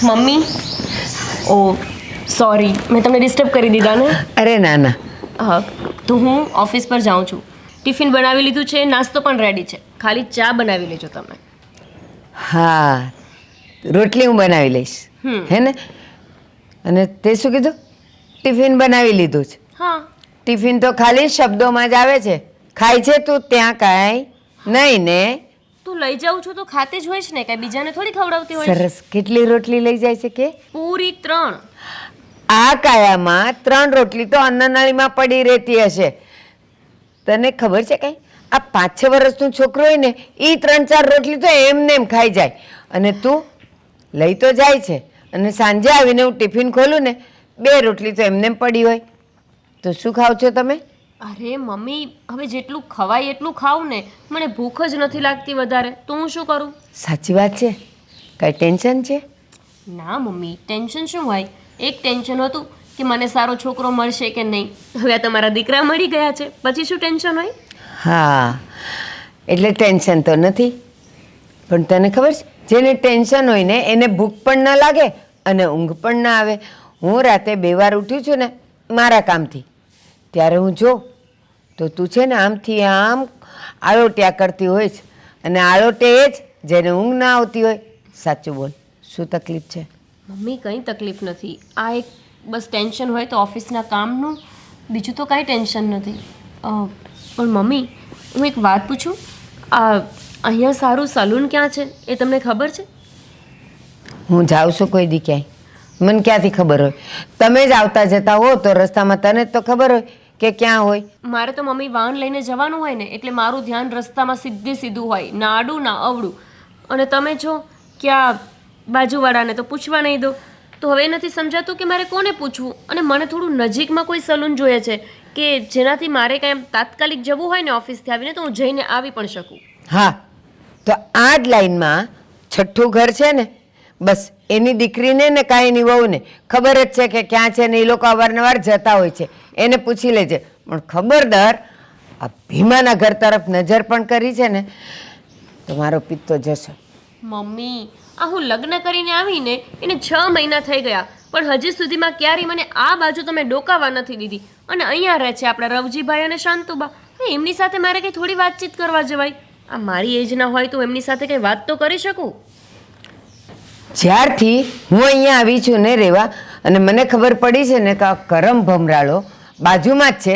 Mummy, ઓ sorry, મેં તમને disturb કરી દીધા ને? અરે ના ના. હા, તો હું ઓફિસ પર જાઉં છું. ટિફિન બનાવી લીધું છે, નાસ્તો પણ રેડી છે. ખાલી ચા બનાવી લેજો તમે. હા, રોટલી હું બનાવી લઈશ. હે ને? અને તે શું કીધું? ટિફિન બનાવી લીધું છે. હા. ટિફિન તો ખાલી શબ્દોમાં જ આવે છે. ખાય છે તું ત્યાં કાંઈ નહીં ને? તું લઈ જાઉં છું તો ખાતે જ હોઈશ ને, કાંઈ બીજાને થોડી ખવડાવતી હોઈશ. સરસ. કેટલી રોટલી લઈ જાય છે કે? પૂરી 3. આ કાયામાં 3 રોટલી તો અન્નનળીમાં પડી રહેતી હશે. તને ખબર છે કાંઈ? આ 5-6 વર્ષનું છોકરો હોય ને એ 3-4 રોટલી તો એમને એમ ખાઈ જાય. અને તું લઈ તો જાય છે અને સાંજે આવીને હું ટિફિન ખોલું ને 2 રોટલી તો એમને એમ પડી હોય. તો શું ખાવ છો તમે? અરે મમ્મી, હવે જેટલું ખવાય એટલું ખાવું ને. મને ભૂખ જ નથી લાગતી વધારે, તો હું શું કરું? સાચી વાત છે. કાંઈ ટેન્શન છે? ના મમ્મી, ટેન્શન શું હોય? એક ટેન્શન હતું કે મને સારો છોકરો મળશે કે નહીં. હવે આ તમારા દીકરા મળી ગયા છે, પછી શું ટેન્શન હોય? હા, એટલે ટેન્શન તો નથી. પણ તને ખબર છે, જેને ટેન્શન હોય ને એને ભૂખ પણ ન લાગે અને ઊંઘ પણ ના આવે. હું રાતે 2 વાર ઉઠ્યું છું ને મારા કામથી, ત્યારે હું જોઉં તો તું છે ને આમથી આમ આળોટ્યા કરતી હોય છે. અને આળોટે એ જ જેને ઊંઘ ના આવતી હોય. સાચું બોલ, શું તકલીફ છે? મમ્મી, કંઈ તકલીફ નથી. આ એક બસ ટેન્શન હોય તો ઓફિસના કામનું, બીજું તો કાંઈ ટેન્શન નથી. પણ મમ્મી, હું એક વાત પૂછું? અહીંયા સારું સલૂન ક્યાં છે એ તમને ખબર છે? હું જાઉં છું કોઈ દી ક્યાંય? મને ક્યાંથી ખબર હોય? તમે જ આવતા જતા હો તો રસ્તામાં તને જ તો ખબર હોય કે ક્યાં હોય. મારે તો મમ્મી વાહન લઈને જવાનું હોય ને, એટલે મારું ધ્યાન રસ્તામાં સીધું હોય, ના આડું ના અવળું. અને તમે છો ક્યાં બાજુવાળાને તો પૂછવા નહીં દો. તો હવે નથી સમજાતું કે મારે કોને પૂછવું. અને મને થોડું નજીકમાં કોઈ સલૂન જોઈએ છે કે જેનાથી મારે કાંઈ તાત્કાલિક જવું હોય ને ઓફિસથી આવીને, તો હું જઈને આવી પણ શકું. હા, તો આ જ લાઈનમાં 6ઠ્ઠું ઘર છે ને, બસ એની દીકરીને ને કાંઈ એની વહુને ખબર જ છે કે ક્યાં છે ને એ લોકો અવારનવાર જતા હોય છે. એને પૂછી લેજે. પણ ખબરદાર આ ભીમાના ઘર તરફ નજર પણ કરી છે ને તો મારો પિત્તો જશે. મમ્મી, આ હું લગ્ન કરીને આવીને એને 6 મહિના થઈ ગયા, પણ હજી સુધીમાં ક્યારેય મને આ બાજુ તમે ડોકાવા નથી દીધી. અને અહીંયા રહે છે આપણા રવજીભાઈ અને શાંતુબા. એમની સાથે મારે કંઈ થોડી વાતચીત કરવા જવાય. આ મારી એજના હોય તો એમની સાથે કંઈ વાત તો કરી શકું. જ્યારથી હું અહીંયા આવી છું ને રહેવા, અને મને ખબર પડી છે ને કે આ કરમ ભમરાળો બાજુમાં જ છે,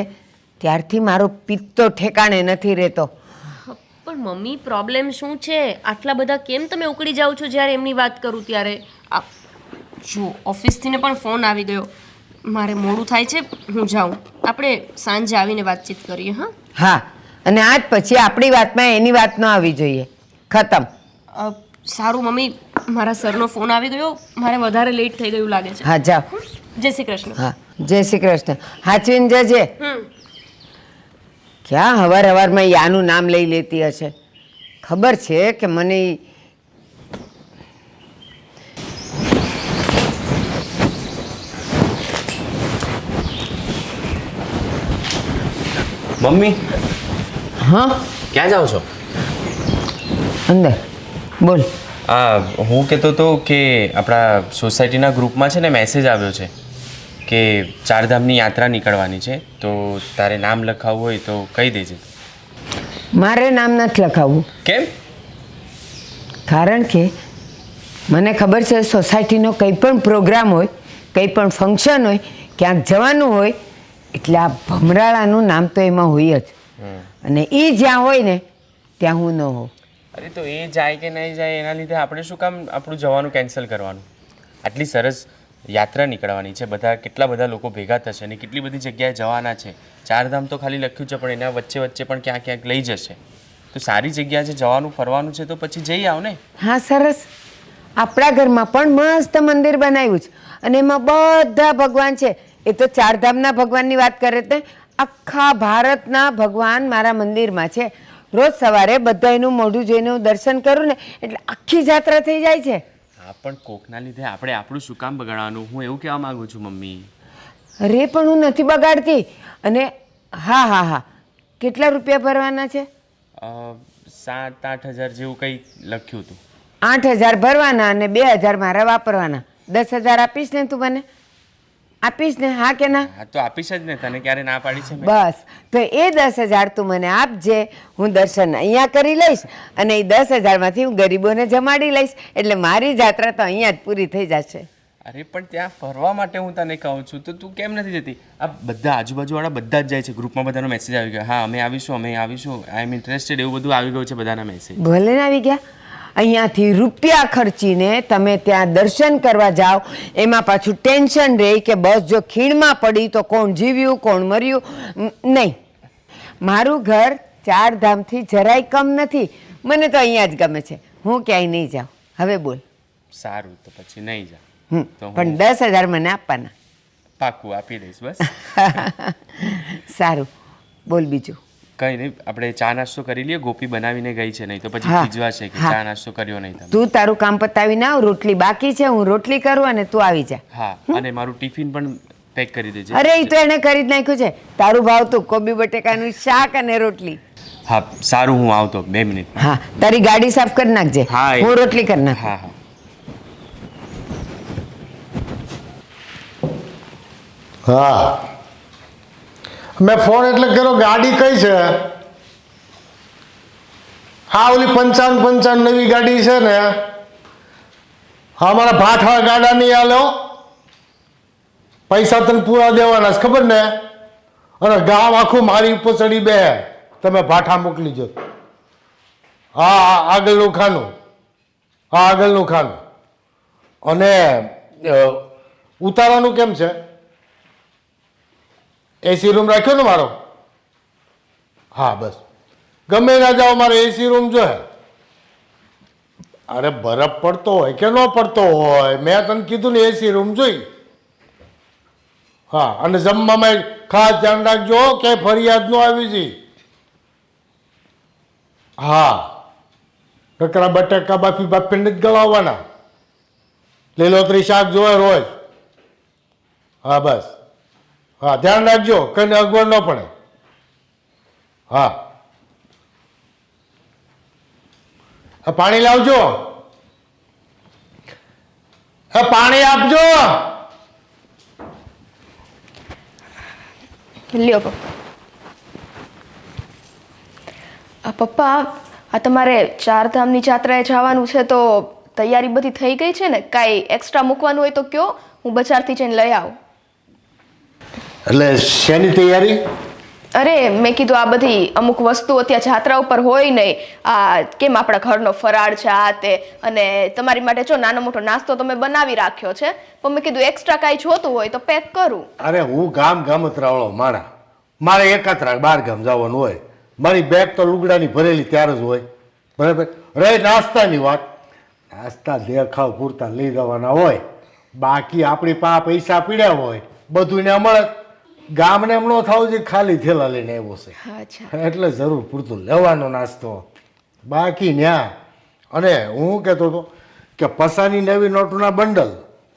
ત્યારથી મારો પિત્તો ઠેકાણે નથી રહેતો. પણ મમ્મી, પ્રોબ્લેમ શું છે? આટલા બધા કેમ તમે ઉકળી જાઓ છો જ્યારે એમની વાત કરું ત્યારે? જો ઓફિસથી પણ ફોન આવી ગયો. મારે મોડું થાય છે, હું જાઉં. આપણે સાંજે આવીને વાતચીત કરીએ. હા હા, અને આજ પછી આપણી વાતમાં એની વાત ન આવી જોઈએ. ખતમ. સારું મમ્મી, મારા સરનો ફોન આવી ગયો. મારે વધારે લેટ થઈ ગયું લાગે છે. હા, જાઓ. જય શ્રી કૃષ્ણ. હા, જય શ્રી કૃષ્ણ. હાચવીને જજે. ક્યાં હવાર હવારમાં યાનું નામ લઈ લેતી હશે? ખબર છે કે મને મમ્મી, હા ક્યાં જાઓ છો? અંદર બોલ. હું કહેતો હતો કે આપણા સોસાયટીના ગ્રુપમાં છે ને મેસેજ આવ્યો છે કે ચારધામની યાત્રા નીકળવાની છે, તો તારે નામ લખાવવું હોય તો કહી દેજે. મારે નામ નથી લખાવવું. કેમ? કારણ કે મને ખબર છે સોસાયટીનો કંઈ પણ પ્રોગ્રામ હોય, કંઈ પણ ફંક્શન હોય, ક્યાંક જવાનું હોય એટલે આ ભમરાળાનું નામ તો એમાં હોય જ. અને એ જ્યાં હોય ને ત્યાં હું ન હોઉં. અરે તો એ જાય કે નહીં જાય એના લીધે આપણે શું કામ આપણું જવાનું કેન્સલ કરવાનું? આટલી સરસ યાત્રા નીકળવાની છે, બધા કેટલા બધા લોકો ભેગા થશે અને કેટલી બધી જગ્યાએ જવાના છે. ચારધામ તો ખાલી લખ્યું છે, પણ એના વચ્ચે વચ્ચે પણ ક્યાંક ક્યાંક લઈ જશે. તો સારી જગ્યા છે, જવાનું ફરવાનું છે, તો પછી જઈ આવ ને. હા, સરસ. આપણા ઘરમાં પણ મસ્ત મંદિર બનાવ્યું છે અને એમાં બધા ભગવાન છે. એ તો ચારધામના ભગવાનની વાત કરે તે આખા ભારતના ભગવાન મારા મંદિરમાં છે. રોજ સવારે બધા એનું મોઢું જોઈને હું દર્શન કરું ને એટલે આખી જાત્રા થઈ જાય છે. હા, પણ કોકના લીધે આપણે આપણું શું કામ બગાડવાનું? હું એવું કહેવા માંગુ છું મમ્મી. અરે પણ હું નથી બગાડતી. અને હા હા હા, કેટલા રૂપિયા ભરવાના છે? 7-8 હજાર જેવું કંઈ લખ્યું હતું. 8,000 ભરવાના અને 2,000 મારા વાપરવાના. 10,000 આપીશ ને તું મને? આપીશ ને, હા કે ના? હા તો આપીશ જ ને, તને ક્યારે ના પાડી છે મેં? બસ, તો એ 10,000 તું મને આપજે. હું દર્શન અહીંયા કરી લઈશ અને એ 10,000માંથી હું ગરીબોને જમાડી લઈશ. એટલે મારી જાત્રા તો અહીંયા જ પૂરી થઈ જશે. અરે પણ ત્યાં ફરવા માટે હું તને કહું છું તો તું કેમ નથી જતી? આ બધા આજુબાજુવાળા બધા જ જાય છે, ગ્રુપમાં બધાનો મેસેજ આવી ગયો, હા અમે આવીશું, આઈ એમ ઇન્ટરેસ્ટેડ, એવું બધું આવી ગયું છે બધાના મેસેજ. ભલે ને આવી ગયા. અહીંયાથી રૂપિયા ખર્ચીને તમે ત્યાં દર્શન કરવા જાઓ, એમાં પાછું ટેન્શન રહે કે બસ જો ખીણમાં પડી તો કોણ જીવ્યું કોણ મર્યું. નહીં, મારું ઘર 4 ધામથી જરાય કમ નથી. મને તો અહીંયા જ ગમે છે. હું ક્યાંય નહીં જાઉં. હવે બોલ. સારું તો પછી નહીં જા. તો હું- પણ 10,000 મને આપવાના. પાક્કું આપી દઈશ બસ. સારું, બોલ બીજું. કંઈ નહીં, આપણે ચા નાસ્તો કરી લઈએ. ગોપી બનાવીને ગઈ છે, નહીં તો પછી હા, ખીજવાશે કે હા. ચા નાસ્તો કર્યો નહીં તમે. તું તારું કામ પતાવીને આવ. રોટલી બાકી છે, હું રોટલી કરું અને તું આવી જા. હા, અને મારું ટિફિન પણ પેક કરી દેજે. અરે એ તો એને કરી જ નાખ્યું છે. તારું ભાવતું કોબી બટેકાનું શાક અને રોટલી. હા સારું, હું આવતો 2 મિનિટ. હા, તારી ગાડી સાફ કરી નાખજે. હા, હું રોટલી કરી નાખ. હા હા. હા, મેં ફોન એટલે કર્યો, ગાડી કઈ છે? હા, ઓલી 55 નવી ગાડી છે ને? હા, મારા ભાઠા ગાડા નહીં આલો, પૈસા તને પૂરા દેવાના છે, ખબર ને? અને ગામ આખું મારી ઉપર ચડી બે, તમે ભાઠા મોકલી જો. હા હા, આગળનું ખાનું. હા, આગળનું ખાનું. અને ઉતારવાનું કેમ છે? એસી રૂમ રાખ્યો ને મારો? હા બસ, ગમે ના જાઓ, મારે એસી રૂમ જોઈએ. અરે બરફ પડતો હોય કે ન પડતો હોય, મેં તને કીધું ને એસી રૂમ જોઈ. હા, અને જમવામાં ખાસ ધ્યાન રાખજો કે ફરિયાદ ન આવી છે. હા, કકરા બટાકા બાફી બાફીને જ ગળાવવાના. લીલોતરી શાક જોવે રોજ. હા બસ, હા ધ્યાન રાખજો, કઈને અગવડ ન પડે. હા, પાણી લાવજો. હા, પાણી આપજો. લ્યો પપ્પા. પપ્પા, આ તમારે 4 ધામની જાત્રાએ જવાનું છે તો તૈયારી બધી થઈ ગઈ છે ને? કાંઈ એક્સ્ટ્રા મૂકવાનું હોય તો કયો, હું બજારથી જઈને લઈ આવું. એટલે શેની તૈયારી? અરે મેં કીધું આ બધી અમુક વસ્તુઓ ત્યાં જાત્રા ઉપર હોય નહીં. આ કેમ આપણા ઘરનો ફરાળ છે આ તે, અને તમારી માટે જો નાનો મોટો નાસ્તો તમે બનાવી રાખ્યો છે, પણ મેં કીધું એક્સ્ટ્રા કાંઈ જોતું હોય તો પેક કરું. અરે હું ગામતરાવાળો માણા, મારે એકાત્રા 12 ગામ જવાનું હોય. મારી બેગ તો લુગડાની ભરેલી ત્યારે જ હોય, બરાબર? રહે નાસ્તાની વાત, નાસ્તા દેખાવ પૂરતા લઈ જવાના હોય, બાકી આપણી પાસે પૈસા પીડ્યા હોય બધું ને મળે. ગામને એમ ન થવું જોઈએ ખાલી થેલા લઈને આવ્યો છે, અચ્છા, એટલે જરૂર પૂરતું લેવાનો નાસ્તો, બાકી ન્યા. અને હું કહેતો હતો કે પસાની નવી નોટોના બંડલ,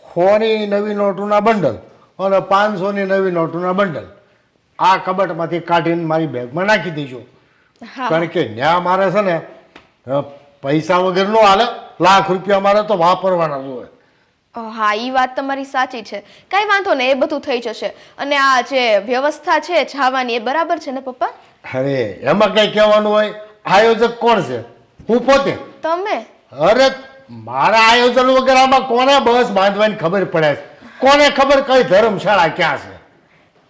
100ની નવી નોટોના બંડલ અને 500ની નવી નોટોના બંડલ આ કબાટમાંથી કાઢીને મારી બેગમાં નાખી દઈશું. હા કારણ કે ન્યા મારે છે ને પૈસા વગર નો હાલે, લાખ રૂપિયા મારે તો વાપરવાના જ હોય. હા, એ વાત તમારી સાચી છે. કાંઈ વાંધો નહીં, એ બધું થઈ જશે. અને આ જે વ્યવસ્થા છે જવાની એ બરાબર છે ને પપ્પા? અરે એમાં કઈ કહેવાનું હોય? આયોજક કોણ છે? હું પોતે. તમે? અરે મારા આયોજન વગર આમાં કોને બસ બાંધવાની ખબર પડે છે? કોને ખબર કઈ ધર્મશાળા ક્યાં છે?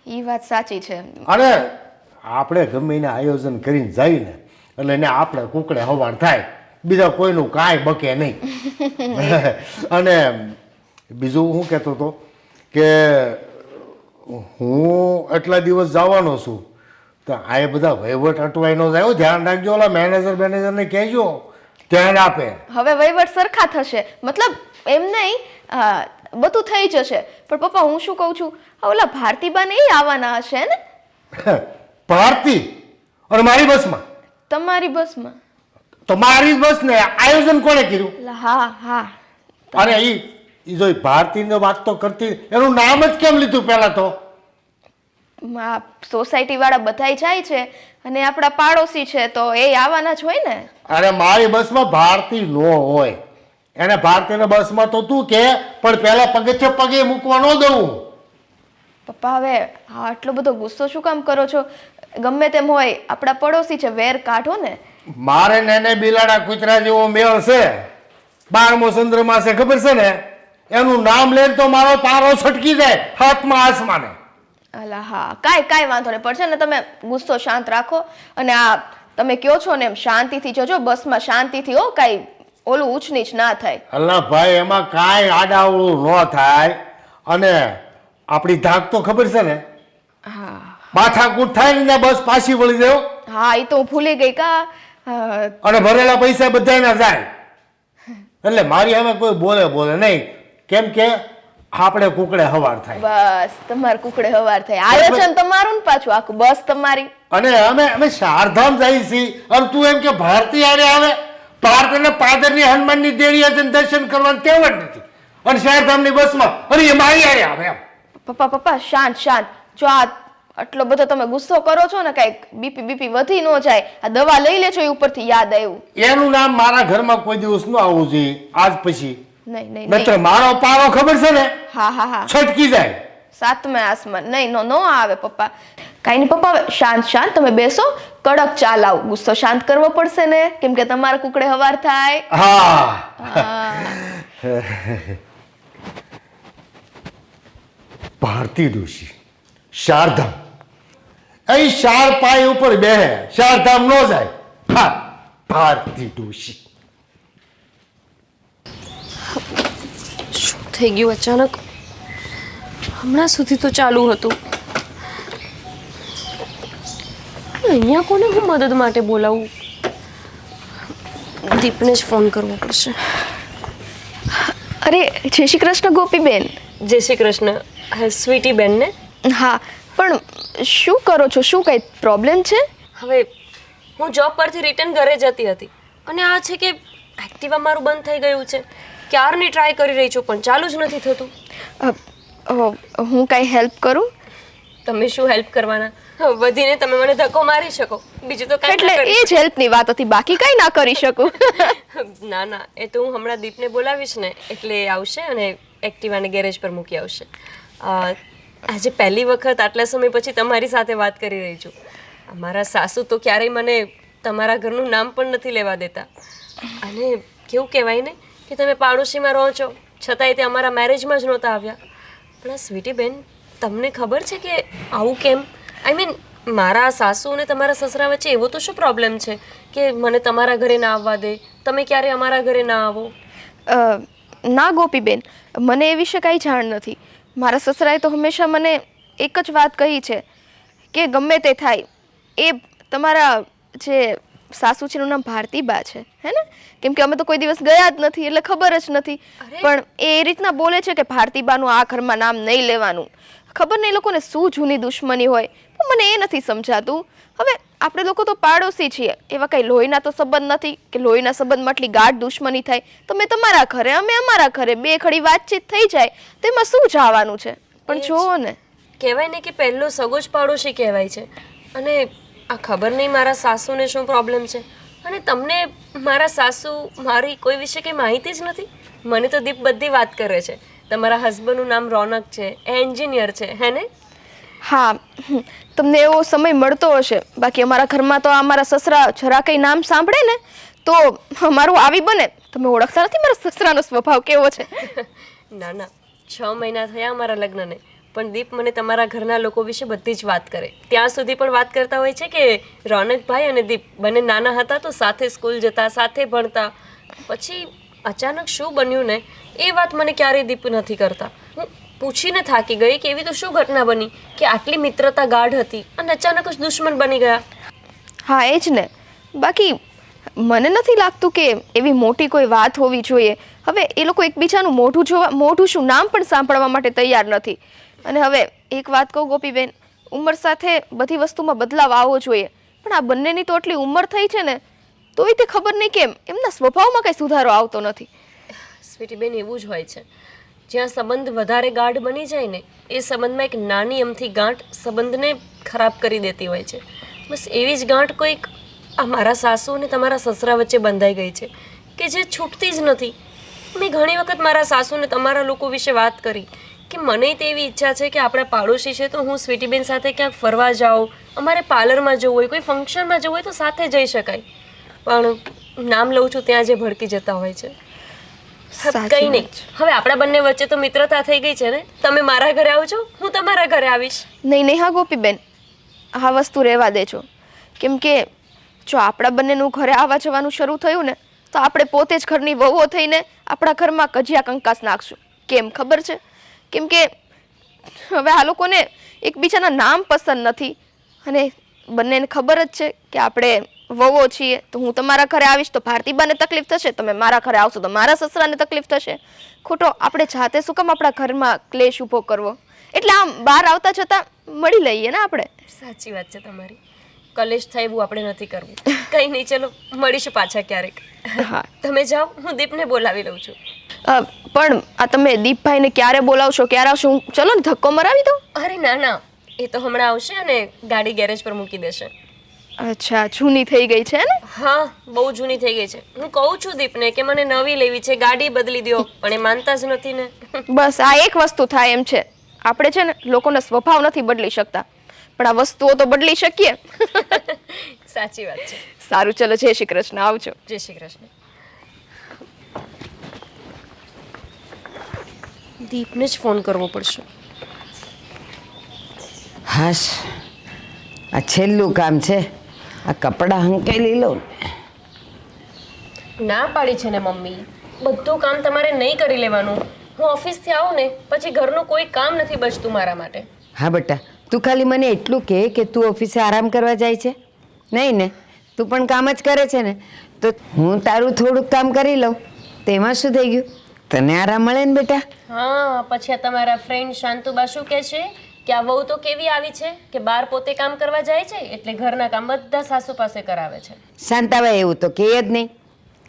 એ વાત સાચી છે. અને આપણે ગમે એને આયોજન કરીને જઈને એટલે એને આપણે કુકડે હવાણ થાય, બીજા કોઈનું કાંઈ બકે નહીં. અને બીજું હું કહેતો હતો કે હું એટલા દિવસ જવાનો છું તો આ એ બધા વહીવટ અટવાઈ ન જાય. ધ્યાન રાખજો, ઓલા મેનેજરને કહેજો ધ્યાન આપે. હવે વહીવટ સરખા થશે, મતલબ એમ નહીં, બધું થઈ જશે. પણ પપ્પા હું શું કહું છું, ઓલા ભારતીબાને એ આવવાના હશે ને? ભારતી અને મારી બસમાં? તમારી બસમાં? તો મારી બસ ને આયોજન કોણે કર્યું? હા હા. અરે ઈ જો ભારતીની વાત તો કરતી, એનું નામ જ કેમ લીધું પહેલા તો? સોસાયટી વાળા બધાય જાય છે અને આપણા પાડોશી છે તો એ આવવાના જ હોય ને. અરે મારી બસમાં ભારતી નો હોય, એને ભારતીને બસમાં તો તું કે પણ પહેલા પગથિયે પગે મૂકવા ન દઉં. પપ્પા હવે આટલો બધો ગુસ્સો શું કામ કરો છો? ગમે તેમ હોય આપણા પડોશી છે, વેર કાઢો ને. મારે ને એને બિલાડા કૂતરા જેવો મેળ છે. 12મો ચંદ્રમાં છે ખબર છે ને? એનું નામ લે તો મારો પારો છટકી જાય હાથમાં આસમાને. અલા હા, કાંઈ વાંધો નહીં, પડશે ને તમે ગુસ્સો શાંત રાખો. અને આ તમે કયો છો ને એમ શાંતિથી જજો બસમાં, શાંતિથી હો, કાંઈ ઓલું ઊંચ નીચ ના થાય. અલ્લા ભાઈ એમાં કાંઈ આડાવડું ન થાય. અને આપણી ધાક તો ખબર છે ને? હા માથાકૂટ થાય ને ત્યાં બસ પાછી વળી દેવો. હા, એ તો હું ભૂલી ગઈ કા. અને ભરેલા પૈસા બધાના જાય. એટલે મારી સામે કોઈ બોલે નહીં, કેમ કે આપણે કુકડે હવાર થાય. બસ તમારે કુકડે હવાર થાય. આયોજન તમારું ને પાછું આખું બસ તમારી. અને અમે ચારધામ જઈએ છીએ અને તું એમ કે ભારતી હારે આવે. ભારતીને પાદરની હનુમાનની દેરીએ જઈને દર્શન કરવાનું ટેવ જ નથી અને ચારધામની બસમાં અરે એ મારી હારે આવે એમ. પપ્પા શાંત. જો આ આટલો બધો તમે ગુસ્સો કરો છો ને, કઈક બીપી વધી ન જાય. આ દવા લઈ લેજો, એ ઉપરથી યાદ આવ્યું. એનું નામ મારા ઘરમાં કોઈ દિવસ ન આવવું જોઈએ આજ પછી. નહીં નહીતર મારો પારો ખબર છે ને? હા છટકી જાય. 7મે આસમાન. નહીં નો આવે પપ્પા. કાંઈ નહીં પપ્પા, હવે શાંત તમે બેસો. કડક ચા લાવ. ગુસ્સો શાંત કરવો પડશે ને, કેમ કે તમારા કુકડે હવાર થાય. હા ભારતી ડોશી શારધામ, અહીં 4 પાય ઉપર બેહે, શારધામ નો જાય. હા ભારતી ડોશી. શું થઈ ગયું અચાનક? હમણાં સુધી તો ચાલુ હતું. અહીંયા કોને હું મદદ માટે બોલાવું? દીપને જ ફોન કરવો પડશે. અરે જય શ્રી કૃષ્ણ ગોપીબેન. જય શ્રી કૃષ્ણ. સ્વીટી બેન ને? હા, પણ શું કરો છો? શું કઈ પ્રોબ્લેમ છે? હવે હું જોબ પરથી રિટર્ન ઘરે જતી હતી અને આ છે કે એક્ટિવા મારું બંધ થઈ ગયું છે. ક્યારની ટ્રાય કરી રહી છું પણ ચાલુ જ નથી થતું. હું કઈ હેલ્પ કરું? તમે શું હેલ્પ કરવાના? વધીને તમે મને ધક્કો મારી શકો, બીજું તો કાંઈ એટલે ના કરી એ જ હેલ્પની વાત હતી, બાકી કઈ ના કરી શકું. ના એ તો હું હમણાં દીપને બોલાવીશ ને એટલે એ આવશે અને એક્ટિવાને ગેરેજ પર મૂકી આવશે. આજે પહેલી વખત આટલા સમય પછી તમારી સાથે વાત કરી રહી છું. મારા સાસુ તો ક્યારેય મને તમારા ઘરનું નામ પણ નથી લેવા દેતા. અને કેવું કહેવાય ને કે તમે પાડોશીમાં રહો છો છતાંય તે અમારા મેરેજમાં જ નહોતા આવ્યા. પણ આ સ્વીટી બેન, તમને ખબર છે કે આવું કેમ? આઈ મીન મારા સાસુ અને તમારા સસરા વચ્ચે એવો તો શું પ્રોબ્લેમ છે કે મને તમારા ઘરે ના આવવા દે, તમે ક્યારે અમારા ઘરે ના આવો? ના ગોપીબેન, મને એ વિશે કાંઈ જાણ નથી. મારા સસરાએ તો હંમેશા મને એક જ વાત કહી છે કે ગમે તે થાય, એ તમારા જે સાસુ છે એનું નામ ભારતીબા છે, હે ને? કેમ કે અમે તો કોઈ દિવસ ગયા જ નથી એટલે ખબર જ નથી. પણ એ રીતના બોલે છે કે ભારતીબાનું આ ઘરમાં નામ નહીં લેવાનું. ખબર નહીં એ લોકોને શું જૂની દુશ્મની હોય, પણ મને એ નથી સમજાતું. હવે આપણે લોકો તો પાડોશી છીએ, એવા કંઈ લોહીના તો સંબંધ નથી કે લોહીના સંબંધમાં આટલી ગાઢ દુશ્મની થાય. તમે તમારા ઘરે, અમે અમારા ઘરે, બે ઘડી વાતચીત થઈ જાય તો એમાં શું જવાનું છે? પણ જોવો ને, કહેવાય ને કે પહેલો સગો જ પાડોશી કહેવાય છે. અને આ ખબર નહીં મારા સાસુને શું પ્રોબ્લેમ છે. અને તમને મારા સાસુ મારી કોઈ વિશે કંઈ માહિતી જ નથી. મને તો દીપ બધી વાત કરે છે. તમારા હસબન્ડનું નામ રોનક છે, એ એન્જિનિયર છે, હે ને? હા, તમને એવો સમય મળતો હશે. બાકી અમારા ઘરમાં તો અમારા સસરા જરા કંઈ નામ સાંભળે ને તો અમારું આવી બને. તમે ઓળખતા નથી મારા સસરાનો સ્વભાવ કેવો છે? ના 6 મહિના થયા અમારા લગ્નને, પણ દીપ મને તમારા ઘરના લોકો વિશે બધી જ વાત કરે. ત્યાં સુધી પણ વાત કરતા હોય છે કે રોનકભાઈ અને દીપ બંને નાના હતા તો સાથે સ્કૂલ જતા, સાથે ભણતા. પછી અચાનક શું બન્યું ને એ વાત મને ક્યારેય દીપ નથી કરતા. હું પૂછીને થાકી ગઈ કે એવી તો શું ઘટના બની કે આટલી મિત્રતા ગાઢ હતી અને અચાનક જ દુશ્મન બની ગયા. હા એ જ ને. બાકી મને નથી લાગતું કે એવી મોટી કોઈ વાત હોવી જોઈએ. હવે એ લોકો એકબીજાનું મોઢું શું નામ પણ સાંભળવા માટે તૈયાર નથી. અને હવે એક વાત કહું ગોપીબેન, ઉંમર સાથે બધી વસ્તુમાં બદલાવ આવવો જોઈએ. પણ આ બંનેની તો એટલી ઉંમર થઈ છે ને તોય તે ખબર નહીં કેમ એમના સ્વભાવમાં કંઈ સુધારો આવતો નથી. સ્વીટી બેન, એવું જ હોય છે. જ્યાં સંબંધ વધારે ગાઢ બની જાય ને એ સંબંધમાં એક નાની અમથી ગાંઠ સંબંધને ખરાબ કરી દેતી હોય છે. બસ એવી જ ગાંઠ કોઈક આ મારા સાસુ અને તમારા સસરા વચ્ચે બંધાઈ ગઈ છે કે જે છૂટતી જ નથી. મેં ઘણી વખત મારા સાસુને તમારા લોકો વિશે વાત કરી કે મને તેવી ઈચ્છા છે કે આપણા પાડોશી છે તો હું સ્વીટીબેન સાથે ક્યાંક ફરવા જાઉં, અમારે પાર્લરમાં જવું હોય, કોઈ ફંક્શનમાં જવું હોય તો સાથે જઈ શકાય. પણ નામ લઉં છું ત્યાં જે ભડકી જતા હોય છે. કંઈ નહીં, હવે આપણા બંને વચ્ચે તો મિત્રતા થઈ ગઈ છે ને. તમે મારા ઘરે આવજો, હું તમારા ઘરે આવીશ. નહીં નહીં હા ગોપીબેન, આ વસ્તુ રહેવા દેજો. કેમ કે જો આપણા બંનેનું ઘરે આવવા જવાનું શરૂ થયું ને તો આપણે પોતે જ ઘરની વહુઓ થઈને આપણા ઘરમાં કજિયા કંકાસ નાખશું. કેમ ખબર છે? કેમ કે હવે આ લોકોને એકબીજાના નામ પસંદ નથી અને બંનેને ખબર જ છે કે આપણે વહુઓ છીએ. તો હું તમારા ઘરે આવીશ તો ભારતીબાને તકલીફ થશે, તમે મારા ઘરે આવશો તો મારા સસરાને તકલીફ થશે. ખોટો આપણે જાતે શું કામ આપણા ઘરમાં ક્લેશ ઊભો કરવો? એટલે આમ બહાર આવતા જતાં મળી લઈએ ને આપણે. સાચી વાત છે તમારી. કલેશ થાય એવું આપણે નથી કરવું. કંઈ નહીં, ચલો મળીશું પાછા ક્યારેક. હા તમે જાઓ, હું દીપને બોલાવી લઉં છું. પણ આ તમે દીપભાઈને ક્યારે બોલાવશો, ક્યારે આવશો? ચલો ને ધક્કો મરાવી દો. અરે ના ના, એ તો હમણાં આવશે અને ગાડી ગેરેજ પર મૂકી દેશે. અચ્છા, જૂની થઈ ગઈ છે ને? હા, બહુ જૂની થઈ ગઈ છે. હું કહું છું દીપને કે મને નવી લેવી છે, ગાડી બદલી દો, પણ એ માનતા જ નથી ને. બસ આ એક વસ્તુ થાય એમ છે, આપણે છે ને લોકોનો સ્વભાવ નથી બદલી શકતા, પણ આ વસ્તુઓ તો બદલી શકીએ. સાચી વાત છે. સારું, ચલો, જય શ્રી કૃષ્ણ, આવજો. જય શ્રી કૃષ્ણ. દીપને જ ફોન કરવો પડશે. હાશ, આ છેલ્લું કામ છે. આ કપડાં હંકેલી લઉં ને. ના પાડી છે ને મમ્મી, બધું કામ તમારે નહીં કરી લેવાનું. હું ઓફિસથી આવું ને પછી ઘરનું કોઈ કામ નથી બચતું મારા માટે. હા બેટા, તું ખાલી મને એટલું કહે કે તું ઓફિસે આરામ કરવા જાય છે. નહીં ને, તું પણ કામ જ કરે છે ને, તો હું તારું થોડુંક કામ કરી લઉં. તેમાં શું થઈ ગયું? તને આરામ મળે ને બેટા. હા, પછી આ તમારા ફ્રેન્ડ શાંતુબા શું કહે છે કે આ વહુ તો કેવી આવી છે કે બહાર પોતે કામ કરવા જાય છે એટલે ઘરના કામ બધા સાસુ પાસે કરાવે છે. શાંતાભાઈ એવું તો કહે જ નહીં,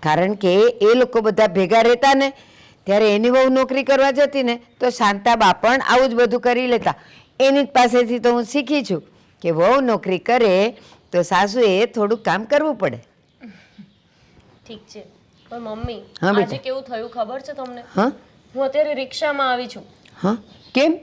કારણ કે એ લોકો બધા ભેગા રહેતા ને ત્યારે એની વહુ નોકરી કરવા જતી ને તો શાંતાબા પણ આવું જ બધું કરી લેતા. એની જ પાસેથી તો હું શીખી છું કે વહુ નોકરી કરે તો સાસુએ થોડુંક કામ કરવું પડે. ઠીક છે, પણ મમ્મી હા, બેટા. આજે કેવું થયું ખબર છે તમને? હા હું અત્યારે રિક્ષામાં આવી છું. હા, કેમ?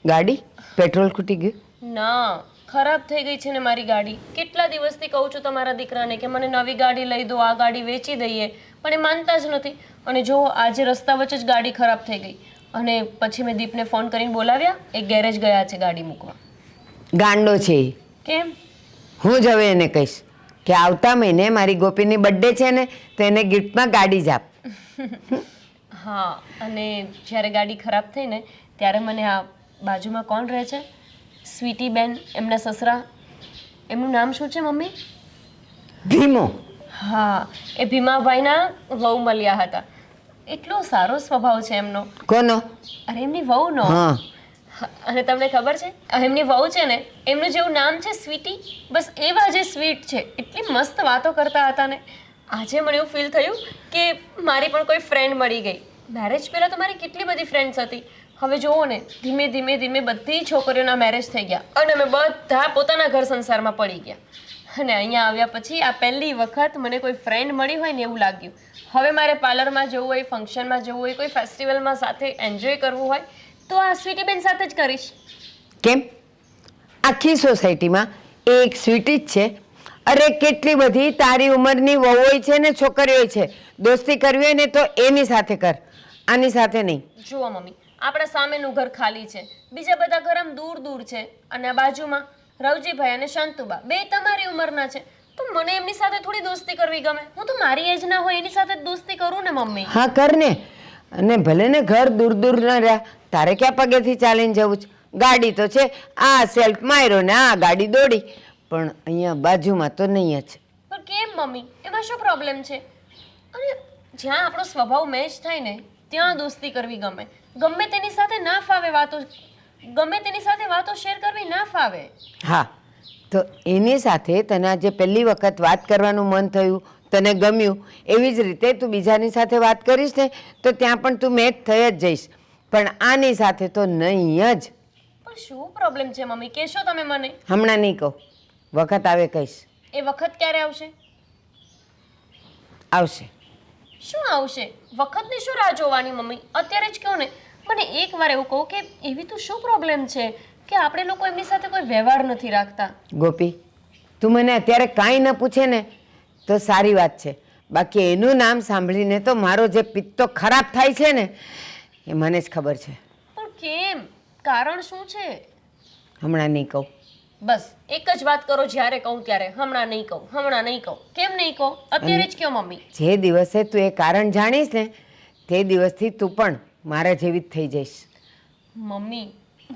ગાડી પેટ્રોલ ખૂટી ગયું? ના, ખરાબ થઈ ગઈ છે ને મારી ગાડી. કેટલા દિવસથી કહું છું તમારા દીકરાને કે મને નવી ગાડી લઈ દો, આ ગાડી વેચી દઈએ, પણ એ માનતા જ નથી. અને જો આજે રસ્તા વચ્ચે જ ગાડી ખરાબ થઈ ગઈ અને પછી મેં દીપને ફોન કરીને બોલાવ્યા, એ ગેરેજ ગયા છે ગાડી મૂકવા. ગાંડો છે એ. કેમ? હું જ હવે એને કહીશ કે આવતા મહિને મારી ગોપીની બર્થડે છે ને તો એને ગિફ્ટમાં ગાડી જ આપ. હા, અને જ્યારે ગાડી ખરાબ થઈ ને ત્યારે મને આ બાજુમાં કોણ રહે છે, સ્વીટી બેન, એમના સસરા, એમનું નામ શું છે મમ્મી? ધીમો. હા, એ ભીમાભાઈના વહુ મળ્યા હતા. એટલો સારો સ્વભાવ છે એમનો. કોનો? અરે એમની વહુનો. હા. અને તમને ખબર છે એમની વહુ છે ને એમનું જેવું નામ છે સ્વીટી, બસ એવા જે સ્વીટ છે. એટલી મસ્ત વાતો કરતા હતા ને. આજે મને એવું ફીલ થયું કે મારી પણ કોઈ ફ્રેન્ડ મળી ગઈ. મેરેજ પહેલાં તો મારી કેટલી બધી ફ્રેન્ડ્સ હતી, હવે જુઓ ને ધીમે ધીમે ધીમે બધી છોકરીઓના મેરેજ થઈ ગયા અને અમે બધા પોતાના ઘર સંસારમાં પડી ગયા. અને અહીંયા આવ્યા પછી આ પહેલી વખત મને કોઈ ફ્રેન્ડ મળી હોય ને એવું લાગ્યું. હવે મારે પાર્લરમાં જવું હોય, ફંક્શનમાં જવું હોય, કોઈ ફેસ્ટિવલમાં સાથે એન્જોય કરવું હોય તો આ સ્વીટીબેન સાથે જ કરીશ. કેમ? આખી સોસાયટીમાં એક સ્વીટી જ છે. અરે કેટલી બધી તારી ઉંમરની વહુઓ છે ને છોકરીઓ છે. દોસ્તી કરવી હોય ને તો એની સાથે કર, આની સાથે નહીં. જુઓ મમ્મી, આપણા સામેનું ઘર ખાલી છે, બીજા બધા ઘર આમ દૂર દૂર છે, અને આ બાજુમાં રવજીભાઈ અને શાંતુબા બે તમારી ઉંમરના છે, તો મને એમની સાથે થોડી દોસ્તી કરવી ગમે. હું તો મારી એજ ના હોય એની સાથે જ દોસ્તી કરું ને મમ્મી. હા કર ને. અને ભલે ને ઘર દૂર દૂર ન રહ્યા, તારે ક્યાં પગેથી ચાલીને જવું છે? ગાડી તો છે, આ સેલ્ફ માર્યો ને આ ગાડી દોડી, પણ અહીંયા બાજુમાં તો નહીં જ. પણ કેમ મમ્મી, એમાં શું પ્રોબ્લેમ છે? અને જ્યાં આપણો સ્વભાવ મેચ થાય ને ત્યાં દોસ્તી કરવી ગમે. ગમે તેની સાથે ના ફાવે વાતો, ગમે તેની સાથે વાતો શેર કરવી ના ફાવે. હા, તો એની સાથે તને આજે પહેલી વખત વાત કરવાનું મન થયું, તને ગમ્યું, એવી જ રીતે તું બીજાની સાથે વાત કરીશ ને તો ત્યાં પણ તું મેચ થઈ જ જઈશ, પણ આની સાથે તો નહીં જ. પણ શું પ્રોબ્લેમ છે મમ્મી, કહેશો તમે મને? હમણાં નહીં કહું, વખત આવે કહીશ. એ વખત ક્યારે આવશે? આવશે. શું આવશે? વખતની શું રાહ જોવાની મમ્મી? અત્યારે જ કહો ને. મને એકવાર એવું કહો કે એવી તો શું પ્રોબ્લેમ છે કે આપણે લોકો એમની સાથે કોઈ વ્યવહાર નથી રાખતા? ગોપી, તું મને અત્યારે કાંઈ ન પૂછે ને તો સારી વાત છે. બાકી એનું નામ સાંભળીને તો મારો જે પિત્તો ખરાબ થાય છે ને એ મને જ ખબર છે. પણ કેમ? કારણ શું છે? હમણાં નહીં કહું. બસ એક જ વાત કરો, જ્યારે કહું ત્યારે હમણાં નહીં કહું, હમણાં નહીં કહું. કેમ નહીં કહો? અત્યારે જ કહો મમ્મી. જે દિવસે તું એ કારણ જાણીશ ને તે દિવસથી તું પણ મારા જેવી જ થઈ જઈશ. મમ્મી,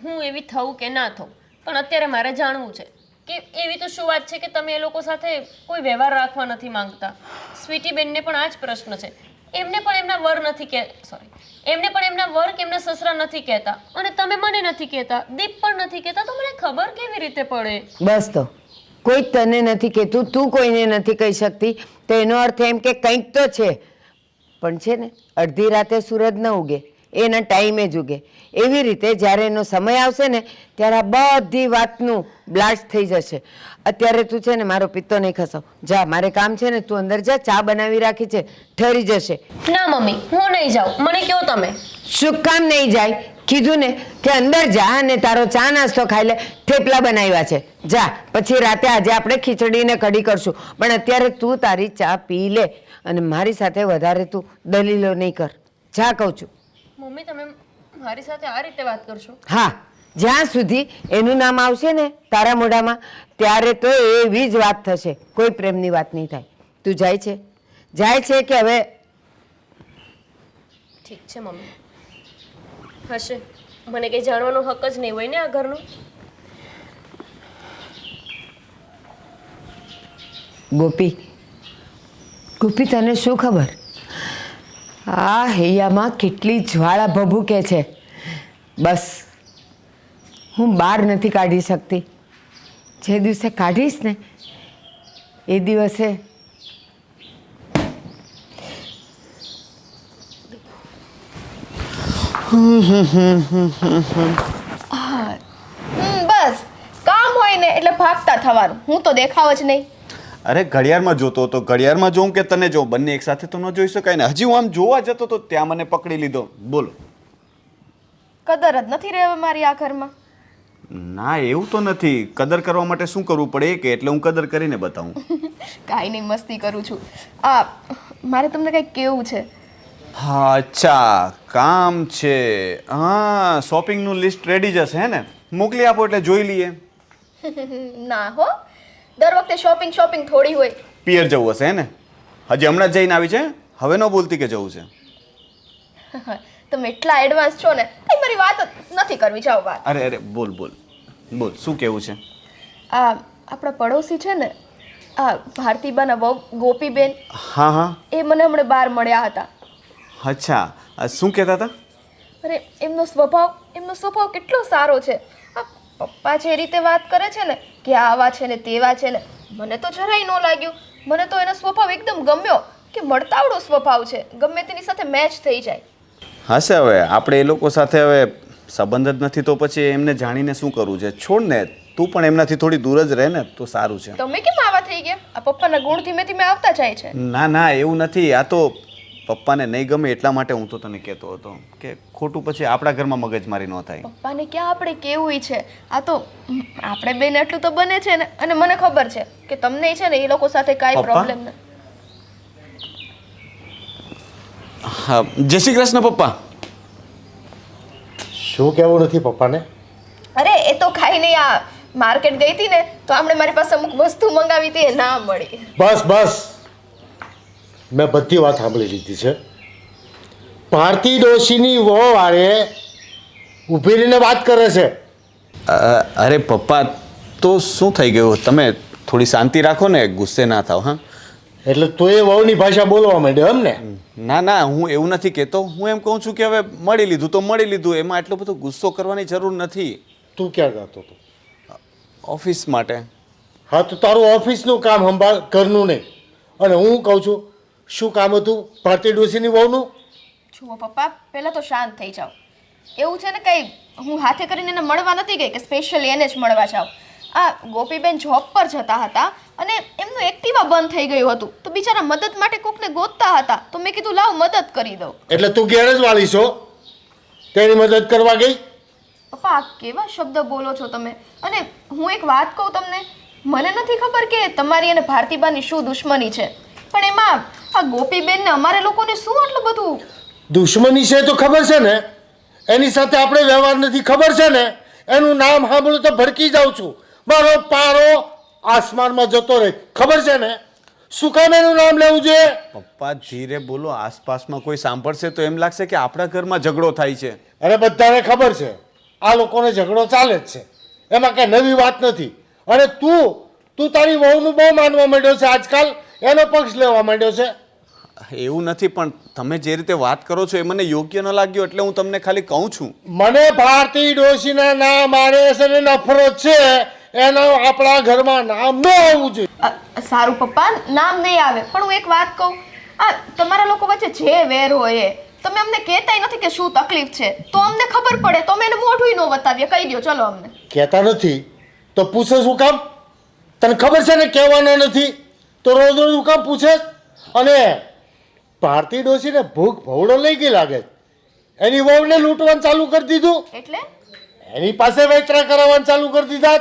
હું એવી થવું કે ના થવું, પણ અત્યારે મારે જાણવું છે કે એવી તો શું વાત છે કે તમે એ લોકો સાથે કોઈ વ્યવહાર રાખવા નથી માંગતા? સ્વીટી બેનને પણ આ જ પ્રશ્ન છે. એમને પણ એમના વર નથી કે એમને પણ એમના વર કે એમના સસરા નથી કહેતા, અને તમે મને નથી કહેતા, દીપ પણ નથી કહેતા, તો મને ખબર કેવી રીતે પડે? બસ તો કોઈ તને નથી કહેતું, તું કોઈને નથી કહી શકતી, તો એનો અર્થ એમ કે કંઈક તો છે. પણ છે ને, અડધી રાતે સૂરજ ન ઉગે, એના ટાઈમે જ ઉગે. એવી રીતે જ્યારે એનો સમય આવશે ને ત્યારે આ બધી વાતનું બ્લાસ્ટ થઈ જશે. અત્યારે તું છે ને મારો પિત્તો નહીં ખસાવ. જા, મારે કામ છે ને, તું અંદર જા, ચા બનાવી રાખી છે, ઠરી જશે. ના મમ્મી, હું નહીં જાઉં. મને કહો તમે. શું કામ નહીં જાય? કીધું ને કે અંદર જા અને તારો ચા નાસ્તો ખાઈ લે. થેપલા બનાવ્યા છે, જા. પછી રાતે આજે આપણે ખીચડી ને કઢી કરશું, પણ અત્યારે તું તારી ચા પી લે અને મારી સાથે વધારે તું દલીલો નહીં કર. જા કહું છું. મમ્મી, તમે મારી સાથે આ રીતે વાત કરશો? હા, જ્યાં સુધી એનું નામ આવશે ને તારા મોઢામાં ત્યારે તો એવી જ વાત થશે, કોઈ પ્રેમની વાત નહીં થાય. તું જાય છે કે હવે? ઠીક છે મમ્મી, હશે. મને કંઈ જાણવાનો હક જ નહીં હોય ને આ ઘરનો. ગોપી, તને શું ખબર આ હૈયામાં કેટલી જ્વાળા ભભૂકે છે? બસ હું બહાર નથી કાઢી શકતી. જે દિવસે કાઢીશ ને એ દિવસે બસ કામ હોય ને એટલે ભાગતા થવાનું. હું તો દેખાવ જ નહીં. અરે ઘડિયાળમાં જોતો હતો, ઘડિયાળમાં જોઉં કે તને જોઉં, બંને એક સાથે તો ન જોઈ શકાય ને. હજી હું આમ જોવા જતો તો ત્યાં મને પકડી લીધો. બોલો. કદર જ નથી રહે હવે મારી આ ઘરમાં. ના, એવું તો નથી. કદર કરવા માટે શું કરવું પડે કે એટલે હું કદર કરીને બતાવું. કાંઈ નહીં, મસ્તી કરું છું. મારે તમને કંઈક કેવું છે. હા, અચ્છા, કામ છે. હા, શોપિંગનું લિસ્ટ રેડી જશે હે ને? મોકલી આપો એટલે જોઈ લઈએ. ના હો, દર વખતે શોપિંગ થોડી હોય. પિયર જવું હશે હે ને? હજી હમણાં જ જઈને આવી છે, હવે ન બોલતી કે જવું છે. તમે એટલા એડવાન્સ છો ને, કઈ મારી વાત જ નથી કરવી. જાઓ વાત. અરે બોલ શું કેવું છે? આપણા પડોશી છે ને, ભારતીબાના વહુ ગોપીબેન, હા, એ મને હમણાં બહાર મળ્યા હતા. અચ્છા, શું કહેતા હતા? અરે એમનો સ્વભાવ કેટલો સારો છે. પપ્પા જે રીતે વાત કરે છે ને કે આવા છે ને તેવા છે ને, મને તો જરાય ન લાગ્યું. મને તો એનો સ્વભાવ એકદમ ગમ્યો કે મળતાવડો સ્વભાવ છે, ગમે તેની સાથે મેચ થઈ જાય. હશે, હવે આપણે એ લોકો સાથે હવે સંબંધ જ નથી તો પછી એમને જાણીને શું કરવું છે? છોડ ને, તું પણ એમનાથી થોડી દૂર જ રહે ને તો સારું છે. તમે કેમ આવા થઈ ગયા? આ પપ્પાના ગુણ ધીમે ધીમે આવતા જાય છે. ના, એવું નથી. આ તો પપ્પાને નહીં ગમે એટલા માટે હું તો તને કહેતો હતો કે ખોટું પછી આપણા ઘરમાં મગજમારી ન થાય. પપ્પાને ક્યાં આપણે કેવું છે? આ તો આપણે બેન એટલું તો બને છે ને, અને મને ખબર છે કે તમને છે ને એ લોકો સાથે કાંઈ પ્રોબ્લેમ નથી. હા, જય શ્રી કૃષ્ણ પપ્પા. શું કહેવું નથી પપ્પાને? અરે એ તો ખાઈ નહીં. આ માર્કેટ ગઈ હતી ને તો આપણે મારી પાસે અમુક વસ્તુ મંગાવી હતી, એ ના મળી. બસ મેં બધી વાત સાંભળી લીધી છે. ભારતી ડોશીની વહુ વાળે ઊભી રહીને વાત કરે છે. અરે પપ્પા, તો શું થઈ ગયું? તમે થોડી શાંતિ રાખો ને, ગુસ્સે ના થાવ. હા, એટલે તું એ વહુની ભાષા બોલવા માંડ્યો એમ ને? ના, હું એવું નથી કહેતો. હું એમ કહું છું કે હવે મળી લીધું તો મળી લીધું, એમાં એટલો બધો ગુસ્સો કરવાની જરૂર નથી. તું ક્યાં જતો હતો? ઓફિસ માટે. હા, તો તારું ઓફિસનું કામ સંભાળ, ઘરનું નહીં. અને હું કહું છું, શું કામ હતું ભારતી ડોશીની વહુનું? જુઓ પપ્પા, પહેલાં તો શાંત થઈ જાઓ. એવું છે ને, કંઈ હું હાથે કરીને એને મળવા નથી ગઈ કે સ્પેશિયલી એને જ મળવા જાઉં. આ ગોપીબેન જોબ પર જતા હતા અને એમનું એક્ટિવા બંધ થઈ ગયું હતું તો બિચારા મદદ માટે કોકને ગોતતા હતા તો મેં કીધું લાવ મદદ કરી દઉં. એટલે તું ગેરેજ વાળી છો, તેની મદદ કરવા ગઈ? પપ્પા આ કેવા શબ્દ બોલો છો તમે? અને હું એક વાત કહું તમને, મને નથી ખબર કે તમારી અને ભારતીબાની શું દુશ્મની છે, પણ એમાં આ ગોપીબેન ને અમારે લોકોને શું આટલું બધું દુશ્મની છે તો ખબર છે ને, એની સાથે આપણે વ્યવહાર નથી ખબર છે ને, એનું નામ સાંભળું તો ભડકી જાઉં છું, મારો પારો આસમાનમાં જતો રહે, ખબર છે ને? શું કામ એનું નામ લેવું જોઈએ? પપ્પા ધીરે બોલો, આસપાસમાં કોઈ સાંભળશે તો એમ લાગશે કે આપણા ઘરમાં ઝઘડો થાય છે. અરે બધાને ખબર છે આ લોકોને ઝઘડો ચાલે જ છે, એમાં કઈ નવી વાત નથી. અને તું તારી વહુનું બહુ માનવા માંડ્યો છે આજકાલ, એનો પક્ષ લેવા માંડ્યો છે. એવું નથી, પણ તમે જે રીતે વાત કરો છો એ મને યોગ્ય ન લાગ્યો એટલે હું તમને ખાલી કહું છું. મને ભારતી ડોશીના નામ આરે છે ને નફરત છે, એનો આપણા ઘરમાં નામ ન આવવું જોઈએ. સારું પપ્પા, નામ નહીં આવે, પણ હું એક વાત કહું, આ તમારા લોકો વચ્ચે જે વેર હોય એ તમે અમને કહેતાય નથી કે શું તકલીફ છે, તો અમને ખબર પડે તો અમે એને મોઢું ન બતાવીએ. કહી દો ચલો અમને. કહેતા નથી તો પૂછે શું કામ? તને ખબર છે ને કહેવાનો નથી તો રોજ રોજ શું કામ પૂછે? અને ભારતી ડોશીને ભૂખ ભવડો લઈ ગઈ લાગે, એની વહુને લૂંટવાનું ચાલુ કરી દીધું, એટલે એની પાસે વેચરા કરાવવાનું ચાલુ કરી દીધા.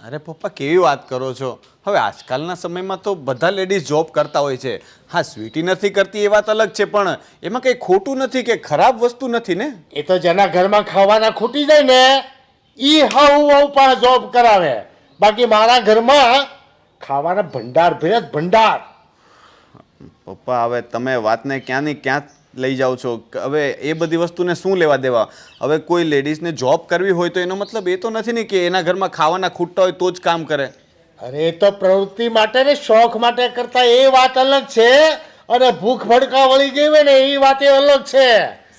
અરે પપ્પા કેવી વાત કરો છો? હવે આજકાલના સમયમાં તો બધા લેડીઝ જોબ કરતા હોય છે. હા, સ્વીટી નથી કરતી એ વાત અલગ છે, પણ એમાં કંઈ ખોટું નથી કે ખરાબ વસ્તુ નથી ને. એ તો જેના ઘરમાં ખાવાના ખૂટી જાય ને ઈ હાઉ પણ જોબ કરાવે, બાકી મારા ઘરમાં ખાવાના ભંડાર ભેજ ભંડાર. પપ્પા હવે તમે વાતને ક્યાંની ક્યાં લઈ જાઓ છો? હવે એ બધી વસ્તુને શું લેવા દેવા? હવે કોઈ લેડીઝને જોબ કરવી હોય તો એનો મતલબ એ તો નથી ને કે એના ઘરમાં ખાવાના ખૂટતા હોય તો જ કામ કરે. અરે એ તો પ્રવૃત્તિ માટે ને શોખ માટે કરતા એ વાત અલગ છે, અને ભૂખ ભડકા વળી ગઈ હોય ને એ વાત એ અલગ છે.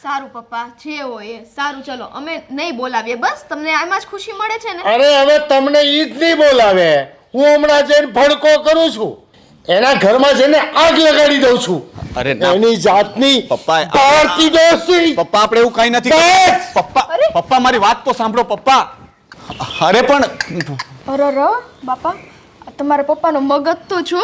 સારું પપ્પા, જે હોય એ સારું. ચલો અમે નહીં બોલાવીએ, બસ તમને આમાં જ ખુશી મળે છે ને? અરે હવે તમને ઈ જ નહીં બોલાવે, હું હમણાં જઈને ભડકો કરું છું, એના ઘરમાં જઈને આગ લગાડી દઉં છું. અરે ના એની જાતની પપ્પા, ભારતી ડોશી. પપ્પા આપણે એવું કઈ નથી કરતા. પપ્પા પપ્પા મારી વાત તો સાંભળો પપ્પા. અરે પણ અરે બાપા, તમારા પપ્પાનો મગજ તો જો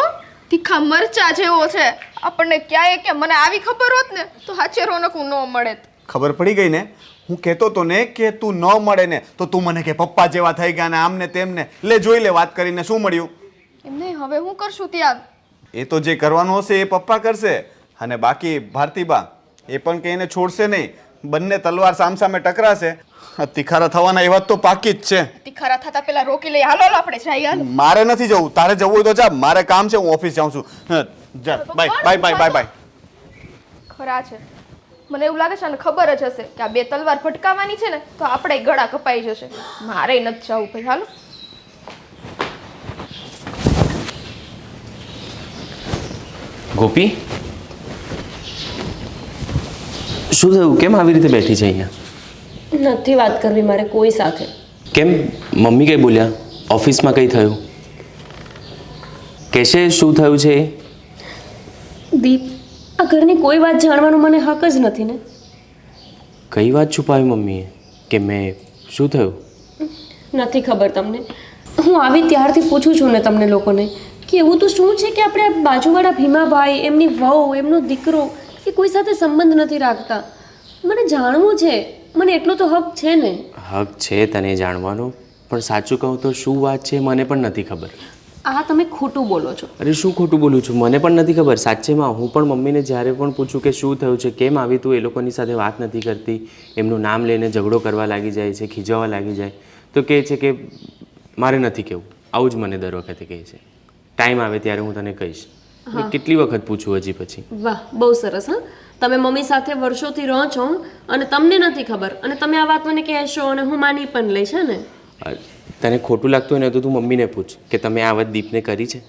તીખા મરચા જેવો છે. આપણને ક્યાંય કે મને આવી ખબર હોત ને તો હાચે રોનકું ન મળે. ખબર પડી ગઈ ને? હું કહેતો તો ને કે તું ન મળે ને તો તું મને કે પપ્પા જેવા થઈ ગયા ને આમને તેમને. લે જોઈ લે વાત કરીને શું મળ્યું. એમ નહીં, હવે હું કરશું ત્યાં? એ તો જે કરવાનું હશે એ પપ્પા કરશે, અને બાકી ભારતીબા એ પણ કે એને છોડશે નહીં. બંને તલવાર સામસામે ટકરાશે. તિખારા થવાના એ વાત તો પાકી જ છે. તિખારા થતા પેલા રોકી લઈ. હાલો આપણે જઈએ. હાલો. મારે નથી જવું, તારે જવું હોય તો જા, મારે કામ છે, હું ઓફિસ જાઉં છું. જા, bye bye bye bye bye. ખરા છે, મને એવું લાગે છે અને ખબર જ હશે કે આ બે તલવાર ભટકાવાની છે ને તો આપણે ગળા કપાઈ જશે. મારે નથી જવું ભાઈ. હાલો. ગોપી, શું થયું? કેમ આવી રીતે બેઠી છે અહીંયા? નથી વાત કરવી મારે કોઈ સાથે. કેમ? મમ્મી કંઈ બોલ્યા? ઓફિસમાં કંઈ થયું? કહેશે શું થયું છે એ? દીપ, આ ઘરની કોઈ વાત જાણવાનો મને હક જ નથી ને. કઈ વાત છુપાવી મમ્મીએ? કે મેં શું થયું? નથી ખબર તમને. હું આવી ત્યારથી પૂછું છું ને તમને લોકોને કે એવું તો શું છે કે આપણે આ બાજુવાળા ભીમાભાઈ, એમની વહુ, એમનો દીકરો એ કોઈ સાથે સંબંધ નથી રાખતા. મને જાણવું છે, મને એટલો તો હક છે ને. હક છે તને જાણવાનો, પણ સાચું કહું તો શું વાત છે મને પણ નથી ખબર. આ તમે ખોટું બોલો છો. અરે શું ખોટું બોલું છું? મને પણ નથી ખબર સાચેમાં. હું પણ મમ્મીને જ્યારે પણ પૂછું કે શું થયું છે, કેમ આવી તું એ લોકોની સાથે વાત નથી કરતી, એમનું નામ લઈને ઝઘડો કરવા લાગી જાય છે, ખીજવવા લાગી જાય, તો કહે છે કે મારે નથી કહેવું. આવું જ મને દર વખતે કહે છે. ટાઈમ આવે ત્યારે હું તને કહીશ. કેટલી વખત પૂછું હજી પછી? વાહ, બહુ સરસ. હા, તમે મમ્મી સાથે વર્ષોથી રહો છો અને તમને નથી ખબર, અને તમે આ વાત મને કહેશો અને હું માની પણ લઈશ ને. તને ખોટું લાગતું હોય ને તો તું મમ્મીને પૂછ કે તમે આ વાત દીપને કરી છે.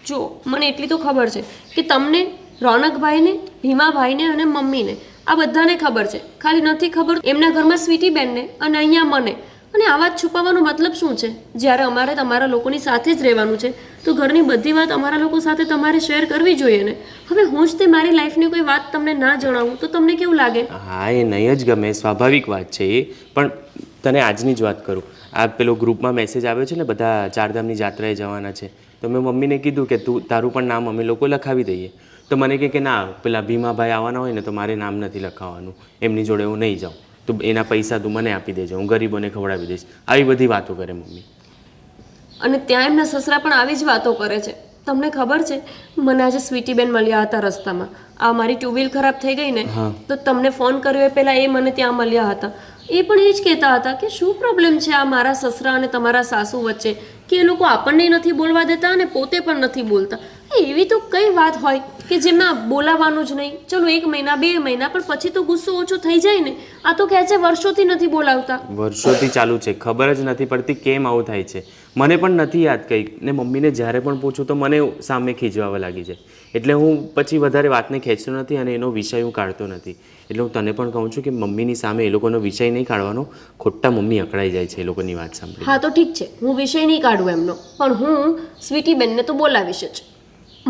જો મને એટલી તો ખબર છે કે તમને, રોનકભાઈને, ભીમાભાઈને અને મમ્મીને આ બધાને ખબર છે. ખાલી નથી ખબર એમના ઘરમાં સ્વીટીબેનને અને અહીંયા મને. અને આ વાત છુપાવવાનો મતલબ શું છે? જ્યારે અમારે તમારા લોકોની સાથે જ રહેવાનું છે તો ઘરની બધી વાત અમારા લોકો સાથે તમારે શેર કરવી જોઈએ ને. હવે હું જ તે મારી લાઈફની કોઈ વાત તમને ના જણાવું તો તમને કેવું લાગે? હા, એ નહીં જ ગમે, સ્વાભાવિક વાત છે એ. પણ તને આજની જ વાત કરું. આ પેલો ગ્રુપમાં મેસેજ આવ્યો છે ને બધા ચારધામની જાત્રાએ જવાના છે, તો મેં મમ્મીને કીધું કે તારું પણ નામ અમે લોકો લખાવી દઈએ. તો મને કહે કે ના, પેલા ભીમાભાઈ આવવાના હોય ને તો મારે નામ નથી લખાવવાનું, એમની જોડે હું નહીં જાઉં, તો એના પૈસા તું મને આપી દેજો, હું ગરીબોને ખવડાવી દઈશ. આવી બધી વાતો કરે મમ્મી. અને ત્યાં એમના સસરા પણ આવી જ વાતો કરે છે. તમને ખબર છે, મને આજે સ્વીટીબેન મળ્યા હતા રસ્તામાં. આ મારી ટુ વ્હીલ ખરાબ થઈ ગઈ ને, તો તમને ફોન કર્યો એ પહેલાં એ મને ત્યાં મળ્યા હતા. એ પણ એ જ કહેતા હતા કે શું પ્રોબ્લેમ છે આ મારા સસરા અને તમારા સાસુ વચ્ચે, કે એ લોકો આપણને નથી બોલવા દેતા અને પોતે પણ નથી બોલતા. એવી તો કઈ વાત હોય કે જેમાં બોલાવાનું જ નહીં? ચલો 1 મહિના 2 મહિના, પણ પછી તો ગુસ્સો ઓછો થઈ જાય ને. આ તો કહે છે વર્ષોથી નથી બોલાવતા. વર્ષોથી ચાલુ છે, ખબર જ નથી પડતી કેમ આવું થાય છે. મને પણ નથી યાદ કંઈ, ને મમ્મીને જ્યારે પણ પૂછું તો મને સામે ખીજવાવા લાગી જાય. એટલે હું પછી વધારે વાતને ખેંચતો નથી અને એનો વિષય હું કાઢતો નથી. એટલે હું તને પણ કહું છું કે મમ્મીની સામે એ લોકોનો વિષય નહીં કાઢવાનો, ખોટા મમ્મી અકળાઈ જાય છે એ લોકોની વાત સાંભળી. હા તો ઠીક છે, હું વિષય નહીં કાઢું એમનો, પણ હું સ્વીટીબેનને તો બોલાવીશ જ.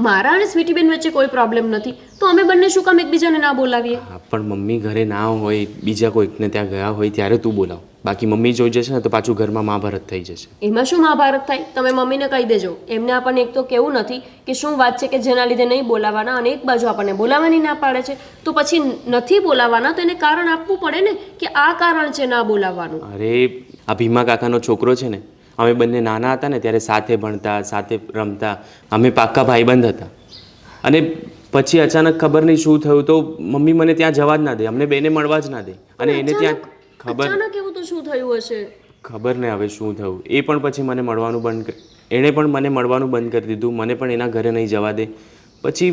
મારા અને સ્વીટીબેન વચ્ચે કોઈ પ્રોબ્લેમ નથી, તો અમે બંને શું કામ એકબીજાને ના બોલાવીએ? હા, પણ મમ્મી ઘરે ના હોય, બીજા કોઈકને ત્યાં ગયા હોય ત્યારે તું બોલાવ. બાકી મમ્મી જોઈ જશે ને તો પાછું ઘરમાં મહાભારત થઈ જશે. એમાં શું મહાભારત થાય? તમે મમ્મીને કહી દેજો. એમને આપણને એક તો કેવું નથી કે શું વાત છે કે જેના લીધે નહીં બોલાવાના, અને એક બાજુ આપણને બોલાવવાની ના પાડે છે. તો પછી નથી બોલાવાના તો એને કારણ આપવું પડે ને કે આ કારણ છે ના બોલાવવાનું. અરે આ ભીમા કાકાનો છોકરો છે ને, અમે બંને નાના હતા ને ત્યારે સાથે ભણતા, સાથે રમતા, અમે પાક્કા ભાઈબંધ હતા. અને પછી અચાનક ખબર નહીં શું થયું તો મમ્મી મને ત્યાં જવા જ ના દે, અમને બેને મળવા જ ના દે. અને એને ત્યાં અચાનક એવું તો શું થયું હશે? ખબર નહીં હવે શું થયું. એ પણ પછી મને મળવાનું બંધ, એણે પણ મને મળવાનું બંધ કરી દીધું, મને પણ એના ઘરે નહીં જવા દે. પછી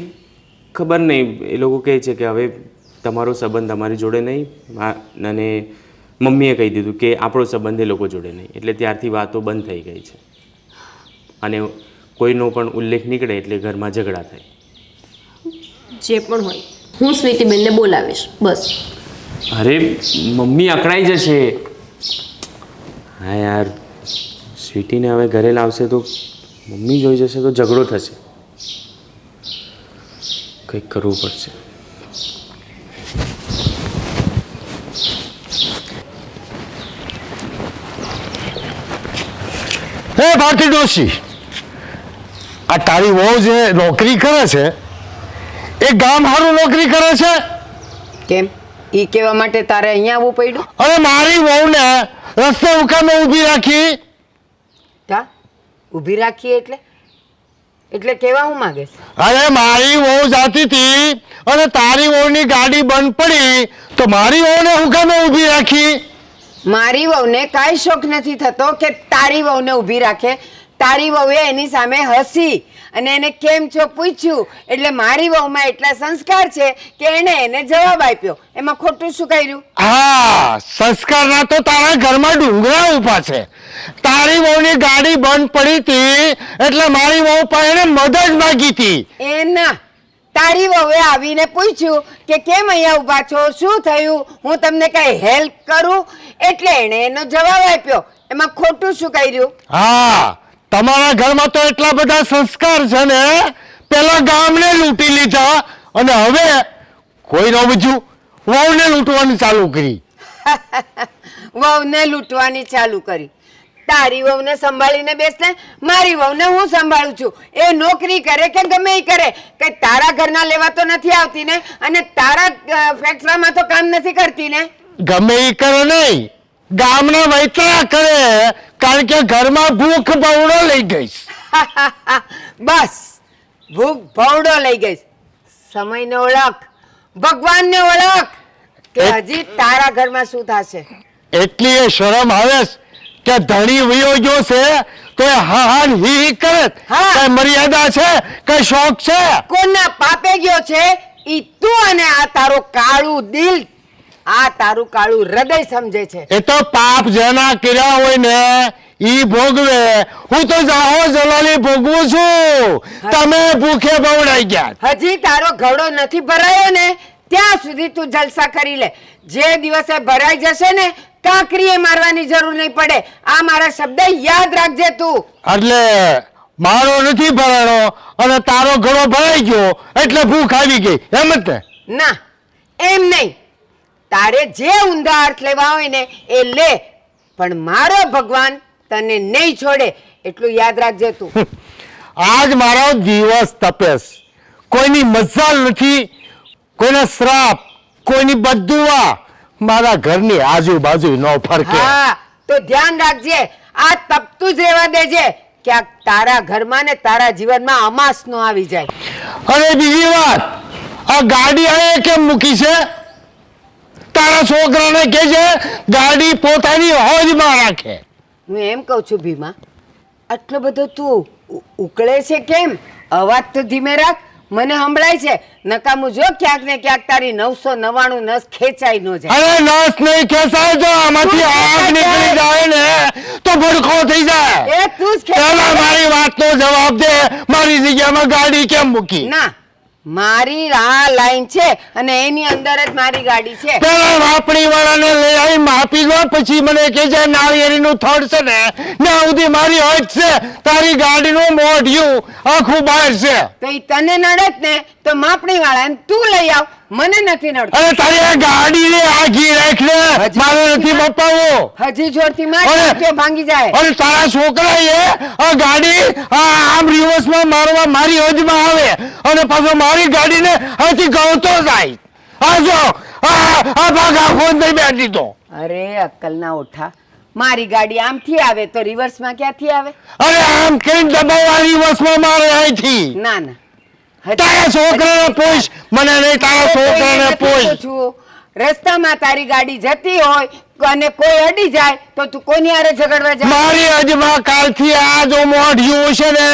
ખબર નહીં, એ લોકો કહે છે કે હવે તમારો સંબંધ અમારી જોડે નહીં, અને મમ્મીએ કહી દીધું કે આપણો સંબંધ એ લોકો જોડે નહીં. એટલે ત્યારથી વાતો બંધ થઈ ગઈ છે. અને કોઈનો પણ ઉલ્લેખ નીકળે એટલે ઘરમાં ઝઘડા થાય. જે પણ હોય, હું સ્વીટીબેનને બોલાવીશ બસ. અરે મમ્મી અકળાઈ જશે. હા યાર, સ્વીટીને હવે ઘરે લાવશે તો મમ્મી જોઈ જશે તો ઝઘડો થશે. કંઈક કરવું પડશે. હે ભારતી ડોશી, આ તારી વહુ જે નોકરી કરે છે એ ગામ હારું નોકરી કરે છે? કેમ? ઈ કહેવા માટે તારે અહીંયા આવવું પડ્યું? અરે મારી વહુને રસ્તે ઉકામે ઊભી રાખી. કા ઊભી રાખી એટલે? એટલે કેવા હું માંગે છે? અરે મારી વહુ જાતી હતી અને તારી વહુની ગાડી બંધ પડી તો મારી વહુને ઉકામે ઊભી રાખી. મારી વહુને કાંઈ શોખ નથી થતો કે તારી વહુને ઊભી રાખે. તારી વહુએ એની સામે હસી અને એને કેમ છો પૂછ્યું, એટલે મારી વહુમાં એટલા સંસ્કાર છે કે એને જવાબ આપ્યો. એમાં ખોટું શું કર્યું? હા, સંસ્કારના તો તારા ઘરમાં ડુંગરા ઊભા છે. તારી વહુની ગાડી બંધ પડી હતી એટલે મારી વહુ પાસે મદદ માંગી હતી. એ ના, તારી વહુએ આવીને પૂછ્યું કે કેમ અહીંયા ઊભા છો, શું થયું, હું તમને કઈ હેલ્પ કરું, એટલે એણે એનો જવાબ આપ્યો. એમાં ખોટું શું કર્યું? હા, તમારા ઘરમાં તો એટલા બધા સંસ્કાર છે ને, પેલા ગામને લૂંટી લીધા અને હવે કોઈ ન બચ્યું, વહુને લૂંટવાનું ચાલુ કરી. વહુને લૂંટવાની ચાલુ કરી. તારી વહુને સંભાળીને બેસને, મારી વહુને હું સંભાળું છું. એ નોકરી કરે કે ગમે એ કરે, કઈ તારા ઘરના લેવા તો નથી આવતી ને, અને તારા ફેક્ટરીમાં તો કામ નથી કરતી ને. ગમે એ કરે નહીં, ગામના વૈતરા કરે, કારણ કે ઘરમાં ભૂખ બવડો લઈ ગઈશ. બસ ભૂખ ભવડો લઈ ગઈ. સમયને ઓળખ, ભગવાનને ઓળખ કે હજી તારા ઘરમાં શું થશે. એટલી એ શરમ આવે કે ધણી વયો ગયો છે તો એ હાન હી કરે. હા. કઈ મર્યાદા છે, કઈ શોખ છે? કોના પાપે ગયો છે ઈ તું અને આ તારો કાળું દિલ, આ તારું કાળું હૃદય સમજે છે. એ તો પાપ જેના કર્યા હોય ને ઈ ભોગવે. હું તો જાહો જલાલી ભોગવું છું, તમે ભૂખે બવડાઈ ગયા. હજી તારો ઘડો નથી ભરાયો ને ત્યાં સુધી તું જલસા કરી લે. જે દિવસે ભરાઈ જશે ને, કાંકરીએ મારવાની જરૂર નહીં પડે. આ મારા શબ્દ યાદ રાખજે તું. એટલે મારો નથી ભરાણો અને તારો ઘડો ભરાઈ ગયો એટલે ભૂખ આવી ગઈ, એમ જ ને? ના, એમ નહીં. તારે જે ઊંધા અર્થ લેવા હોય ને એ લે, પણ મારો ભગવાન તને નહીં છોડે એટલું યાદ રાખજે તું. આજ મારો દિવસ તપેશ, કોઈની મજાલ નથી, કોઈના શ્રાપ, કોઈની બદદુઆ મારા ઘરની આજુબાજુ ન ફરકે. હા તો ધ્યાન રાખજે, આ તપતું જ રહેવા દેજે, ક્યાંક તારા ઘરમાં ને તારા જીવનમાં અમાસ નો આવી જાય. અને બીજી વાત, આ ગાડી આ કેમ મૂકી છે? તારા છોકરાને કે છે ગાડી પોતાની હોજમાં રાખે. હું એમ કહું છું ભીમા, આટલો બધો તું ઉકળે છે કેમ? અવાજ તો ધીમે રાખ, મને સંભળાય છે. નકામું જો ક્યાંક ને ક્યાંક તારી 999 નસ ખેંચાઈ ન જાય. અરે નસ નહીં ખેંચાય, જો આમાંથી આગ નીકળી જાય ને તો ભડકો થઈ જાય. એ તું જ પહેલા ખેંચાય. મારી વાતનો જવાબ દે, મારી જગ્યામાં ગાડી કેમ મૂકી? ના, મારી આ લાઈન છે અને એની અંદર જ મારી ગાડી છે. પેલા વાપણી વાળાને લઈ આવી માપી લો, પછી મને કે છે નાળિયેરીનું થડ છે ને ત્યાં સુધી મારી હજ છે. તારી ગાડીનું મોઢિયું આખું બહાર છે. તો ઈ તને નડત ને તો માપણી વાળા તું લઈ આવ, મને નથી નડતું. અરે તારી આ ગાડીને આઘી રાખ લે, મારે નથી બપાવો. હજી જોરથી માર અરે! નાખ્યો ભાંગી જાય. અને તારા છોકરાએ આ ગાડી આમ રિવર્સમાં મારવા મારી હજમાં આવે અને પાછો મારી ગાડીને અહીંથી ગળતો જાય. આ જો આ ભાગા ફોન થઈ બેઠી તો. અરે અક્કલના ઓઠા, મારી ગાડી આમથી આવે તો રિવર્સમાં ક્યાંથી આવે? અરે આમ કઈ દબાવવા રિવર્સમાં મારે અહીંથી. ના ના, હજી- તારા છોકરાને પૂછ, મને નહીં, તારા છોકરાને નથી પૂછ. પૂછવું. રસ્તામાં તારી ગાડી જતી હોય અને કોઈ અડી જાય તો તું કોની હારે ઝઘડવા જાય? મારી હજમાં કાલથી આ જો મોઢિયું છે ને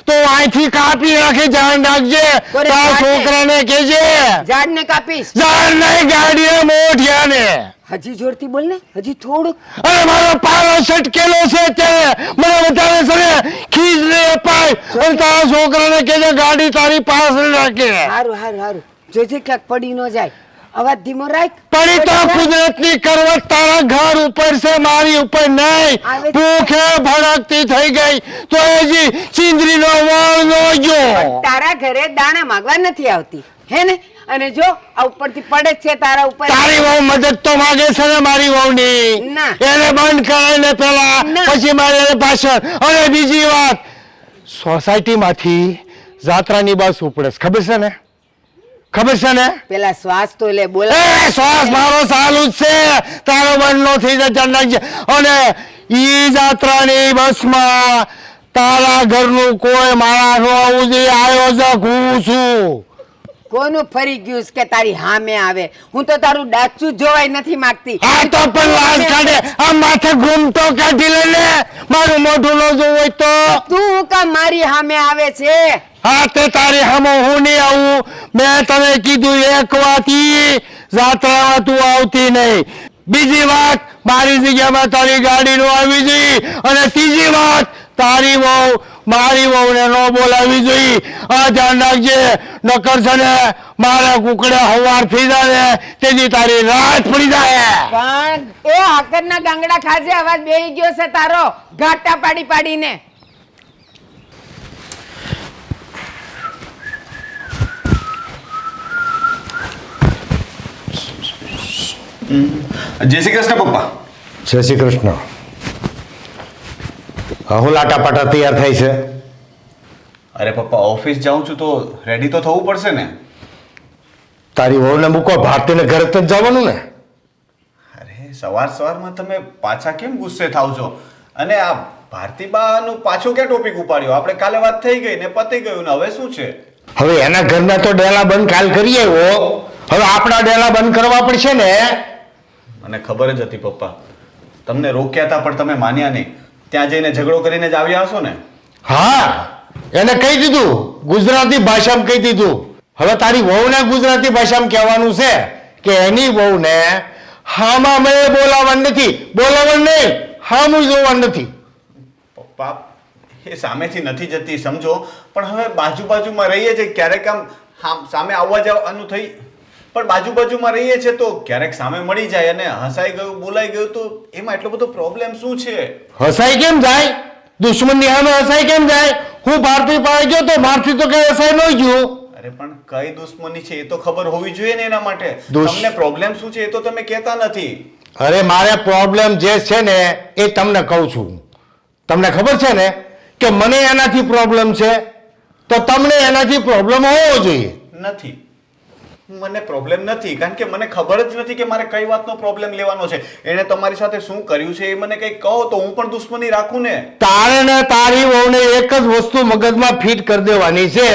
તો અહીંથી કાપી નાખી, જાણ રાખજે. કોને તારા કાપે? છોકરાને કહેજે ઝાડને કાપીશ. જાણ નહીં, ગાડીએ મોઢિયાને. હજી જોરથી બોલ ને, હજી થોડુંક. અરે મારો પારો સટકેલો છે અત્યારે, મને વધારે છે ને ખીજ નહીં અપાય. અને તારા છોકરાને કહેજે ગાડી તારી પાસે રાખે. હારું હારું હારું, જોજે ક્યાંક પડી ન જાય. અવાજ ધીમો રાખ. પડી તો કુદરતની કરવત તારા ઘર ઉપર છે, મારી ઉપર નહીં. આવે છે. ભૂખે ભડકતી થઈ ગઈ તો હજી ચીંદરીનો વાળ નો ગયો. તારા ઘરે દાણા માંગવા નથી આવતી હે ને? અને જો આ ઉપરથી પડે જ છે તારા ઉપર. તારી વહુ મદદ તો માંગે છે ને મારી વહુની. ના. એને બંધ કરાય ને પેલા, ના. પછી મારે પાછળ. અને બીજી વાત, સોસાયટીમાંથી જાત્રાની બસ ઉપડે છે, ખબર છે ને? ખબર છે ને? પેલા શ્વાસ તો લે, બોલા. એ શ્વાસ મારો ચાલુ જ છે, તારો બંધ નો થઈ જાય, ધ્યાન રાખજે. અને ઈ જાત્રાની બસમાં તારા ઘરનું કોઈ માણસ ન આવવું જોઈએ, આયોજક હું છું. કોનું ફરી ગયું છે કે તારી હામે આવે? હું તો તારું ડાચું જોવાય નથી માંગતી. આ તો પણ લાજ કાઢે, આ માથે ઘૂમતો કાઢી લે ને, મારું મોઢું ન જોવું હોય તો. તું હું કામ મારી હામે આવે છે? હા તે તારી હામો હું નહીં આવું. મેં તને કીધું એક વાત, ઈ જાત્રામાં તું આવતી નહીં. બીજી વાત, મારી જગ્યામાં તારી ગાડી નો આવી જોઈએ. અને ત્રીજી વાત, તારી વહુ મારી વહુને ન બોલાવી જોઈએ. આ ધ્યાન રાખજે, નકર છે ને મારા કુકડે હવાર થઈ જાય તેથી તારી રાત પડી જાય. પણ એ હાકરના ગાંગડા ખાજે, અવાજ બેહી ગયો છે તારો ઘાટા પાડી પાડીને. જય શ્રી કૃષ્ણ પપ્પા. જય શ્રી કૃષ્ણ. હું લાટાપાટા તૈયાર થાય છે. અરે પપ્પા, ઓફિસ જાઉં છું તો રેડી તો થવું પડશે ને. તારી વહુને મૂકો, ભારતીને ઘરે તો જવાનું ને. અરે સવારમાં તમે પાછા કેમ ગુસ્સે થાવ છો? અને આ ભારતીબાનું પાછો ક્યાં ટોપિક ઉપાડ્યો? આપણે કાલે વાત થઈ ગઈ ને પતી ગયું ને હવે શું છે? હવે એના ઘરના તો ડેલા બંધ કાલ કરી આવ્યો, હવે આપણા ડેલા બંધ કરવા પડશે ને. મને ખબર જ હતી પપ્પા, તમને રોક્યા હતા પણ તમે માન્યા નહીં. ત્યાં જઈને ઝઘડો કરીને જ આવ્યા હશો ને? હા, એને કહી દીધું, ગુજરાતી ભાષામાં કહી દીધું. હવે તારી વહુને ગુજરાતી ભાષામાં કહેવાનું છે કે એની વહુને હામાં મેં બોલાવવાનું નથી, બોલાવવાનું નહીં, હામું જોવાનું નથી. પપ્પા, એ સામેથી નથી જતી સમજો, પણ હવે બાજુમાં રહીએ છીએ, ક્યારેક આમ સામે આવવા જવાનું થઈ, પણ બાજુમાં રહીએ છીએ તો ક્યારેક સામે મળી જાય અને હસાઈ ગયું બોલાઈ ગયું તો એમાં એટલો બધો પ્રોબ્લેમ શું છે? હસાઈ કેમ જાય? દુશ્મનની સામે હસાઈ કેમ જાય? હું ભારતી પાસે ગયો તો મારથી તો કઈ હસાઈ ન ગયું. અરે પણ કઈ દુશ્મની છે એ તો ખબર હોવી જોઈએ ને એના માટે. દુશ્- તમને પ્રોબ્લેમ શું છે એ તો તમે કહેતા નથી. અરે મારે પ્રોબ્લેમ જે છે ને એ તમને કહું છું. તમને ખબર છે ને કે મને એનાથી પ્રોબ્લેમ છે, તો તમને એનાથી પ્રોબ્લેમ હોવો જોઈએ. નથી, મને પ્રોબ્લેમ નથી, કારણ કે મને ખબર જ નથી કે મારે કઈ વાતનો પ્રોબ્લેમ લેવાનો છે. એણે તમારી સાથે શું કર્યું છે એ મને કંઈક કહો તો હું પણ દુશ્મની રાખું ને. તારે ને તારી વહુને એક જ વસ્તુ મગજમાં ફિટ કરી દેવાની છે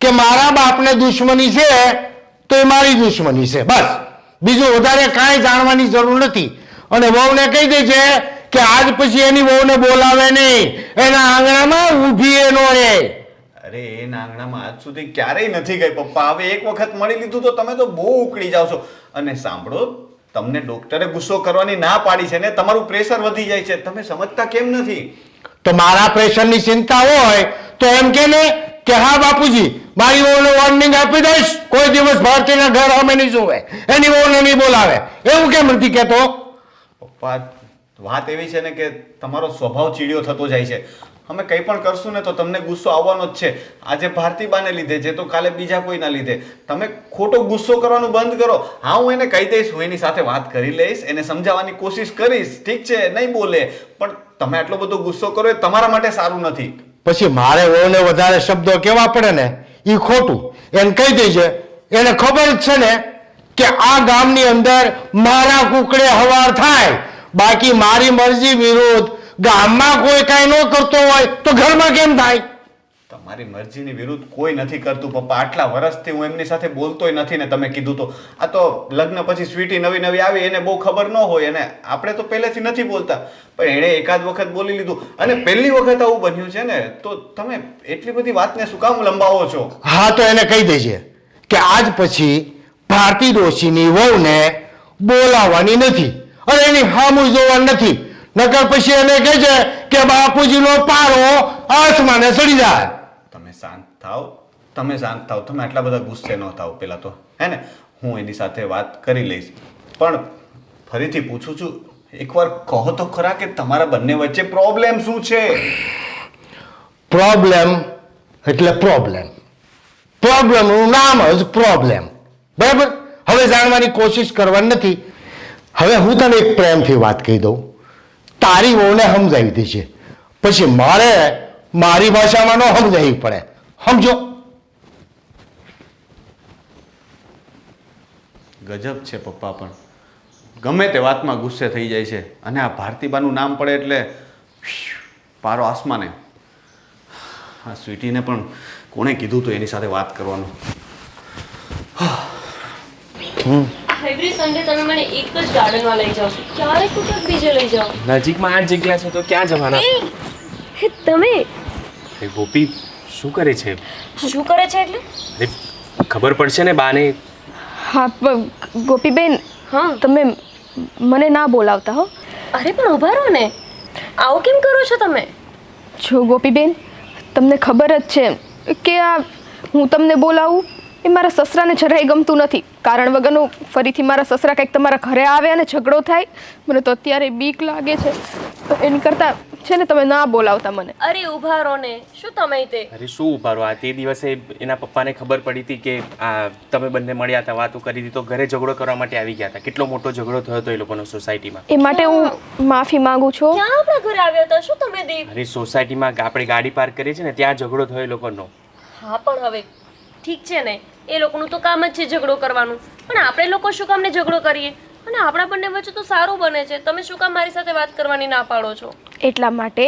કે મારા બાપને દુશ્મની છે તો એ મારી દુશ્મની છે, બસ. બીજું વધારે કાંઈ જાણવાની જરૂર નથી. અને વહુને કહી દે છે કે આજ પછી એની વહુને બોલાવે નહીં, એના આંગણામાં ઊભી એ નો રહે. અરે એ આંગણામાં આજ સુધી ક્યારેય નથી ગઈ પપ્પા. હવે એક વખત મળી લીધું તો તમે તો બહુ ઉકળી જાવ છો. અને સાંભળો, તમને ડોક્ટરે ગુસ્સો કરવાની ના પાડી છે ને, તમારું પ્રેશર વધી જાય છે. તમે સમજતા કેમ નથી? તો મારા પ્રેશરની ચિંતા હોય તો એમ કે ને કે હા બાપુજી, મારી વહુને વોર્નિંગ આપી દઈશ, કોઈ દિવસ ભારતીના ઘર અમે નહીં જોવે, એની વહુને નહીં બોલાવે. એવું કેમ નથી કહેતો? પપ્પા, વાત એવી છે ને કે તમારો સ્વભાવ ચીડિયો થતો જાય છે. અમે કંઈ પણ કરશું ને તો તમને ગુસ્સો આવવાનો જ છે. આજે ભારતીબાને લીધે છે તો કાલે બીજા કોઈના લીધે. તમે ખોટો ગુસ્સો કરવાનું બંધ કરો. હા, હું એને કહી દઈશ, હું એની સાથે વાત કરી લઈશ, એને સમજાવવાની કોશિશ કરીશ, ઠીક છે, નહીં બોલે. પણ તમે આટલો બધો ગુસ્સો કરો એ તમારા માટે સારું નથી. પછી મારે વહુને વધારે શબ્દો કહેવા પડે ને એ ખોટું. એને કહી દેજે, એને ખબર જ છે ને કે આ ગામની અંદર મારા કુકડે હવાર થાય, બાકી મારી મરજી વિરુદ્ધ ગામમાં કોઈ કાંઈ ન કરતો હોય તો ઘરમાં કેમ થાય? તમારી મરજીની વિરુદ્ધ કોઈ નથી કરતું પપ્પા. આટલા વર્ષથી હું એમની સાથે બોલતોય નથી ને તમે કીધું તો. આ તો લગ્ન પછી સ્વીટી નવી નવી આવી, એને બહુ ખબર ન હોય, અને આપણે તો પહેલેથી નથી બોલતા. પણ એણે એકાદ વખત બોલી લીધું, અને પહેલી વખત આવું બન્યું છે ને, તો તમે એટલી બધી વાતને શું કામ લંબાવો છો? હા, તો એને કહી દેજે કે આજ પછી ભારતી ડોશીની વહુને બોલાવવાની નથી અને એની હામું જોવાની નથી. નકર પછી એને કહે છે કે બાપુજીનો પારો આસમાને ચડી જાય. તમે શાંત થાવ, તમે શાંત થાવ, તમે આટલા બધા ગુસ્સે ન થાવ પેલા તો, હે ને. હું એની સાથે વાત કરી લઈશ. પણ ફરીથી પૂછું છું, એકવાર કહો તો ખરા કે તમારા બંને વચ્ચે પ્રોબ્લેમ શું છે? પ્રોબ્લેમ એટલે પ્રોબ્લેમ. પ્રોબ્લેમનું નામ જ પ્રોબ્લેમ. બરાબર? હવે જાણવાની કોશિશ કરવાની નથી. હવે હું તને એક પ્રેમથી વાત કહી દઉં, તારી વહુને સમજાવી દેજે, પછી મારે મારી ભાષામાં ન સમજાવવી પડે. સમજો? ગજબ છે પપ્પા, પણ ગમે તે વાતમાં ગુસ્સે થઈ જાય છે. અને આ ભારતીબાનું નામ પડે એટલે પારો આસમાને. આ સ્વીટીને પણ કોણે કીધું હતું એની સાથે વાત કરવાનું? એવરી સન્ડે તમે મને એક જ ગાર્ડનમાં લઈ જાઓ છો, ક્યારેક ક્યાંક બીજે લઈ જાઓ. નજીકમાં આ જ જગ્યા છે તો ક્યાં જવાના? હે તમે એ ગોપી શું કરે છે? શું કરે છે એટલે? અરે ખબર પડશે ને બાને. હા, ગોપીબેન, હા, તમે મને ના બોલાવતા હો. અરે પણ ઊભા રહો ને, આવું કેમ કરો છો તમે? જો ગોપીબેન, તમને ખબર જ છે કે આ હું તમને બોલાવું એ મારા સસરાને જરાય ગમતું નથી. કારણ વગરનું ફરીથી મારા સસરા કંઈક તમારા ઘરે આવે અને ઝઘડો થાય, મને તો અત્યારે બીક લાગે છે. તો એની કરતાં છે ને તમે ના બોલાવતા મને. અરે ઊભા રહો ને, શું તમે તે? અરે શું ઉભા રહો? આ તે દિવસે એના પપ્પાને ખબર પડી હતી કે આ તમે બંને મળ્યા હતા, વાતો કરી હતી, તો ઘરે ઝઘડો કરવા માટે આવી ગયા હતા. કેટલો મોટો ઝઘડો થયો હતો એ લોકોનો સોસાયટીમાં. એ માટે હું માફી માંગુ છું. ક્યાં આપણા ઘરે આવ્યા હતા? શું તમે દેવ? અરે સોસાયટીમાં આપણે ગાડી પાર્ક કરીએ છીએ ને ત્યાં ઝઘડો થયો એ લોકોનો. હા, પણ હવે ઠીક છે ને, એ લોકોનું તો કામ જ છે ઝઘડો કરવાનું, પણ આપણે લોકો શું કામને ઝઘડો કરીએ? અને આપણા બંને વચ્ચે તો સારું બને છે, તમે શું કામ મારી સાથે વાત કરવાની ના પાડો છો? એટલા માટે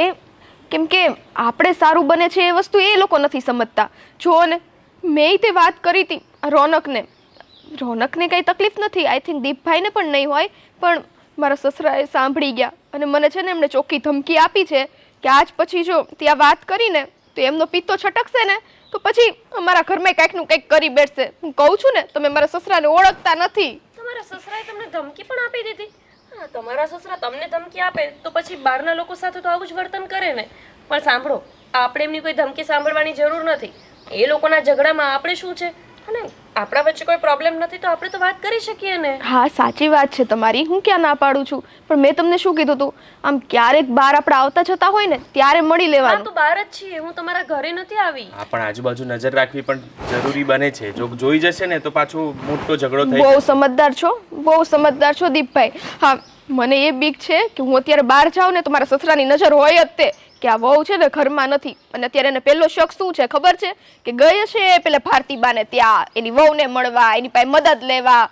કેમ કે આપણે સારું બને છે એ વસ્તુ એ લોકો નથી સમજતા. જુઓ ને, મેં તે વાત કરી હતી રોનકને કંઈ તકલીફ નથી, આઈ થિંક દીપભાઈને પણ નહીં હોય, પણ મારા સસરાએ સાંભળી ગયા અને મને છે ને એમણે ચોખ્ખી ધમકી આપી છે કે આજ પછી જો ત્યાં વાત કરીને તો એમનો પિત્તો છટકશે ને તો પછી અમારા ઘરમાં કંઈકનું કંઈક કરી બેસશે. હું કહું છું ને, તમે મારા સસરાને ઓળખતા નથી. તમારા સસરાએ તમને ધમકી પણ આપી દીધી? હા, તમારા સસરા તમને ધમકી આપે તો પછી બહારના લોકો સાથે તો આવું જ વર્તન કરે ને. પણ સાંભળો, આપણે એમની કોઈ ધમકી સાંભળવાની જરૂર નથી. એ લોકોના ઝઘડામાં આપણે શું છે? અને આપણા વચ્ચે કોઈ પ્રોબ્લેમ નથી તો આપણે તો વાત કરી શકીએ ને. હા સાચી વાત છે તમારી, હું ક્યાં ના પાડું છું, પણ મેં તમને શું કીધું હતું, આમ ક્યારેક બહાર આપણે આવતા જતા હોય ને ત્યારે મળી હા લેવાનું. તો બહાર જ છીએ, હું તમારા ઘરે નથી આવી. હા પણ આજુબાજુ નજર રાખવી પણ જરૂરી બને છે. જો જોઈ જશે ને તો પાછો મોટો ઝઘડો થઈ બહુ જશે. સમજદાર છો, બહુ સમજદાર છો દીપભાઈ. હા મને એ બીક છે કે હું અત્યારે બહાર જાઉં ને તો મારા સસરાની નજર હોય જ તે કે આ વહુ છે ને ઘરમાં નથી. અને અત્યારે એને પહેલો શક શું છે ખબર છે કે ગઈ હશે પેલા ભારતીબાને ત્યાં એની વહુને મળવા, એની પાસે મદદ લેવા.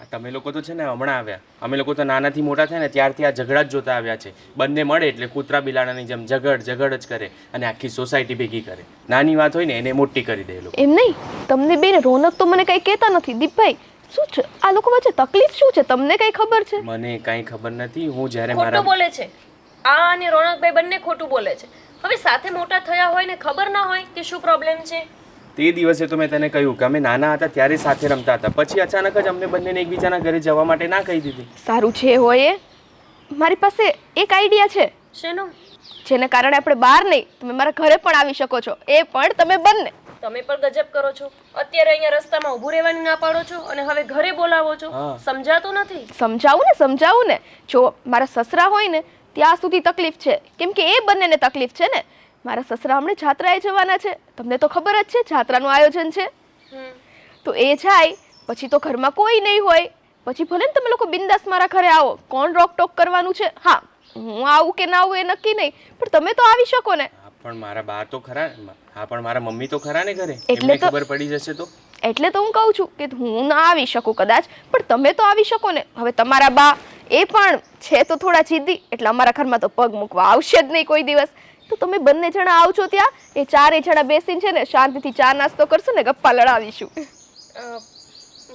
આ તમે લોકો તો છે ને હમણાં આવ્યા, અમે લોકો તો નાનાથી મોટા થયા ને ત્યારથી આ ઝઘડા જ જોતા આવ્યા છે. બંને મળે એટલે કૂતરા બિલાડાની જેમ ઝઘડ જ કરે અને આખી સોસાયટી ભેગી કરે. નાની વાત હોય ને એને મોટી કરી દે એ લોકો. એમ નહીં, તમને બેન રોનક તો મને કઈ કહેતા નથી. દીપભાઈ શું છે આ લોકો વચ્ચે તકલીફ શું છે તમને કઈ ખબર છે? મને કાંઈ ખબર નથી. હું જ્યારે ખોટું મારા બોલે છે આ અને રોનકભાઈ બંને ખોટું બોલે છે. હવે સાથે મોટા થયા હોય ને ખબર ના હોય કે શું પ્રોબ્લેમ છે. તે દિવસે તો મેં તને કહ્યું કે અમે નાના હતા ત્યારે સાથે રમતા હતા, પછી અચાનક જ અમને બંનેને એકબીજાના ઘરે જવા માટે ના કહી દીધી. સારું છે હોય એ મારી પાસે એક આઈડિયા છે શેનો? જેને કારણે આપણે બહાર નહીં તમે મારા ઘરે પણ આવી શકો છો, એ પણ તમે બંને. તમે પણ ગજબ કરો છો. અત્યારે અહીંયા રસ્તામાં ઊભું રહેવાની ના પાડો છો અને હવે ઘરે બોલાવો છો. હા. સમજાતું નથી. સમજાવું ને જો મારા સસરા હોય ને ત્યાં સુધી તકલીફ છે, કેમ કે એ બંનેને તકલીફ છે ને. મારા સસરા હમણાં જાત્રાએ જવાના છે, તમને તો ખબર જ છે જાત્રાનું આયોજન છે. તો એ જાય પછી તો ઘરમાં કોઈ નહીં હોય, પછી ભલે ને તમે લોકો બિંદાસ મારા ઘરે આવો, કોણ રોકટોક કરવાનું છે. હા હું આવું કે ના આવું એ નક્કી નહીં, પણ તમે તો આવી શકો ને. હા પણ મારા બા તો ખરા, હા પણ મારા મમ્મી તો ખરા ને ઘરે. એટલે એમને તો- ખબર પડી જશે તો. એટલે તો હું કહું છું કે હું ના આવી શકું કદાચ, પણ તમે તો આવી શકો ને. હવે તમારા બા એ પણ છે તો થોડા જિદ્દી, એટલે અમારા ઘરમાં તો પગ મૂકવા આવશે જ નહીં કોઈ દિવસ. તો તમે બંને જણા આવજો ત્યાં, એ ચારેય જણા બેસીને છે ને શાંતિથી ચા નાસ્તો કરશું ને ગપ્પા લડાવીશું.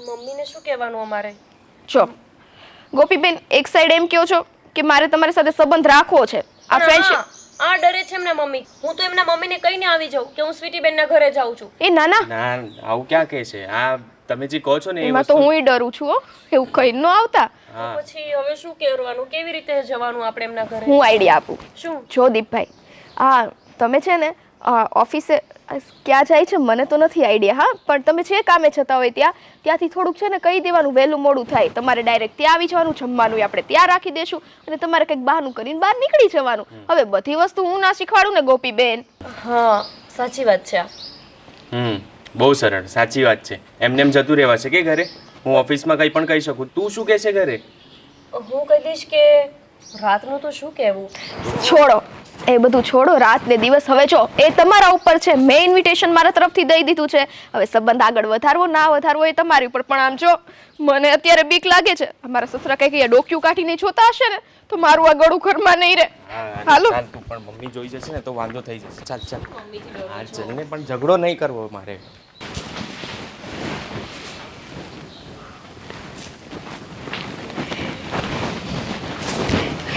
મમ્મીને શું કહેવાનું અમારે? જો ગોપીબેન એક સાઈડ એમ કહો છો કે મારે તમારી સાથે સંબંધ રાખવો છે, આ પણ ફ્રેન્ડશિપ. આ ડરે છે એમના મમ્મી. હું તો એમના મમ્મીને કહીને આવી જાઉં કે હું સ્વીટીબેનના ઘરે જાઉં છું. એ નાના ના આવું ક્યાં કહે છે? આ તમે જે કહો છો ને એ એમાં તો વસ્તુ હુંય ડરું છું હો, એવું કઈ ન આવતા. હા પછી હવે શું કરવાનું? કેવી રીતે જવાનું આપણે એમના ઘરે? હું આઈડિયા આપું. શું? જો દીપભાઈ હા તમે છે ને ઓફિસે ક્યાં જાય છે મને તો નથી આઈડિયા, હા પણ તમે જે કામે જતા હોય ત્યાંથી થોડુંક છે ને કહી દેવાનું વહેલું મોડું થાય, તમારે ડાયરેક્ટ ત્યાં આવી જવાનું, જમવાનું આપણે ત્યાં રાખી દેશું અને તમારે કંઈક બહાનું કરીને બહાર નીકળી જવાનું. હવે બધી વસ્તુ હું ના શીખવાડું ને ગોપીબેન. હા સાચી વાત છે આ. બહુ સરળ, સાચી વાત છે. એમને એમ જતું રહેવા છે કે ઘરે? હું ઓફિસમાં કંઈ પણ કહી શકું. તું શું કહે છે ઘરે? હું કહી દઈશ કે રાતનું તો શું કહેવું. છોડો એ બધું છોડો, રાત ને દિવસ હવે જો એ તમારા ઉપર છે. મેં ઇન્વિટેશન મારા તરફથી દઈ દીધું છે, હવે સંબંધ આગળ વધારવો ના વધારવો એ તમારી ઉપર. પણ આમ જો મને અત્યારે બીક લાગે છે, અમારા સસરા કંઈક ડોક્યું કાઢીને જોતા હશે ને તો મારું આ ગળું ઘરમાં નહીં રહે. હાલો ચાલ તું પણ મમ્મી જોઈ જશે ને તો વાંધો થઈ જશે. ચાલ ચાલ હા ચાલ ને, પણ ઝઘડો નહીં કરવો મારે.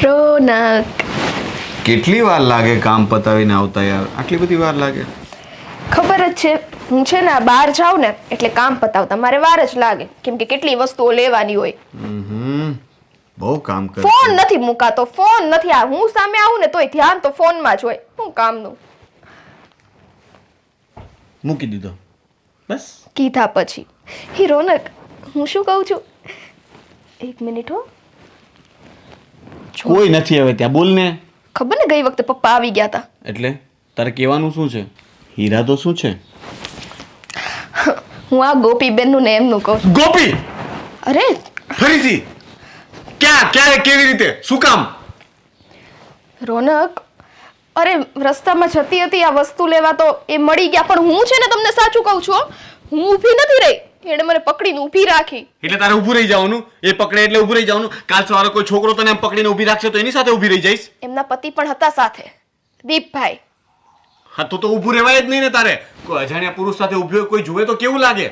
રોનક કેટલી વાર લાગે કામ પતાવીને આવતા યાર? આટલી બધી વાર લાગે? ખબર જ છે હું છે ને બહાર જાઉં ને એટલે કામ પતાવતા મારે વાર જ લાગે, કેમ કે કેટલી વસ્તુઓ લેવાની હોય. બહુ કામ કરે. ફોન નથી મુકાતો, ફોન નથી. આ હું સામે આવું ને તોય ધ્યાન તો ફોનમાં જ હોય. શું કામનું? મૂકી દીધો બસ. કીધા પછી હી રોનક હું શું કહું છું, એક મિનિટ હો. કોઈ નથી હવે ત્યાં, બોલ ને. ખબર ને ગઈ વખતે પપ્પા આવી ગયા હતા. એટલે તારે કહેવાનું શું છે? હીરા તો શું છે? હું આ ગોપીબેનનું ને એમનું કહું છું. ગોપી અરે ફરીથી ક્યાં, ક્યારે, કેવી રીતે, શું કામ? રોનક અરે રસ્તામાં જતી હતી આ વસ્તુ લેવા તો એ મળી ગયા, પણ હું છે ને તમને સાચું કહું છું હો, હું ઊભી નથી રહી, એણે મને પકડીને ઊભી રાખી. એટલે તારે ઊભું રહી જવાનું? એ પકડે એટલે ઊભું રહી જવાનું? કાલ સવારે કોઈ છોકરો તને એમ પકડીને ઊભી રાખશે તો એની સાથે ઊભી રહી જઈશ? એમના પતિ પણ હતા સાથે, દીપભાઈ. હા તો ઊભું રહેવાય જ નહીં ને તારે. કોઈ અજાણ્યા પુરુષ સાથે ઊભી કોઈ જુએ તો કેવું લાગે?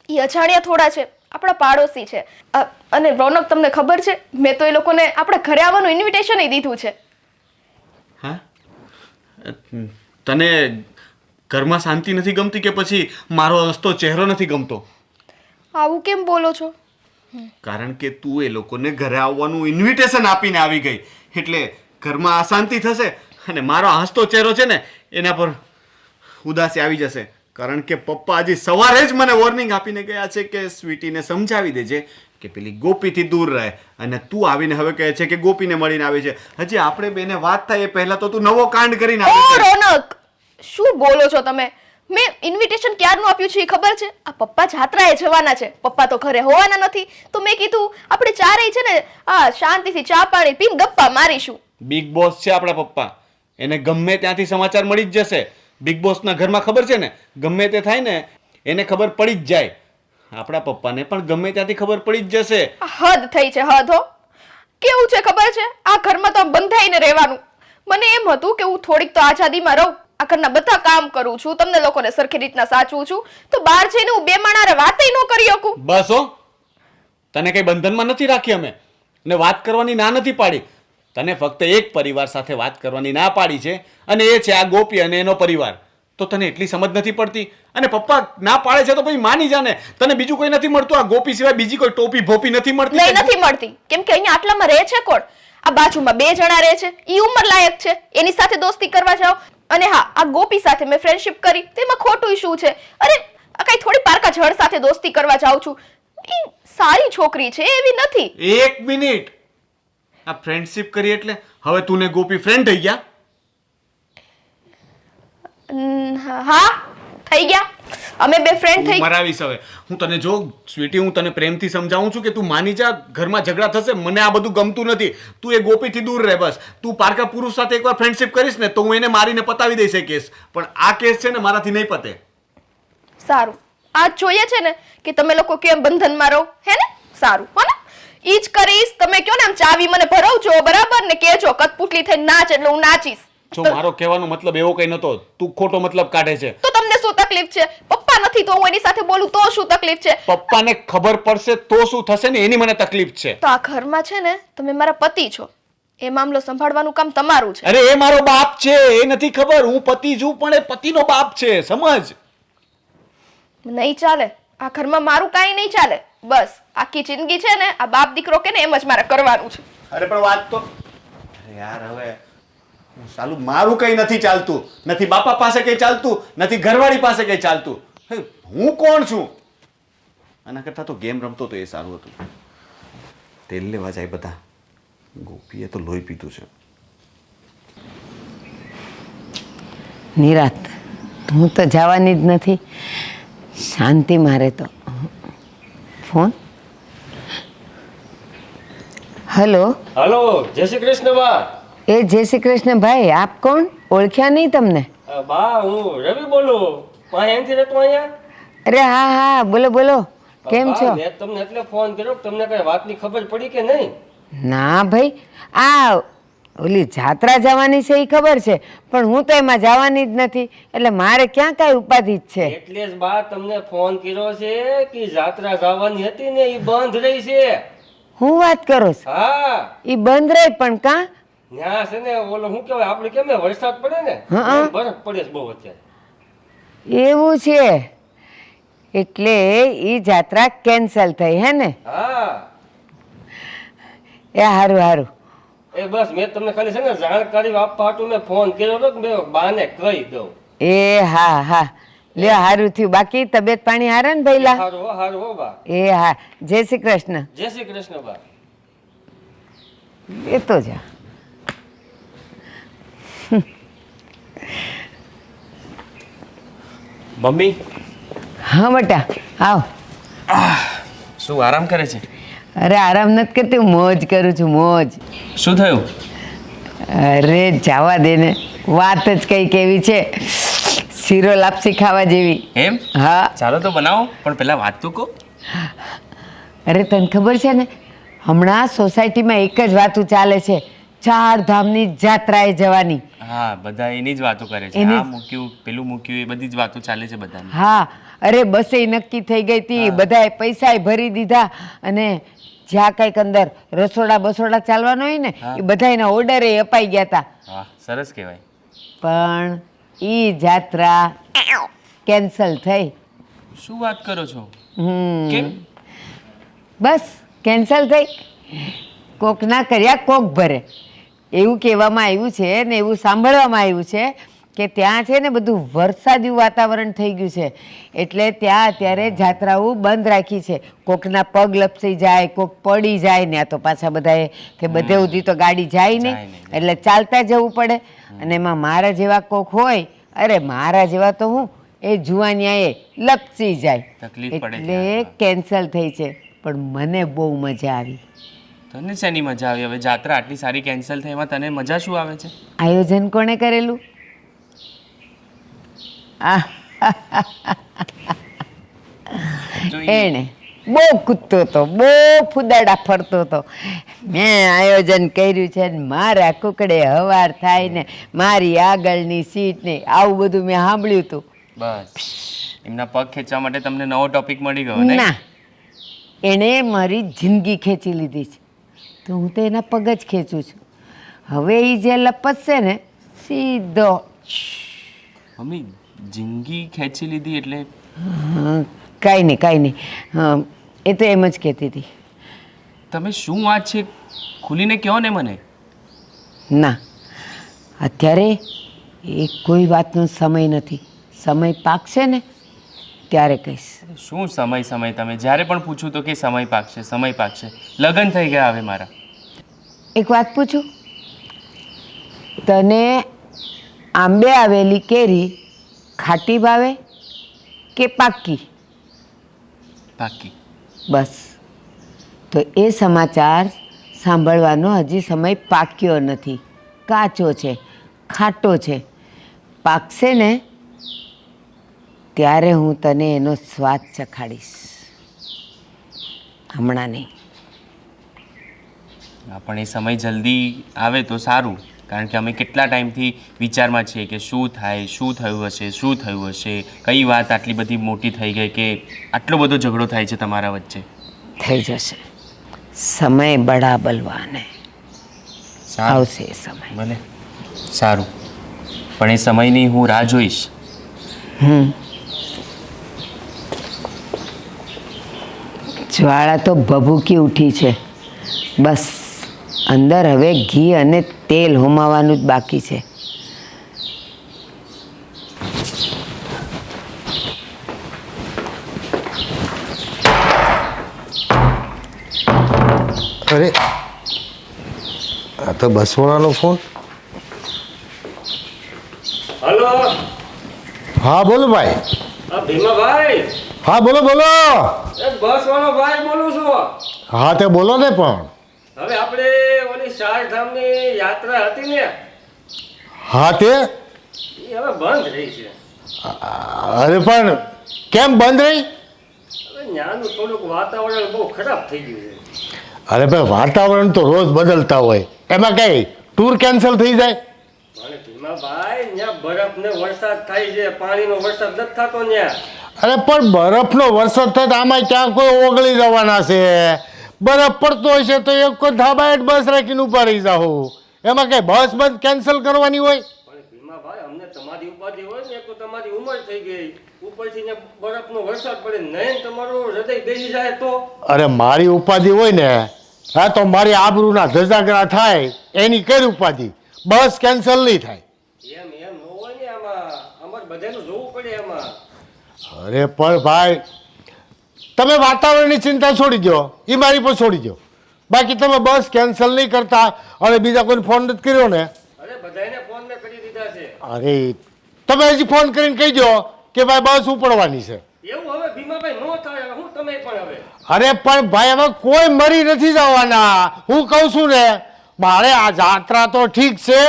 એ અજાણ્યા થોડા છે, આપણા પાડોશી છે. અને રોનક તમને ખબર છે મેં તો એ લોકોને આપણા ઘરે આવવાનું ઇન્વિટેશન દીધું છે. હા તને ઘરમાં શાંતિ નથી ગમતી કે પછી મારો હસતો ચહેરો નથી ગમતો? આવું કેમ બોલો છો? કારણ કે તું એ લોકોને ઘરે આવવાનું ઇન્વિટેશન આપીને આવી ગઈ એટલે ઘરમાં અશાંતિ થશે અને મારો હસતો ચહેરો છે ને એના પર ઉદાસી આવી જશે. કારણ કે પપ્પા હજી સવારે જ મને વોર્નિંગ આપીને ગયા છે કે સ્વીટીને સમજાવી દેજે કે પેલી ગોપીથી દૂર રહે, અને તું આવીને હવે કહે છે કે ગોપીને મળીને આવી છે. હજી આપણે બેને વાત થાય એ પહેલા તો તું નવો કાંડ કરીને ઓ આવી છે. રોનક, શું બોલો છો તમે? મેં ઇન્વિટેશન ક્યારનું આપ્યું છે એ ખબર છે? આ પપ્પા જાત્રાએ જવાના છે, પપ્પા તો ઘરે હોવાના નથી, તો મેં કીધું આપણે ચારેય છે ને શાંતિથી ચા પાણી પીને ગપ્પા મારીશું. બિગ બોસ છે આપણા પપ્પા, એને ગમે ત્યાંથી સમાચાર મળી જ જશે. બિગ બોસના ઘરમાં ખબર છે ને, ગમે તે થાય ને એને ખબર પડી જ જાય. આપણા પપ્પાને પણ ગમે ત્યાંથી ખબર પડી જ જશે. આ હદ થઈ છે, હદ હો. કેવું છે ખબર છે, આ ઘરમાં તો બંધાઈને રહેવાનું. મને એમ હતું કે હું થોડીક તો આઝાદીમાં રહું, આ ઘરના બધા કામ કરું છું, તમને લોકોને સરખી રીતના સાચવું છું, તો બહાર જઈને હું બે માણારે વાતય ન કરી શકું. બસ હો, તને કઈ બંધનમાં નથી રાખી અમે, ને વાત કરવાની ના નથી પાડી. તને ફક્ત એક પરિવાર સાથે વાત કરવાની ના પાડી છે, અને એ છે આ ગોપી અને એનો પરિવાર. તો તને એટલી સમજ નથી પડતી? અને પપ્પા ના પાડે છે તો પછી માની જાને, તને બીજું કોઈ નથી મળતું? આ ગોપી સિવાય બીજી કોઈ ટોપી ભોપી નથી મળતી? નહીં, નથી મળતી. કેમ કે અહીંયા આટલામાં રહે છે કોણ? આ બાજુમાં બે જણા રહે છે, ઈ ઉંમર લાયક છે, એની સાથે દોસ્તી કરવા જાઓ. અને હા, આ ગોપી સાથે મેં ફ્રેન્ડશિપ કરી, તેમાં ખોટું શું છે? અરે આ કઈ થોડી પારકા જળ સાથે દોસ્તી કરવા જાઉં છું. ઈ સારી છોકરી છે, એવી નથી. એક મિનિટ, આ ફ્રેન્ડશિપ કરી એટલે હવે તું ને ગોપી ફ્રેન્ડ થઈ ગયા? હા, થઈ ગયા. અમે બે ફ્રેન્ડ થઈ. મરાવીશ હવે હું તને. જો સ્વીટી, હું તને પ્રેમથી સમજાવું છું કે તું માની જા. ઘરમાં ઝઘડા થશે, મને આ બધું ગમતું નથી. તું એ ગોપીથી દૂર રહે બસ. તું પારકા પુરુષ સાથે એકવાર ફ્રેન્ડશિપ કરીશ ને તો હું એને મારીને પતાવી દઈશ એ કેસ. પણ આ કેસ છે ને મારાથી નહીં પતે. સારું, આ જોઈએ છે ને કે તમે લોકો કેમ બંધનમાં રહો, હે ને? સારું, હો ને? ઈ જ કરીશ. તમે કયો ને આમ ચાવી મને ભરાવજો, બરાબર ને? કેજો કટપુટલી થઈને નાચ એટલે હું નાચીશ. જો મારો કહેવાનો મતલબ એવો કઈ નતો, તું ખોટો મતલબ કાઢે છે. તો તમને શું તકલીફ છે? પપ્પા નથી તો હું એની સાથે બોલું તો શું તકલીફ છે? પપ્પાને ખબર પડશે તો શું થશે ને એની મને તકલીફ છે. તો આ ઘરમાં છે ને તમે મારા પતિ છો, એ મામલો સંભાળવાનું કામ તમારું છે. અરે એ મારો બાપ છે, એ નથી ખબર? હું પતિ છું પણ એ પતિનો બાપ છે, સમજ? નહીં ચાલે આ ઘરમાં, મારું કાંઈ નહીં ચાલે. બસ આખી જિંદગી છે ને આ બાપ દીકરો કે ને એમ જ મારે કરવાનું છે. અરે પણ વાત તો, અરે યાર હવે સાલું મારું કઈ નથી ચાલતું, નથી બાપા પાસે કઈ ચાલતું, નથી ઘરવાળી પાસે કઈ ચાલતું. હું કોણ છું? આના કરતા તો ગેમ રમતો તો એ સારું હતું. તેલ લેવા જાય બધા, ગોપીએ તો લોહી પીધું છે. નિરાત, હું તો જવાની જ નથી. શાંતિ મારે તો. ફોન. હલો. हेलो जय श्री कृष्ण बा। એ જય શ્રી કૃષ્ણ ભાઈ, આપ કોણ? ઓળખ્યા નહીં તમને? બા હું રવિ બોલું, અહીંયાથી રહેતો અહીંયા. અરે હા હા, બોલો બોલો, કેમ છો? મેં તમને એટલે ફોન કર્યો કે તમને કઈ વાતની ખબર પડી કે નહીં? ના ભાઈ, આ ઓલી જાત્રા જવાની છે એ ખબર છે, પણ હું તો એમાં જવાની જ નથી, એટલે મારે ક્યાં કાંઈ ઉપાધિ જ છે. એટલે જ બા તમને ફોન કર્યો છે કે જાત્રા જવાની હતી ને એ બંધ રહી છે. હું વાત કરો છો? હા, એ બંધ રહી પણ કાં? ત્યાં છે ને ઓલો શું કહેવાય આપણે કેમ વરસાદ પડે ને હા. એમ બરફ પડે છે બહુ અત્યારે. એવું છે, એટલે એ જાત્રા કેન્સલ થઈ, હે ને? હા એ હારું હારું. એ બસ મેં તમને ખાલી છે ને જાણકારી આપવા હાટુ મેં ફોન કર્યો હતો કે મેં બાને કહી દઉં. એ હા હા, લ્યો હારું થયું. બાકી તબિયત પાણી હારા ને ભઈલા? હારું હો બા. એ હા, જય શ્રી કૃષ્ણ. જય શ્રી કૃષ્ણ બા. એ તો જા. મમ્મી, હા બેટા, આવ. શું આરામ કરે છે? અરે આરામ નથી કરતી, હું મોજ કરું છું, મોજ. શું થયું? અરે જવા દે ને, વાત જ કંઈક એવી છે, શીરો લાપસી ખાવા જેવી. એમ? હા. ચાલો તો બનાવો, પણ પહેલા વાત તો કહો. અરે તને ખબર છે ને, હમણાં સોસાયટીમાં એક જ વાતું ચાલે છે, 4 ધામની જાત્રાએ જવાની. હા, બધા એની જ વાતો કરે છે. એની જ. આ મૂક્યું, પેલું મૂક્યું, એ બધી જ વાતો ચાલે છે બધાની. હા, અરે બસે નક્કી થઈ ગઈ હતી, બધાએ પૈસા ભરી દીધા, અને જ્યાં કંઈક અંદર રસોડા બસોડા ચાલવાનો હોય ને એ બધાના ઓર્ડરે અપાઈ ગયા હતા. વાહ, સરસ કહેવાય. પણ ઈ જાત્રા કેન્સલ થઈ. શું વાત કરો છો? હમ. કેમ? બસ કેન્સલ થઈ. કોક ના કર્યા કોક ભરે, એવું કહેવામાં આવ્યું છે ને એવું સાંભળવામાં આવ્યું છે કે ત્યાં છે ને બધું વરસાદી વાતાવરણ થઈ ગયું છે એટલે ત્યાં અત્યારે જાત્રાઓ બંધ રાખી છે. કોકના પગ લપસી જાય, કોક પડી જાય ને આ તો પાછા બધાએ કે બધે સુધી તો ગાડી જાય નહીં એટલે ચાલતા જવું પડે. અને એમાં મારા જેવા કોક હોય, અરે મારા જેવા તો હું એ જુવાનિયાએ લપસી જાય તકલીફ પડે એટલે કેન્સલ થઈ છે. પણ મને બહુ મજા આવી. તને શેની મજા આવી? હવે જાત્રા આટલી સારી કેન્સલ થઈ એમાં તને મજા શું આવે છે? આયોજન કોણે કરેલું? એણે બહુ કૂદતો હતો, બહુ ફુદાડા ફરતો હતો. મેં આયોજન કર્યું છે ને મારા કુકડે હવાર થાય ને મારી આગળની સીટ ને આવું બધું મેં સાંભળ્યું હતું. બસ એમના પગ ખેંચવા માટે તમને નવો ટોપિક મળી ગયો ને? ના, એણે મારી જિંદગી ખેંચી લીધી છે તો હું તો એના પગ જ ખેંચું છું. હવે એ જે લપસશે ને સીધો મમ્મી જિંદગી ખેંચી લીધી એટલે? કાંઈ નહીં, કાંઈ નહીં. એ તો એમ જ કહેતી હતી. તમે શું વાત છે ખુલીને કહો ને મને. ના, અત્યારે એ કોઈ વાતનો સમય નથી. સમય પાકશે ને ત્યારે કહીશ. શું સમય સમય તમે જ્યારે પણ પૂછું તો કે સમય પાકશે સમય પાકશે. લગ્ન થઈ ગયા હવે મારા. એક વાત પૂછું, તને આંબે આવેલી કેરી ખાટી ભાવે કે પાકી? પાકી. બસ, તો એ સમાચાર સાંભળવાનો હજી સમય પાક્યો નથી, કાચો છે, ખાટો છે. પાકશે ને ત્યારે હું તને એનો સ્વાદ ચખાડીશ, હમણાં નહીં. પણ એ સમય જલ્દી આવે તો સારું, કારણ કે અમે કેટલા ટાઈમથી વિચારમાં છીએ કે શું થાય, શું થયું હશે, શું થયું હશે, કઈ વાત આટલી બધી મોટી થઈ ગઈ કે આટલો બધો ઝઘડો થાય છે તમારા વચ્ચે. થઈ જશે સમય, બડા બલવાને આવશે એ સમય. ભલે સારું, પણ એ સમયની હું રાહ જોઈશ. જ્વાળા તો ભભૂકી ઉઠી છે. બસ અંદર હવે ઘી અને તેલ હોમાવાનું જ બાકી છે. અરે આ તો બસવાળાનો ફોન. હલો, હા બોલો ભાઈ. આ ભીમાભાઈ, હા બોલો બોલો. એ બસ વાળો ભાઈ બોલું છું. હા તે બોલો ને પણ. હવે આપણે ઓલી ચારધામની યાત્રા હતી ને, હા તે એ હવે બંધ રહી છે. અરે પણ કેમ બંધ રહી? હવે ત્યાંનું થોડુંક વાતાવરણ બહુ ખરાબ થઈ ગયું છે. અરે ભાઈ વાતાવરણ તો રોજ બદલતા હોય, એમાં કઈ ટૂર કેન્સલ થઈ જાય? અને ભીમાભાઈ ત્યાં બરફ ને વરસાદ થાય છે, પાણીનો વરસાદ નથી થતો ત્યાં. અરે પણ બરફનો વરસાદ થાય તો આમાં ક્યાં કોઈ ઓગળી જવાના છે? બરફ પડતો હોય છે તો એક કોઈ ધાબાએ જ બસ રાખીને ઊભા રહી જાઓ. એમાં કઈ બસ બંધ કેન્સલ કરવાની હોય? પણ ભીમાભાઈ અમને તમારી ઉપાધિ હોય ને, એક તો તમારી ઉંમર થઈ ગઈ, ઉપરથી ને બરફનો વરસાદ પડે, નહીં તમારું હૃદય બેસી જાય તો? અરે મારી ઉપાધિ હોય ને, હા તો મારી આબરૂના ધજાગરા થાય એની કઈ ઉપાધિ? બસ કેન્સલ નહીં થાય. એમ એમ ન હોય ને, આમાં અમારે બધાનું જોવું પડે એમાં. અરે પણ ભાઈ તમે વાતાવરણની ચિંતા છોડી દો, એ મારી પર છોડી દો. બાકી તમે બસ કેન્સલ નહીં કરતા અને બીજા કોઈને ફોન નથી કર્યો ને? અરે બધાને ફોન મેં કરી દીધા છે. અરે તમે હજી ફોન કરીને કહી દો કે ભાઈ બસ ઉપડવાની છે. એવું હવે ભીમાભાઈ નો થાય. હવે હું તમે પણ હવે અરે પણ ભાઈ હવે કોઈ મરી નથી જવાના. હું કહું છું ને, મારે આ જાત્રા તો ઠીક છે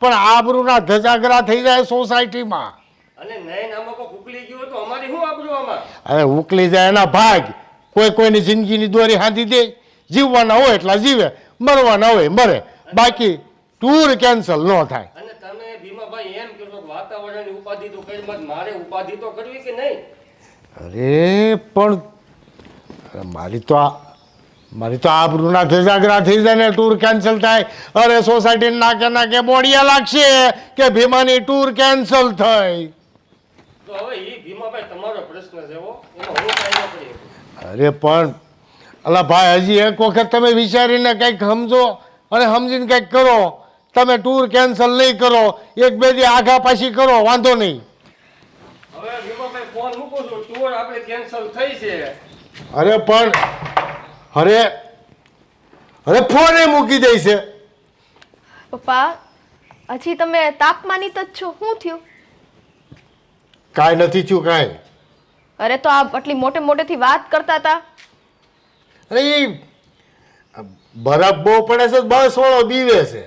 પણ આબરૂના ધજાગરા થઈ જાય સોસાયટીમાં. અને નયન આમાં કોઈ ઉકલી ગયું તો અમારી શું આબરૂ આમાં? અરે ઉકલી જાય એના ભાગ. કોઈ કોઈની જિંદગીની દોરી હાંધી દે. જીવવાના હોય એટલા જીવે, મરવાના હોય મરે, બાકી ટૂર કેન્સલ ન થાય. અને તમે ભીમાભાઈ એમ કહો છો કે વાતાવરણની ઉપાધિ તો કરી મત, મારે ઉપાધિ તો કરવી કે નહીં? અરે પણ અરે મારી તો આબરૂના ધજાગરા થઈ જાય ને ટૂર કેન્સલ થાય. અરે સોસાયટી નાકે નાકે બોડિયા લાગશે કે ભીમાની ટૂર કેન્સલ થઈ. તો હવે એ ભીમાભાઈ તમારો પ્રશ્ન છે હો, એમાં હું કાંઈ ન કરી શકું. અરે પણ અલા ભાઈ હજી એક વખત તમે વિચારીને કંઈક સમજો અને સમજીને કંઈક કરો. તમે ટૂર કેન્સલ નહીં કરો, એક બે દી આગા પાછી કરો, વાંધો નહીં. હવે ભીમાભાઈ ફોન મૂકું છું, ટૂર આપણે કેન્સલ થઈ છે. અરે પણ અરે ફોન એ મૂકી દઈ છે. પપ્પા હજી તમે તાપમાનિત જ છો, શું થયું? કાંઈ નથી થયું કાંઈ. અરે તો આપ આટલી મોટેથી વાત કરતા હતા. અરે એ બરફ બહુ પડે છે, બસ વાળો બીવે છે.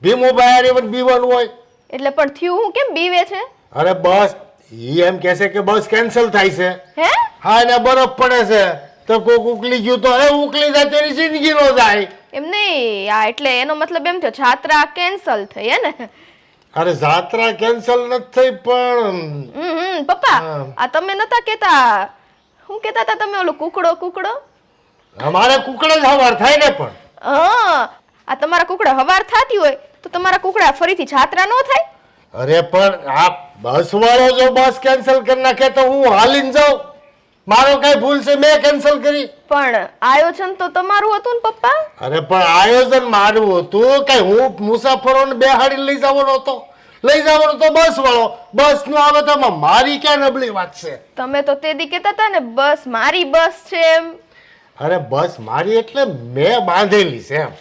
ભીમોભાઈ હારે પણ બીવાનું હોય. એટલે પણ થયું હું કેમ બીવે છે? અરે બસ ઈ એમ કહેશે કે બસ કેન્સલ થાય છે. હે? હા, એને બરફ પડે છે તો કોક ઉકલી ગયું તો હવે ઉકલી જાય તેની જિંદગી નો જાય. એમ નહીં, આ એટલે એનો મતલબ એમ થયો જાત્રા કેન્સલ થઈ હે ને? અરે જાત્રા કેન્સલ નથી થઈ પણ પપ્પા હા. આ તમે નતા કેતા, શું કેતા હતા તમે? ઓલું કુકડો અમારે કુકડે જ હવાર થાય ને. પણ હા, આ તમારા કુકડા હવાર થાતી હોય તો તમારા કુકડા ફરીથી જાત્રા નો થાય? અરે પણ આ બસ વાળો જો બસ કેન્સલ કરી નાખે તો હું હાલીને જાઉં? મારો કઈ ભૂલ છે? મેં કેન્સલ કરી? પણ આયોજન તો તમારું હતું ને પપ્પા? અરે પણ આયોજન મારું હતું, કઈ હું મુસાફરોને બેહાડી લઈ જવાનો હતો? લઈ જવાનો તો બસ વાળો. બસ નો આવે તો એમાં મારી ક્યાં નબળી વાત છે? તમે તો તે દી કહેતા હતા ને બસ મારી બસ છે એમ. અરે બસ મારી એટલે મેં બાંધેલી છે એમ.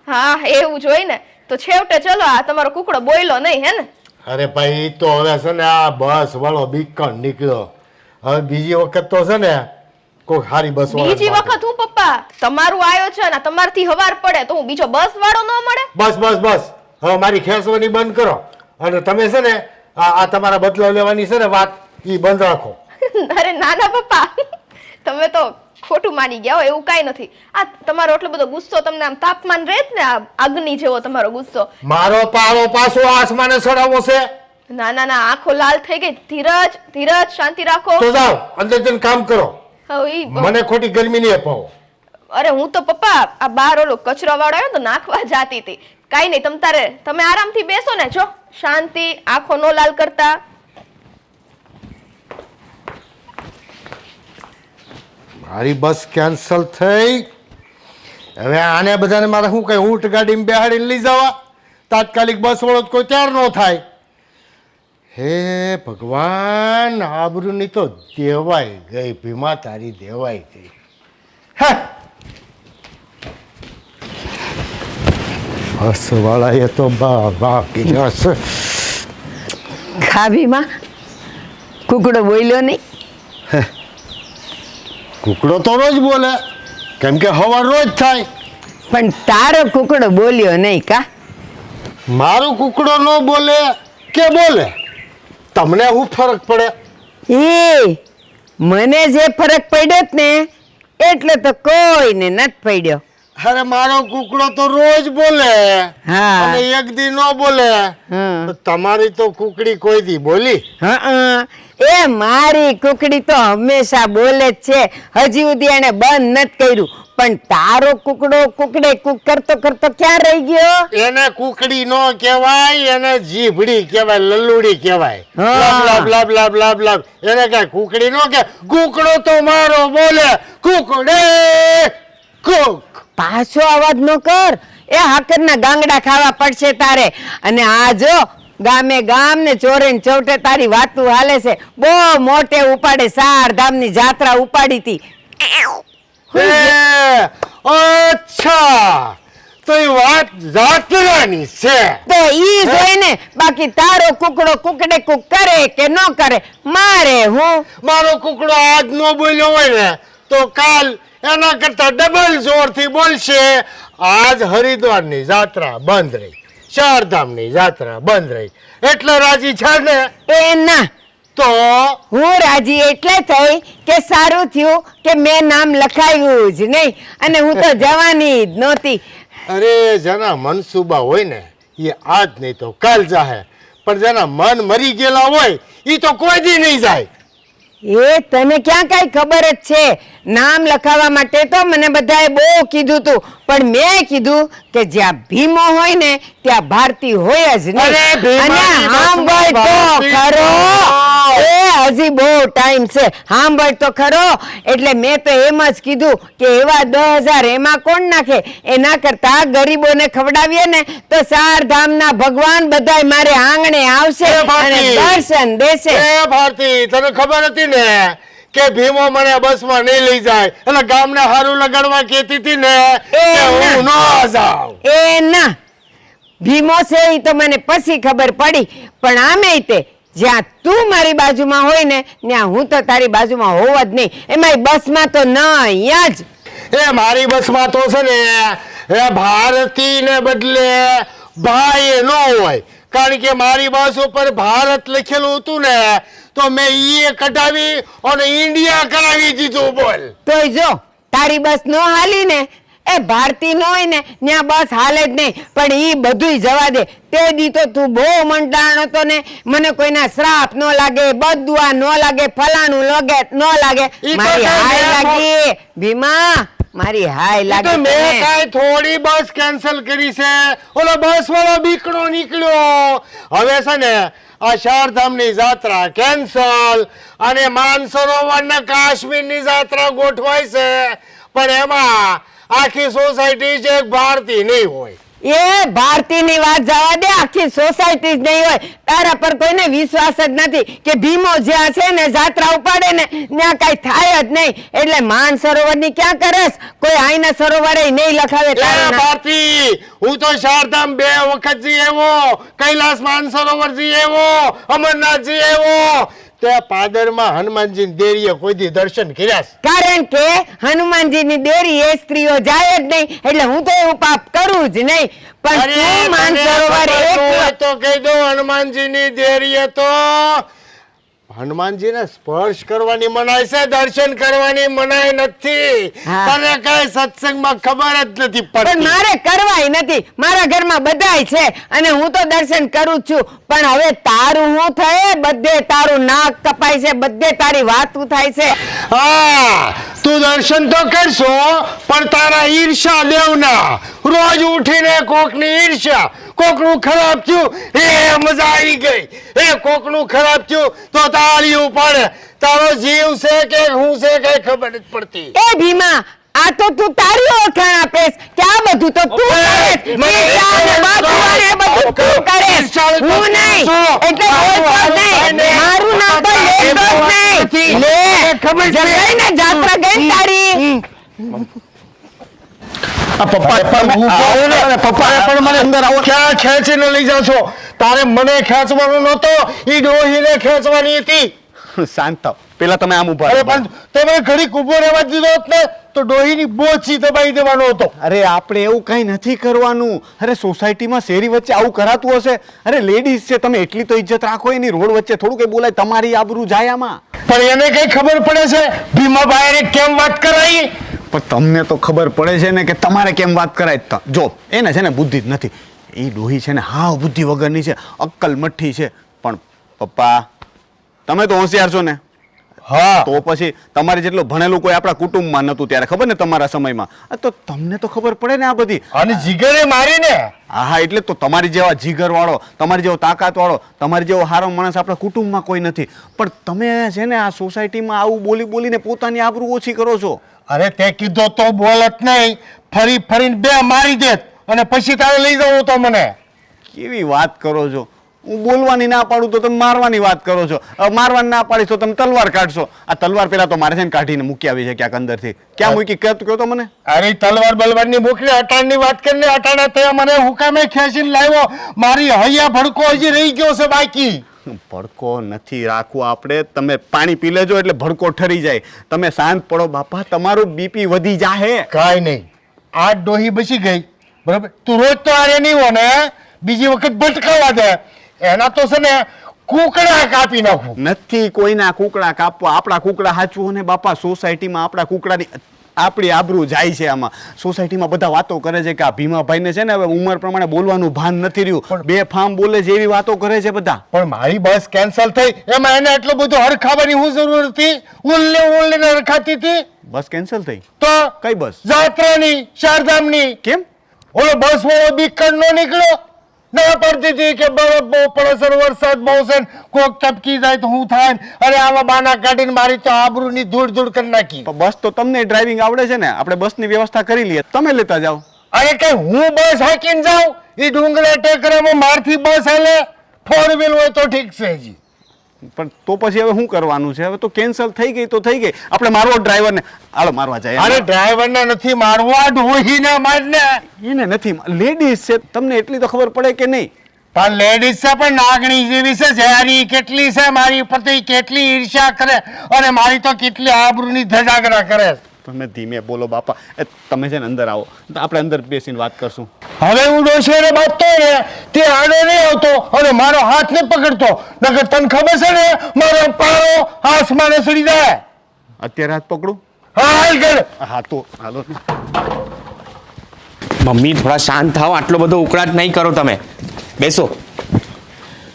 હા એવું જોઈ ને તો છેવટે ચલો આ તમારો કુકડો બોયલો નહીં હે ને? અરે ભાઈ ઈ તો હવે છે ને આ બસ વાળો બીકણ નીકળ્યો. હવે બીજી વખત તો છે ને કોઈ સારી બસ વાળો બીજી વખત હું પપ્પા તમારું આયોજન આ તમારથી હવાર પડે તો હું બીજો બસ વાળો ન મળે? બસ હવે મારી ખેંચવાની બંધ કરો અને તમે છે ને આ તમારા બદલાવ લેવાની છે ને વાત ઈ બંધ રાખો. અરે નાના પપ્પા તમે તો ખોટું માની ગયા હો, એવું કાંઈ નથી. આ તમારો એટલો બધો ગુસ્સો, તમને આમ તાપમાન રહે જ ને, આ અગ્નિ જેવો તમારો ગુસ્સો. મારો પારો પાછો આસમાને ચડાવવો છે? ના આંખો લાલ થઈ ગઈ. ધીરજ શાંતિ રાખો. તો જાઓ અંદર જઈને કામ કરો. હવે ઈ મને ખોટી ગરમી નહીં અપાવો. અરે હું તો પપ્પા આ બાર ઓલો કચરો વાળો આવ્યો તો નાખવા જાતી હતી. કાંઈ નહીં, તમે આરામથી બેસો ને. જો શાંતિ, આંખો નો લાલ કરતા. મારી બસ કેન્સલ થઈ. હવે આને બધાને મારે શું કઈ ઊંટ ગાડીમાં બેહાડીને લઈ જવા? તાત્કાલિક બસ વાળો કોઈ તૈયાર ન થાય. હે ભગવાન, આબરૂની તો દેવાઈ ગઈ ભીમા, તારી દેવાઈ ગઈ. હા, બસ વાળાએ તો બા કીધા છે. ખાબીમાં કુકડો બોલ્યો નહીં? કુકડો તો રોજ બોલે, કેમ કે હવા રોજ થાય. પણ તારો કુકડો બોલ્યો નહીં કા? મારું કુકડો ન બોલે કે બોલે, તમને શું ફરક પડે? એ મને જે ફરક પડ્યો જ ને એટલે તો કોઈને નથી પડ્યો. અરે મારો કુકડો તો રોજ બોલે હા. અને એક દી ન બોલે. હા. તો તમારી તો કુકડી કોઈ દી બોલી? હા, એ મારી કુકડી તો હંમેશા બોલે જ છે. હજી સુધી એને બંધ નથી કર્યું. પણ તારો કુકડો કુકડે કુક કરતો ક્યાં રહી ગયો? એને કુકડી નો કહેવાય, એને જીભડી કહેવાય, લલ્લુડી કહેવાય. હા. લાબ લાબ લાબ લાબ લાબ. એને કઈ કુકડી નો કે? કુકડો તો મારો બોલે, કુકડે કુક. પાછો અવાજ ન કર, એ હાકરના ગાંગડા ખાવા પડશે તારે. અને આ જો ગામે ગામ ને ચોરે ને ચૌટે તારી વાતું હાલે છે. બહુ મોટે ઉપાડે 4 ધામની જાત્રા ઉપાડી હતી. અચ્છા, તો એ વાત જાત્રાની છે. તો ઈ જોઈ ને, બાકી તારો કુકડો કુકડે કુક કરે કે ન કરે મારે હું. મારો કુકડો આજ નો બોલ્યો હોય ને તો કાલ એના કરતા ડબલ જોરથી બોલશે. આજ હરિદ્વારની જાત્રા બંધ રહી, 4 ધામની જાત્રા બંધ રહી, એટલે રાજી છે ને? એ ના, તો હું રાજી એટલે થઈ કે સારું થયું કે મેં નામ લખાવ્યું જ નહીં, અને હું તો જવાની જ નહોતી. અરે જેના મનસુબા હોય ને એ આજ નહીં તો કાલ જાહે, પણ જેના મન મરી ગયેલા હોય એ તો કોઈ દી નહીં જાય. એ તને ક્યાં કાંઈ ખબર જ છે? નામ લખાવવા માટે તો મને બધાએ બહુ કીધું તું, પણ મેં કીધું કે જ્યાં ભીમો હોય ને ત્યાં ભારતી હોય જ નહીં. અરે ભીમાની અને સાંભળ તો બસમાં ખરો, એ હજી બહુ ટાઈમ છે, સાંભળ તો ખરો. એટલે મેં તો એમ જ કીધું કે એવા 10,000 એમાં કોણ નાખે, એના કરતા ગરીબોને ખવડાવીએ ને તો 4 ધામના ભગવાન બધાય મારે આંગણે આવશે એ અને ભારતી! દર્શન દેશે. એ ભારતી, તને ખબર હતી ને કે ભીમો મને બસમાં નહીં લઈ જાય એટલે ગામને હારું લગાડવા કહેતી હતી ને કે હું ન જાઉં. એ ના, ભીમો છે એ તો મને પછી ખબર પડી, પણ આમેય તે જ્યાં તું મારી બાજુમાં હોય ને ત્યાં હું તો તારી બાજુમાં હોવ જ નહીં. એમાંય બસમાં તો ન, અહીંયા જ. એ મારી બસમાં તો છે ને એ ભારતી ને બદલે ભાઈ ન હોય, કારણ કે મારી બસ ઉપર ભારત લખેલું હતું ને તો મેં ઈ કઢાવી અને ઇન્ડિયા કરાવી દીધું. બોલ. તોય જો તારી બસ નો હાલી ને, એ ભારતી નો હોય ને ત્યાં બસ હાલે જ નહીં. પણ ઈ બધુંય જવા દે. તે દી તો તું બહુ મંડાણ હતો ને, મને કોઈના શ્રાપ ન લાગે, બદદુઆ ન લાગે, ફલાણું ન લાગે. ઈ તો મારી કાંઈ હાય મેં લાગી ભીમા, મારી હાય તો લાગી મેં તને. કાંઈ થોડી બસ કેન્સલ કરી છે, ઓલો બસ વાળો બીકણો નીકળ્યો. હવે છે ને આ 4 ધામની જાત્રા કેન્સલ અને માનસરોવરના કાશ્મીરની જાત્રા ગોઠવાય છે, પણ એમાં આખી સોસાયટી છે ભારતી નહીં હોય. એ ભારતીની વાત જવા દે, આખી સોસાયટી જ નહીં હોય. તારા પર કોઈને વિશ્વાસ જ નથી કે ભીમો જ્યાં છે ને જાત્રા ઉપાડે ને ત્યાં કઈ થાય જ નહીં. એટલે માન સરોવરની ક્યાં કરેસ, કોઈ આઈના સરોવરે નહીં લખાવે તારું નામ. ભારતી, હું તો 4 ધામ 2 વખત જઈ આવ્યો, કૈલાસ માનસરોવર જઈ આવ્યો, અમરનાથ જઈ આવ્યો. તે પાદરમાં હનુમાનજીની દેરીએ કોઈ દી દર્શન કર્યા છે? કારણ કે હનુમાનજીની દેરી એ સ્ત્રીઓ જાય જ નહીં, એટલે હું તો એવું પાપ કરું જ નહીં. પણ અરે, તું માન તને સરોવર ખબર ન હોય એક તો કહી દો, હનુમાનજીની દેરીએ તો હનુમાનજીને સ્પર્શ કરવાની મનાય છે, દર્શન કરવાની મનાય નથી. હા. તને કઈ સત્સંગમાં ખબર જ નથી પણ પડતી. મારે કરવાય નથી. મારા ઘરમાં બધાય છે અને હું તો દર્શન કરું જ છું. પણ હવે તારું હું થાય, બધે તારું નાક કપાય છે, બધે તારી વાતું થાય છે. હા, તું દર્શન તો કરશો પણ તારા ઈર્ષા દેવના. રોજ ઉઠીને કોકની ઈર્ષા, કોકનું ખરાબ થયું એ મજા આવી ગઈ, એ કોકનું ખરાબ થયું તો તાળીઓ પાડે. તારો જીવ છે કે હું છે કઈ ખબર નથી પડતી. એ ભીમા, આ તો તું તારી ઓળખાણ આપેસ કે આ બધું તો તું કરે. ઈર્ષા અને બદદુઆ ને બધું તું કરે, હું નહીં. એટલે બોલતો જ નહીં. મારું નામ તો લેતો જ નહીં. લે, જગાઈને જાત્રા ગઈ તારી. પપ્પા પણ મને અંદર આવો, ક્યાં ખેંચીને લઈ જાઓ છો? તારે મને ખેંચવાનો નહોતો, ઈ ડોહીને ખેંચવાની હતી. શાંત થાવ, પેલા તમે આમ ઉભા અરે રહો. પણ તમે ઘડીક ઊભો રહેવા દીધો હોત ને તો ડોહીની બોછી દબાઈ દેવાનો હતો. અરે આપણે એવું કઈ નથી કરવાનું. અરે સોસાયટીમાં શેરી વચ્ચે આવું કરાતું હશે? અરે લેડીઝ છે, તમે એટલી તો ઇજ્જત રાખો એની. રોડ વચ્ચે થોડું કઈ બોલાય, તમારી આબરૂ જાય આમાં. પણ એને કઈ ખબર પડે છે ભીમાભાઈને કેમ વાત કરાઈ? પણ તમને તો ખબર પડે છે ને કે તમારે કેમ વાત કરાય. જો એને છે ને બુદ્ધિ જ નથી. એ ડોહી છે ને હાવ બુદ્ધિ વગરની છે, અક્કલ મઠ્ઠી છે. પણ પપ્પા તમે તો હોશિયાર છો ને, હા, તો પછી તમારે જેટલો ભણેલું કોઈ આપણા કુટુંબમાં નહોતું ત્યારે, ખબર ને તમારા સમયમાં. તો તમને તો ખબર પડે ને આ બધી. અને જીગરે મારીને. હા, એટલે તો તમારી જેવા જીગર વાળો, તમારી જેવો તાકાત વાળો, તમારી જેવો સારો માણસ આપણા કુટુંબમાં કોઈ નથી. પણ તમે છે ને આ સોસાયટીમાં આવું બોલી બોલીને પોતાની આબરૂ ઓછી કરો છો. અરે તે કીધો તો બોલત નહીં, ફરી ફરીને 2 મારી દેત અને પછી તારે લઈ જવું તો મને. કેવી વાત કરો છો? હું બોલવાની ના પાડું તો તમે મારવાની વાત કરો છો. મારવાની ના પાડીશ તો તમે તલવાર કાઢશો. આ તલવાર પેલા તો મારે છે ને કાઢીને મૂકી આવી છે ક્યાંક અંદરથી. ક્યાં મૂકી કહો તો મને. અરે તલવાર બલવારની મૂકને અટાણની વાત કરીને અટાણે તે મને હુકામે ખેંચીને લાવ્યો. મારી હૈયા ભડકો હજી રહી ગયો છે બાકી. ભડકો નથી રાખવો આપણે. તમે પાણી પી લેજો એટલે ભડકો ઠરી જાય. તમે શાંત પડો બાપા, તમારું બીપી વધી જાહે. કાંઈ નહીં, આ ડોહી બચી ગઈ બરાબર. તું રોજ તો આરે નહીં હો ને, બીજી વખત ભટકાવા દે. એના તો છે ને કુકડા કાપી નાખું. નથી કોઈના કુકડા કાપવા, આપણા કુકડા હાચવું ને બાપા. સોસાયટીમાં આપણા કુકડાની આપણી આબરૂ જાય છે આમાં. સોસાયટીમાં બધા વાતો કરે છે કે આ ભીમાભાઈને છે ને હવે ઉંમર પ્રમાણે બોલવાનું ભાન નથી રહ્યું, 2 ફામ બોલે છે એવી વાતો કરે છે બધા. પણ મારી બસ કેન્સલ થઈ એમાં એને એટલું બધું હરખાવાની હું જરૂર હતી? ઉલ્લે હરખાતી હતી. બસ કેન્સલ થઈ? તો કઈ બસ? જાત્રાની, 4 ધામની. કેમ? ઓલો બસ વાળો બીકણ નો નીકળ્યો, ના પડતી હતી કે બરફ બહુ પડે છે ને વરસાદ બહુ છે ને કોક ટપકી જાય તો હું થાય ને? અરે આવા બાના કાઢીને મારી તો આબરૂની ધૂળ ધૂળ કરી નાખી. પણ બસ તો તમને ડ્રાઇવિંગ આવડે છે ને, આપણે બસની વ્યવસ્થા કરી લઈએ, તમે લેતા જાઓ. અરે કઈ હું બસ હાકીને જાઉં? એ ડુંગરા ટેકરામાં મારથી બસ હાલે? 4 વ્હીલ હોય તો ઠીક છે હજી. પણ તો પછી હવે શું કરવાનું છે? હવે તો કેન્સલ થઈ ગઈ તો થઈ ગઈ. આપણે મારવો ડ્રાઈવરને, આલો મારવા જાય. અરે ડ્રાઈવરને નથી મારવા, ડોહીને મારને. એને નથી, લેડીઝ છે, તમને એટલી તો ખબર પડે કે નહીં? પણ લેડીઝ છે પણ નાગણી જેવી છે. જારી કેટલી છે મારી પતિ, કેટલી ઈર્ષ્યા કરે અને મારી તો કેટલી આબરૂની ધજાગરા કરે. તમે ધીમે બોલો બાપા. તમે છે ને અંદર આવો, આપણે અંદર બેસીને વાત કરશું. હવે હું ડોશીને બાંધતો ને તે આડો નહીં આવતો અને મારો હાથ ને પકડતો, નકર તને ખબર છે ને મારો પારો આસમાને સડી જાય. અત્યારે હાથ પકડું? હા હાલ કર. હા તો હાલો. મમ્મી થોડા શાંત થાઓ, આટલો બધો ઉકળાટ નહીં કરો તમે. બેસો.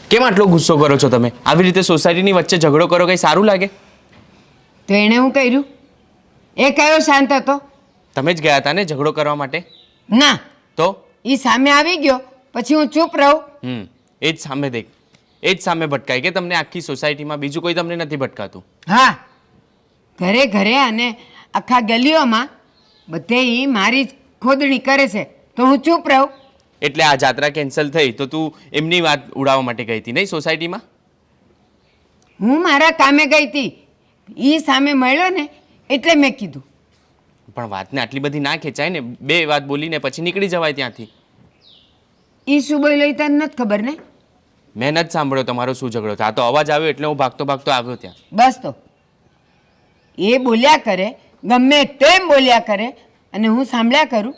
કેમ આટલો ગુસ્સો કરો છો તમે? આવી રીતે સોસાયટીની વચ્ચે ઝઘડો કરો કંઈ સારું લાગે? તો એણે હું કર્યું? એ કયો શાંત હતો? તમે જ ગયા હતા ને ઝઘડો કરવા માટે? ના, તો એ સામે આવી ગયો પછી હું ચૂપ રહું? એ જ સામે દેખ, એ જ સામે ભટકાય કે તમને આખી સોસાયટીમાં બીજું કોઈ તમને નથી ભટકાતું? હા, ઘરે ઘરે અને આખા ગલીઓમાં બધે ઈ મારી જ ખોદણી કરે છે તો હું ચૂપ રહું? એટલે આ જાત્રા કેન્સલ થઈ તો તું એમની વાત ઉડાવવા માટે ગઈ હતી નહીં સોસાયટીમાં? હું મારા કામે ગઈ હતી, ઈ સામે મળ્યો ને એટલે મેં કીધું. પણ વાતને આટલી બધી ના ખેંચાય ને, બે વાત બોલીને પછી નીકળી જવાય ત્યાંથી. ઈ શું બોલ્યો ઈ તને નથી ખબર ને? મેં નથી સાંભળ્યો તમારો શું ઝઘડો થયો. આ તો અવાજ આવ્યો એટલે હું ભાગતો ભાગતો આવ્યો ત્યાં. બસ તો એ બોલ્યા કરે, ગમે તેમ બોલ્યા કરે અને હું સાંભળ્યા કરું.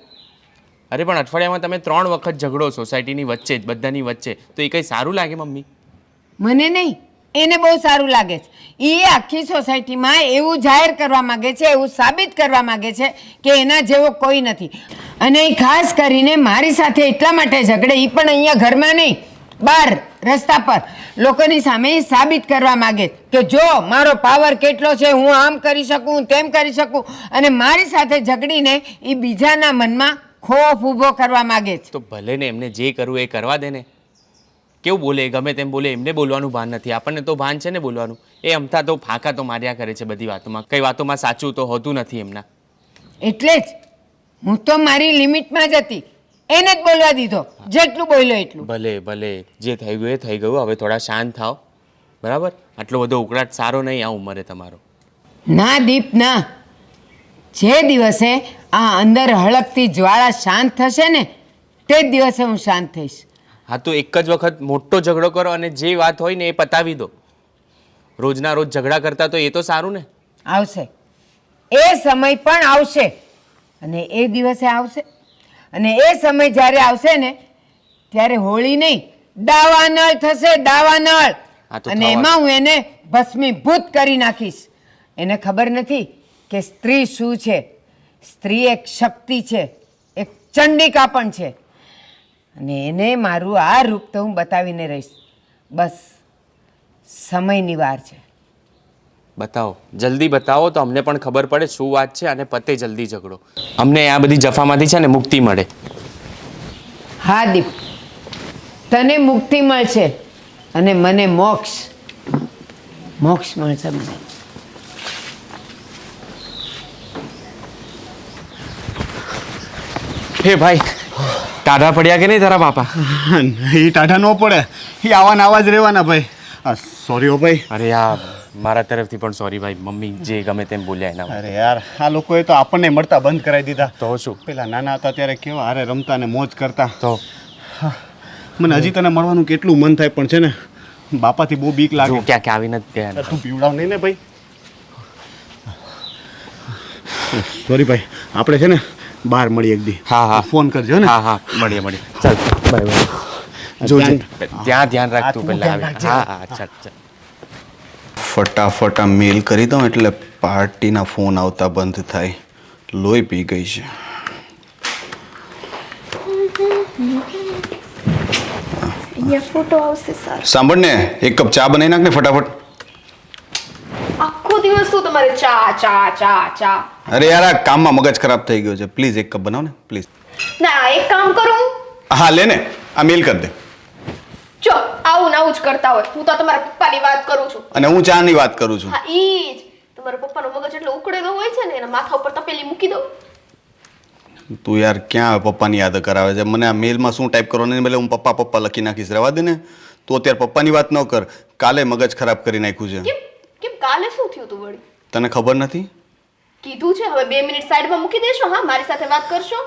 અરે પણ અઠવાડિયામાં તમે 3 વખત ઝઘડો સોસાયટીની વચ્ચે જ, બધાની વચ્ચે, તો એ કંઈ સારું લાગે મમ્મી? મને નહીં, એને બહુ સારું લાગે છે. એ આખી સોસાયટીમાં એવું જાહેર કરવા માંગે છે, એવું સાબિત કરવા માંગે છે કે એના જેવો કોઈ નથી. અને એ ખાસ કરીને મારી સાથે એટલા માટે ઝઘડે, એ પણ અહીંયા ઘરમાં નહીં, બહાર રસ્તા પર લોકોની સામે એ સાબિત કરવા માંગે કે જો મારો પાવર કેટલો છે, હું આમ કરી શકું, તેમ કરી શકું. અને મારી સાથે ઝઘડીને એ બીજાના મનમાં ખોફ ઊભો કરવા માંગે છે. તો ભલે ને, એમને જે કરવું એ કરવા દે ને. કેવું બોલે, ગમે તેમ બોલે, એમને બોલવાનું ભાન નથી. આપણને તો ભાન છે ને બોલવાનું. એ અમથા તો ફાંકા તો માર્યા કરે છે બધી વાતોમાં. કઈ વાતોમાં સાચું તો હોતું નથી એમના. એટલે જ હું તો મારી લિમિટમાં જ હતી, એને જ બોલવા દીધો જેટલું બોલ્યો એટલું. ભલે ભલે, જે થઈ ગયું એ થઈ ગયું. હવે થોડા શાંત થાઓ, બરાબર? આટલો બધો ઉકળાટ સારો નહીં આ ઉંમરે તમારો. ના દીપ ના, જે દિવસે આ અંદર હળકતી જ્વાળા શાંત થશે ને તે જ દિવસે હું શાંત થઈશ. હા તો એક જ વખત મોટો ઝઘડો કરો અને જે વાત હોય ને એ પતાવી દો. રોજના રોજ ઝઘડા કરતા તો એ તો સારું ને. આવશે એ સમય પણ આવશે, અને એ દિવસે આવશે. અને એ સમય જ્યારે આવશે ને ત્યારે હોળી નહીં, દાવાનળ થશે, દાવાનળ. હા તો અને થવા એમાં હું એને ભસ્મીભૂત કરી નાખીશ. એને ખબર નથી કે સ્ત્રી શું છે. સ્ત્રી એક શક્તિ છે, એક ચંડિકા પણ છે. અને એને મારું આ રૂપ તો હું બતાવીને રહીશ. બસ સમયની વાર છે. બતાવો, જલ્દી બતાવો તો અમને પણ ખબર પડે શું વાત છે અને પતે જલ્દી ઝઘડો. અમને આ બધી જફામાંથી છે ને મુક્તિ મળે. હા દીપ, તને મુક્તિ મળશે અને મને મોક્ષ. મોક્ષ મળશે મને. હે ભાઈ, ટાઢા પડ્યા કે નહીં તારા બાપા? એ ટાઢા ન પડે, એ આવાના આવા જ રહેવાના ભાઈ. સોરી હો ભાઈ. અરે યાર, મારા તરફથી પણ સોરી ભાઈ. મમ્મી જે ગમે તેમ બોલ્યા એના માટે. અરે યાર, આ લોકોએ તો આપણને મળતા બંધ કરાવી દીધા. તો શું? પેલા નાના હતા ત્યારે કેવા હારે રમતા ને મોજ કરતા. તો મને હજી તને મળવાનું કેટલું મન થાય, પણ છે ને બાપાથી બહુ બીક લાગે. જો ક્યાં ક્યાં આવીને જ ગયા. તું પીવડાવ નહીં ને ભાઈ. સોરી ભાઈ, આપણે છે ને બહાર મળી એક દી. હા હા, ફોન કરજો ને. હા હા, મળીએ. ચાલ બાય બાય. જોજે, ત્યાં ધ્યાન રાખ તું પહેલા આવે. હા હા, અચ્છા અચ્છા. ફટાફટ આ મેલ કરી દઉં એટલે પાર્ટીના ફોન આવતા બંધ થાય. લોહી પી ગઈ છે. ફોટો આવશે સર. સાંભળ ને, એક કપ ચા બનાવી નાખ ને ફટાફટ. આખો દિવસ શું તમારે ચા ચા ચા ચા? અરે યાર, આ કામમાં મગજ ખરાબ થઈ ગયો છે. પ્લીઝ એક કપ બનાવ ને પ્લીઝ. ના, એક કામ કરું. હા લે ને, આ મેલ કરી દે. આવું જ કરતા હોય. હું તો તમારા પપ્પાની વાત કરું છું. અને હું ચાની વાત કરું છું. હા ઈ જ. તમારા પપ્પાનો મગજ એટલો ઉકળેલો હોય છે ને, એના માથા ઉપર તપેલી મૂકી દો. તું યાર ક્યાં પપ્પાની યાદ કરાવે છે મને? આ મેલમાં શું ટાઈપ કરવાનું એટલે હું પપ્પા પપ્પા લખી નાખીશ. રહેવા દે ને. તું અત્યારે પપ્પાની વાત ન કર. કાલે મગજ ખરાબ કરી નાખ્યું છે. કેમ કેમ કાલે શું થયું તું વળી? તને ખબર નથી? કીધું છે હવે 2 મિનિટ સાઈડમાં મૂકી દેશો. હા, મારી સાથે વાત કરશો.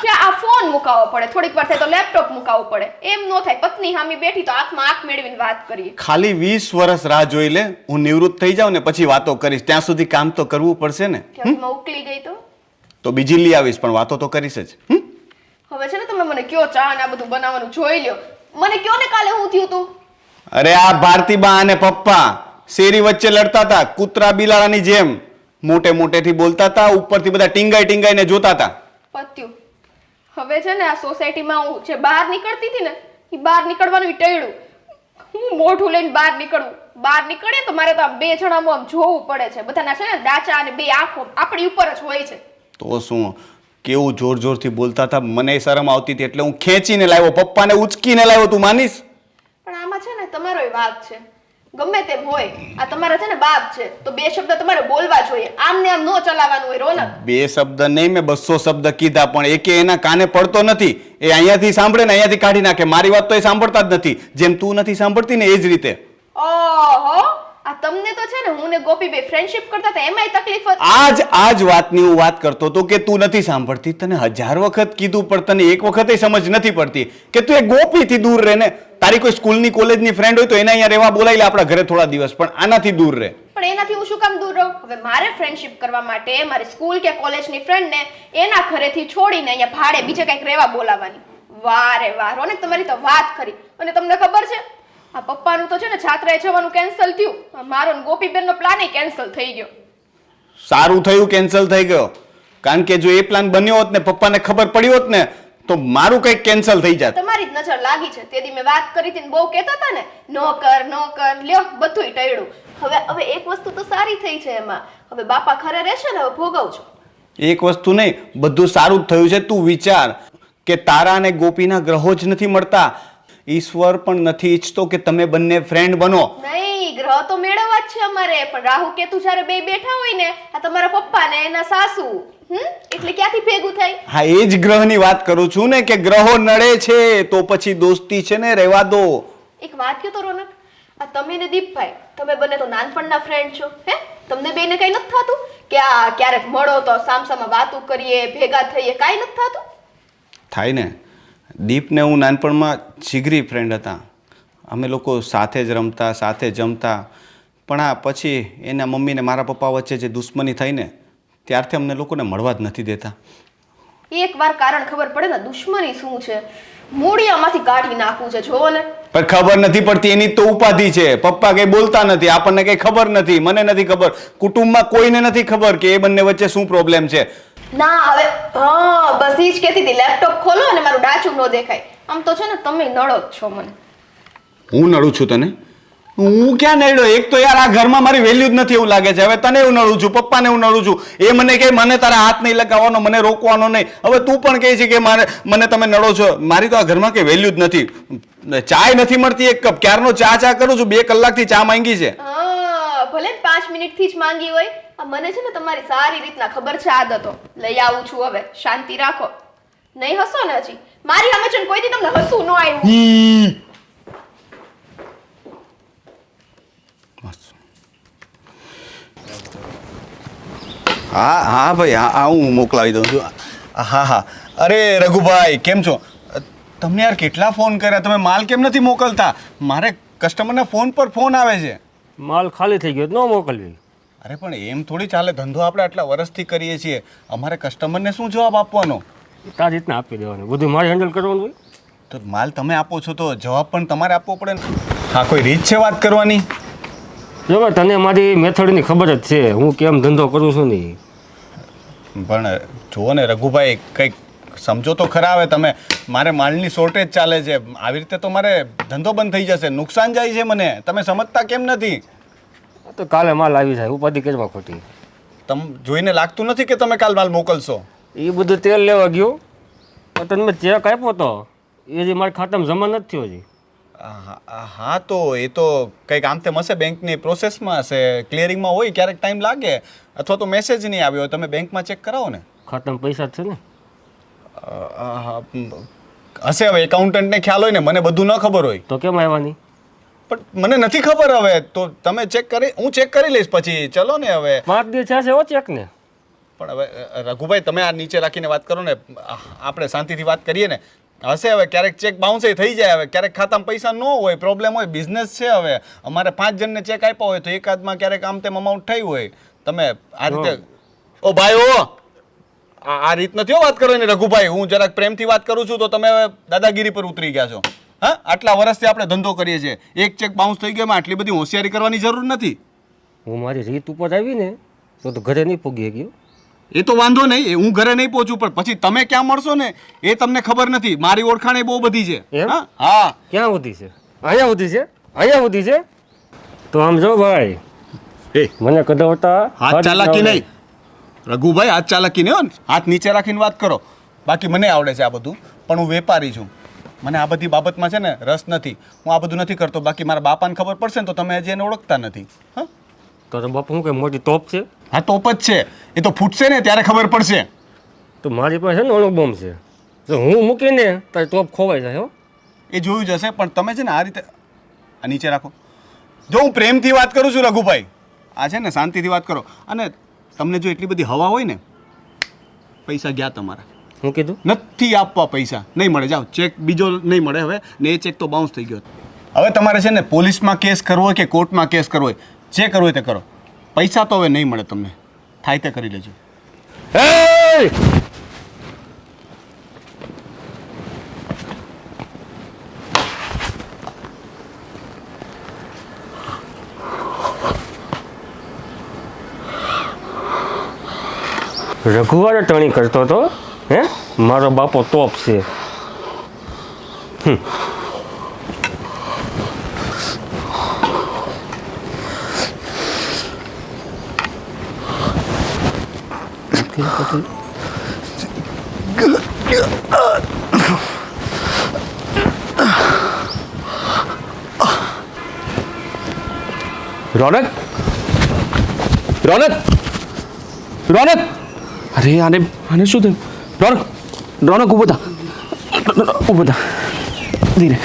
કે આ ફોન મુકાવવો પડે, થોડીક વાર થાય તો લેપટોપ મુકાવવું પડે. એમ ન થાય. પત્ની સામે બેઠી તો આંખમાં આંખ મેળવીને વાત કરીએ. ખાલી 20 વર્ષ રાહ જોઈ લે. હું નિવૃત્ત થઈ જાઉં ને પછી વાતો કરીશ. ત્યાં સુધી કામ તો કરવું પડશે ને. ક્યાંકમાં ઉકલી ગઈ તો બીજી લઈ આવીશ પણ વાતો તો કરીશ જ. હવે છે ને તમે મને કયો ચા ને આ બધું બનાવવાનું જોઈ લ્યો. મને કયો ને કાલે હું થયું તું. અરે આ ભારતીબા અને પપ્પા શેરી વચ્ચે લડતા હતા કૂતરા બિલાડાની જેમ. મોટે મોટેથી બોલતા હતા, ઉપરથી બધા ટીંગાઈ ટીંગાઈને જોતા હતા. પત્યું. હવે છે ને આ સોસાયટીમાં હું જે બહાર નીકળતી હતી ને, એ બહાર નીકળવાનું ટેળું. હું મોઢું લઈને બહાર નીકળું. બહાર નીકળે તો મારે તો આમ 2 જણામાં આમ જોવું પડે છે. બધાના છે ને ડાચા અને 2 આંખો આપણી ઉપર જ હોય છે. તો શું કેવું જોર જોરથી બોલતા હતા. મને શરમ આવતી હતી એટલે હું ખેંચીને લાવ્યો, પપ્પાને ઉચકીને લાવ્યો. તું માનીશ? પણ આમાં છે ને તમારોય વાંક છે. ગમે તેમ હોય, આ તમારા છે ને બાપ છે તો 2 શબ્દ તમારે બોલવા જોઈએ. આમ ને આમ નો ચલાવવાનું હોય. રોનક 2 શબ્દ નહીં, મેં 200 શબ્દ કીધા પણ એકે એના કાને પડતો નથી. એ અહીંયાથી સાંભળે ને અહીંયાથી કાઢી નાખે. મારી વાત તો એ સાંભળતા જ નથી. જેમ તું નથી સાંભળતી ને એ જ રીતે. ઓહો, આ તમને તો છે ને હું ને ગોપીભાઈ ફ્રેન્ડશિપ કરતા હતા એમાંય તકલીફ હતી. આજ વાતની હું વાત કરતો હતો કે તું નથી સાંભળતી. તને 1000 વખત કીધું પણ તને એક વખતે સમજ નથી પડતી કે તું એ ગોપીથી દૂર રહે ને. તારી કોઈ સ્કૂલની કોલેજની ફ્રેન્ડ હોય તો એને અહીંયા રહેવા બોલાવી લે આપણા ઘરે થોડા દિવસ, પણ આનાથી દૂર રહે. પણ એનાથી હું શું કામ દૂર રહું? હવે મારે ફ્રેન્ડશિપ કરવા માટે મારી સ્કૂલ કે કોલેજની ફ્રેન્ડ ને એના ઘરેથી છોડીને અહીંયા ભાડે બીજે કંઈક રહેવા બોલાવવાની. વાહ રે વાહ રોનક, તમારી તો વાત કરી. અને તમને ખબર છે આ પપ્પાનું તો છે ને છાત્રાએ જવાનું કેન્સલ થયું. મારો ને ગોપીબેનનો પ્લાન કેન્સલ થઈ ગયો. સારું થયું કેન્સલ થઈ ગયો. કારણ કે જો એ પ્લાન બન્યો હોત ને પપ્પાને ખબર પડી હોત ને તો મારું કંઈક કેન્સલ થઈ જાત. તમારી જ નજર લાગી છે. તે દી મેં વાત કરી હતી ને બહુ કહેતા હતા ને નો કર લ્યો બધુંય ટળ્યું. હવે એક વસ્તુ તો સારી થઈ છે એમાં. હવે બાપા ખરે રહેશે ને હવે ભોગવ છો. એક વસ્તુ નહીં, બધું સારું જ થયું છે. તું વિચાર કે તારા અને ગોપીના ગ્રહો જ નથી મળતા. ઈશ્વર પણ નથી ઈચ્છતો કે તમે બંને ફ્રેન્ડ બનો. નહીં, ગ્રહ તો મેળવવા જ છે અમારે. પણ રાહુ કેતુ જ્યારે બે બેઠા હોય ને, આ તમારા પપ્પા ને એના સાસુ, એટલે ક્યાંથી ભેગું થાય? હા, એ જ ગ્રહની વાત કરું છું ને કે ગ્રહો નડે છે તો પછી દોસ્તી છે ને રહેવા દો. એક વાત કહો તો રોનક, આ તમે ને દીપભાઈ, તમે બંને તો નાનપણના ફ્રેન્ડ છો. તમને બેને કઈ નથી થતું કે આ ક્યારેક મળો તો સામસામા વાતો કરીએ, ભેગા થઈએ? કાઈ નથી થતું? થાય ને. દીપને હું નાનપણમાં જીગરી ફ્રેન્ડ હતા. અમે લોકો સાથે જ રમતા, સાથે જમતા. પણ આ પછી એના મમ્મીને મારા પપ્પા વચ્ચે જે દુશ્મની થઈ ને ત્યારથી અમને લોકોને મળવા જ નથી દેતા. એકવાર કારણ ખબર પડે ને દુશ્મની શું છે, મૂળિયામાંથી કાઢી નાખવું છે. જોવો ને. પણ ખબર નથી પડતી એની તો ઉપાધિ છે. પપ્પા કઈ બોલતા નથી, આપણને કઈ ખબર નથી, મને નથી ખબર, કુટુંબમાં કોઈને નથી ખબર કે એ બંને વચ્ચે શું પ્રોબ્લેમ છે. ના હવે હા બસ ઈ જ કહેતી હતી. લેપટોપ ખોલો અને મારું ડાચું ન દેખાય. આમ તો છે ને તમે નળો જ છો મને. હું નડું છું તને? હું ક્યાં નડ્યો? એક તો યાર આ ઘરમાં મારી વેલ્યુ જ નથી એવું લાગે છે. હવે તને હું નડું છું, પપ્પાને હું નડું છું. એ મને કહે મને તારા હાથ નહીં લગાવવાનો, મને રોકવાનો નહીં. હવે તું પણ કહે છે કે મને તમે નડો છો. મારી તો આ ઘરમાં કઈ વેલ્યુ જ નથી. ચાય નથી મળતી એક કપ. ક્યારનો ચા કરું છું, 2 કલાકથી ચા માંગી છે. હા ભલે 5 મિનિટથી જ માંગી હોય. મને છે ને તમારી સારી રીતના ખબર છે આદતો. લઈ આવું છું હવે, શાંતિ રાખો. નહીં હસો ને હજી? મારી સામે છે ને કોઈથી તમને હસવું ન આવ્યું. હા ભાઈ, હા હું મોકલાવી દઉં છું. હા. અરે રઘુભાઈ કેમ છો? તમને યાર કેટલા ફોન કર્યા, તમે માલ કેમ નથી મોકલતા? મારે કસ્ટમરના ફોન પર ફોન આવે છે. માલ ખાલી થઈ ગયો ન મોકલવી. અરે પણ એમ થોડી ચાલે. ધંધો આપણે આટલા વર્ષથી કરીએ છીએ. અમારે કસ્ટમરને શું જવાબ આપવાનો? તારી રીતના આપી દેવાનું, બધું મારે હેન્ડલ કરવાનું હોય. તો માલ તમે આપો છો તો જવાબ પણ તમારે આપવો પડે ને. હા, કોઈ રીત છે વાત કરવાની? જો તને મારી મેથડની ખબર જ છે, હું કેમ ધંધો કરું છું નહીં. પણ જુઓ ને રઘુભાઈ, કંઈક સમજો તો ખરા. હવે તમે મારે માલની શોર્ટેજ ચાલે છે, આવી રીતે તો મારે ધંધો બંધ થઈ જશે, નુકસાન જાય છે મને. તમે સમજતા કેમ નથી? તો કાલે માલ આવી જાય, ઉપાધિ કેજમાં ખોટી. તમે જોઈને લાગતું નથી કે તમે કાલ માલ મોકલશો. એ બધું તેલ લેવા ગયો, તને મેં ચેક આપ્યો તો એ જે મારા ખાતામાં જમા નથી થયો હજી. હા તો એ તો કંઈક આમ તેમ હશે, બેંકની પ્રોસેસમાં હશે, ક્લિયરિંગમાં હોય, ક્યારેક ટાઈમ લાગે, અથવા તો મેસેજ નહીં આવ્યો હોય, તમે બેંકમાં ચેક કરાવો ને. ખાતામાં પૈસા જ છે ને? હશે, હવે એકાઉન્ટન્ટને ખ્યાલ હોય ને, મને બધું ન ખબર હોય. તો કેમ આવવાની? પણ મને નથી ખબર. હવે તો તમે હું ચેક કરી લઈશ પછી. ચલો ને હવે. 5 દિવસ થયા છે હો ચેક ને. પણ હવે રઘુભાઈ, તમે આ નીચે રાખીને વાત કરો ને, આપણે શાંતિથી વાત કરીએ ને. હશે, હવે ક્યારેક ચેક બાઉન્સ થઈ જાય, હવે ક્યારેક ખાતામાં પૈસા ન હોય, પ્રોબ્લેમ હોય, બિઝનેસ છે. હવે અમારે 5 જણને ચેક આપ્યા હોય તો એકાદમાં ક્યારેક આમ તેમ અમાઉન્ટ થઈ હોય. તમે આ રીતે ઓ ભાઈ ઓ આ રીત નથી વાત કરો ને રઘુભાઈ. હું જરાક પ્રેમથી વાત કરું છું તો તમે હવે દાદાગીરી પર ઉતરી ગયા છો. હા, આટલા વર્ષથી આપણે ધંધો કરીએ છીએ, એક ચેક બાઉન્સ થઈ ગયો, એમાં આટલી બધી હોશિયારી કરવાની જરૂર નથી. હું મારી રીત ઉપર આવી ને તો ઘરે નહીં પૂગી ગયો. એ તો વાંધો નહીં, એ હું ઘરે નહીં પહોંચું, પણ પછી તમે ક્યાં મળશો ને એ તમને ખબર નથી. મારી ઓળખાણ બહુ બધી છે. એમ? હા. ક્યાં સુધી છે? અહીંયા સુધી છે? અહીંયા સુધી છે? તો આમ જો ભાઈ, એ મને કદાવતા હાથ ચાલાકી નહીં રઘુભાઈ, હાથ ચાલાકી નહીં હો. હાથ નીચે રાખીને વાત કરો. બાકી મને આવડે છે આ બધું, પણ હું વેપારી છું. મને આ બધી બાબતમાં છે ને રસ નથી. હું આ બધું નથી કરતો. બાકી મારા બાપાને ખબર પડશે ને તો તમે હજી એને ઓળખતા નથી. હા, તો બાપુ શું કઈ મોટી તોપ છે? હા, તોપ જ છે. એ તો ફૂટશે ને ત્યારે ખબર પડશે. તો મારી પાસે ને અણુબોમ છે, જો હું મૂકીને તારી તોપ ખોવાઈ જાય. હો, એ જોયું જશે. પણ તમે છે ને આ રીતે આ નીચે રાખો. જો હું પ્રેમથી વાત કરું છું રઘુભાઈ, આ છે ને શાંતિથી વાત કરો. અને તમને જો એટલી બધી હવા હોય ને, પૈસા ગયા તમારા. હું કીધું નથી આપવા પૈસા, નહીં મળે. જાઓ, ચેક બીજો નહીં મળે હવે. ને એ ચેક તો બાઉન્સ થઈ ગયો. હવે તમારે છે ને પોલીસમાં કેસ કરવો હોય કે કોર્ટમાં કેસ કરવો હોય, જે કરવો હોય તે કરો. પૈસા તો હવે નહીં મળે તમને. થાય તે કરી લેજો. રઘુવારે ટણી કરતો હતો. હે, મારો બાપો ટોપ છે. રોનક, રોનક, રોનક! અરે આને શું થયું? રોનક, રોનક ઊભો થા, ઊભો થા, ધીરે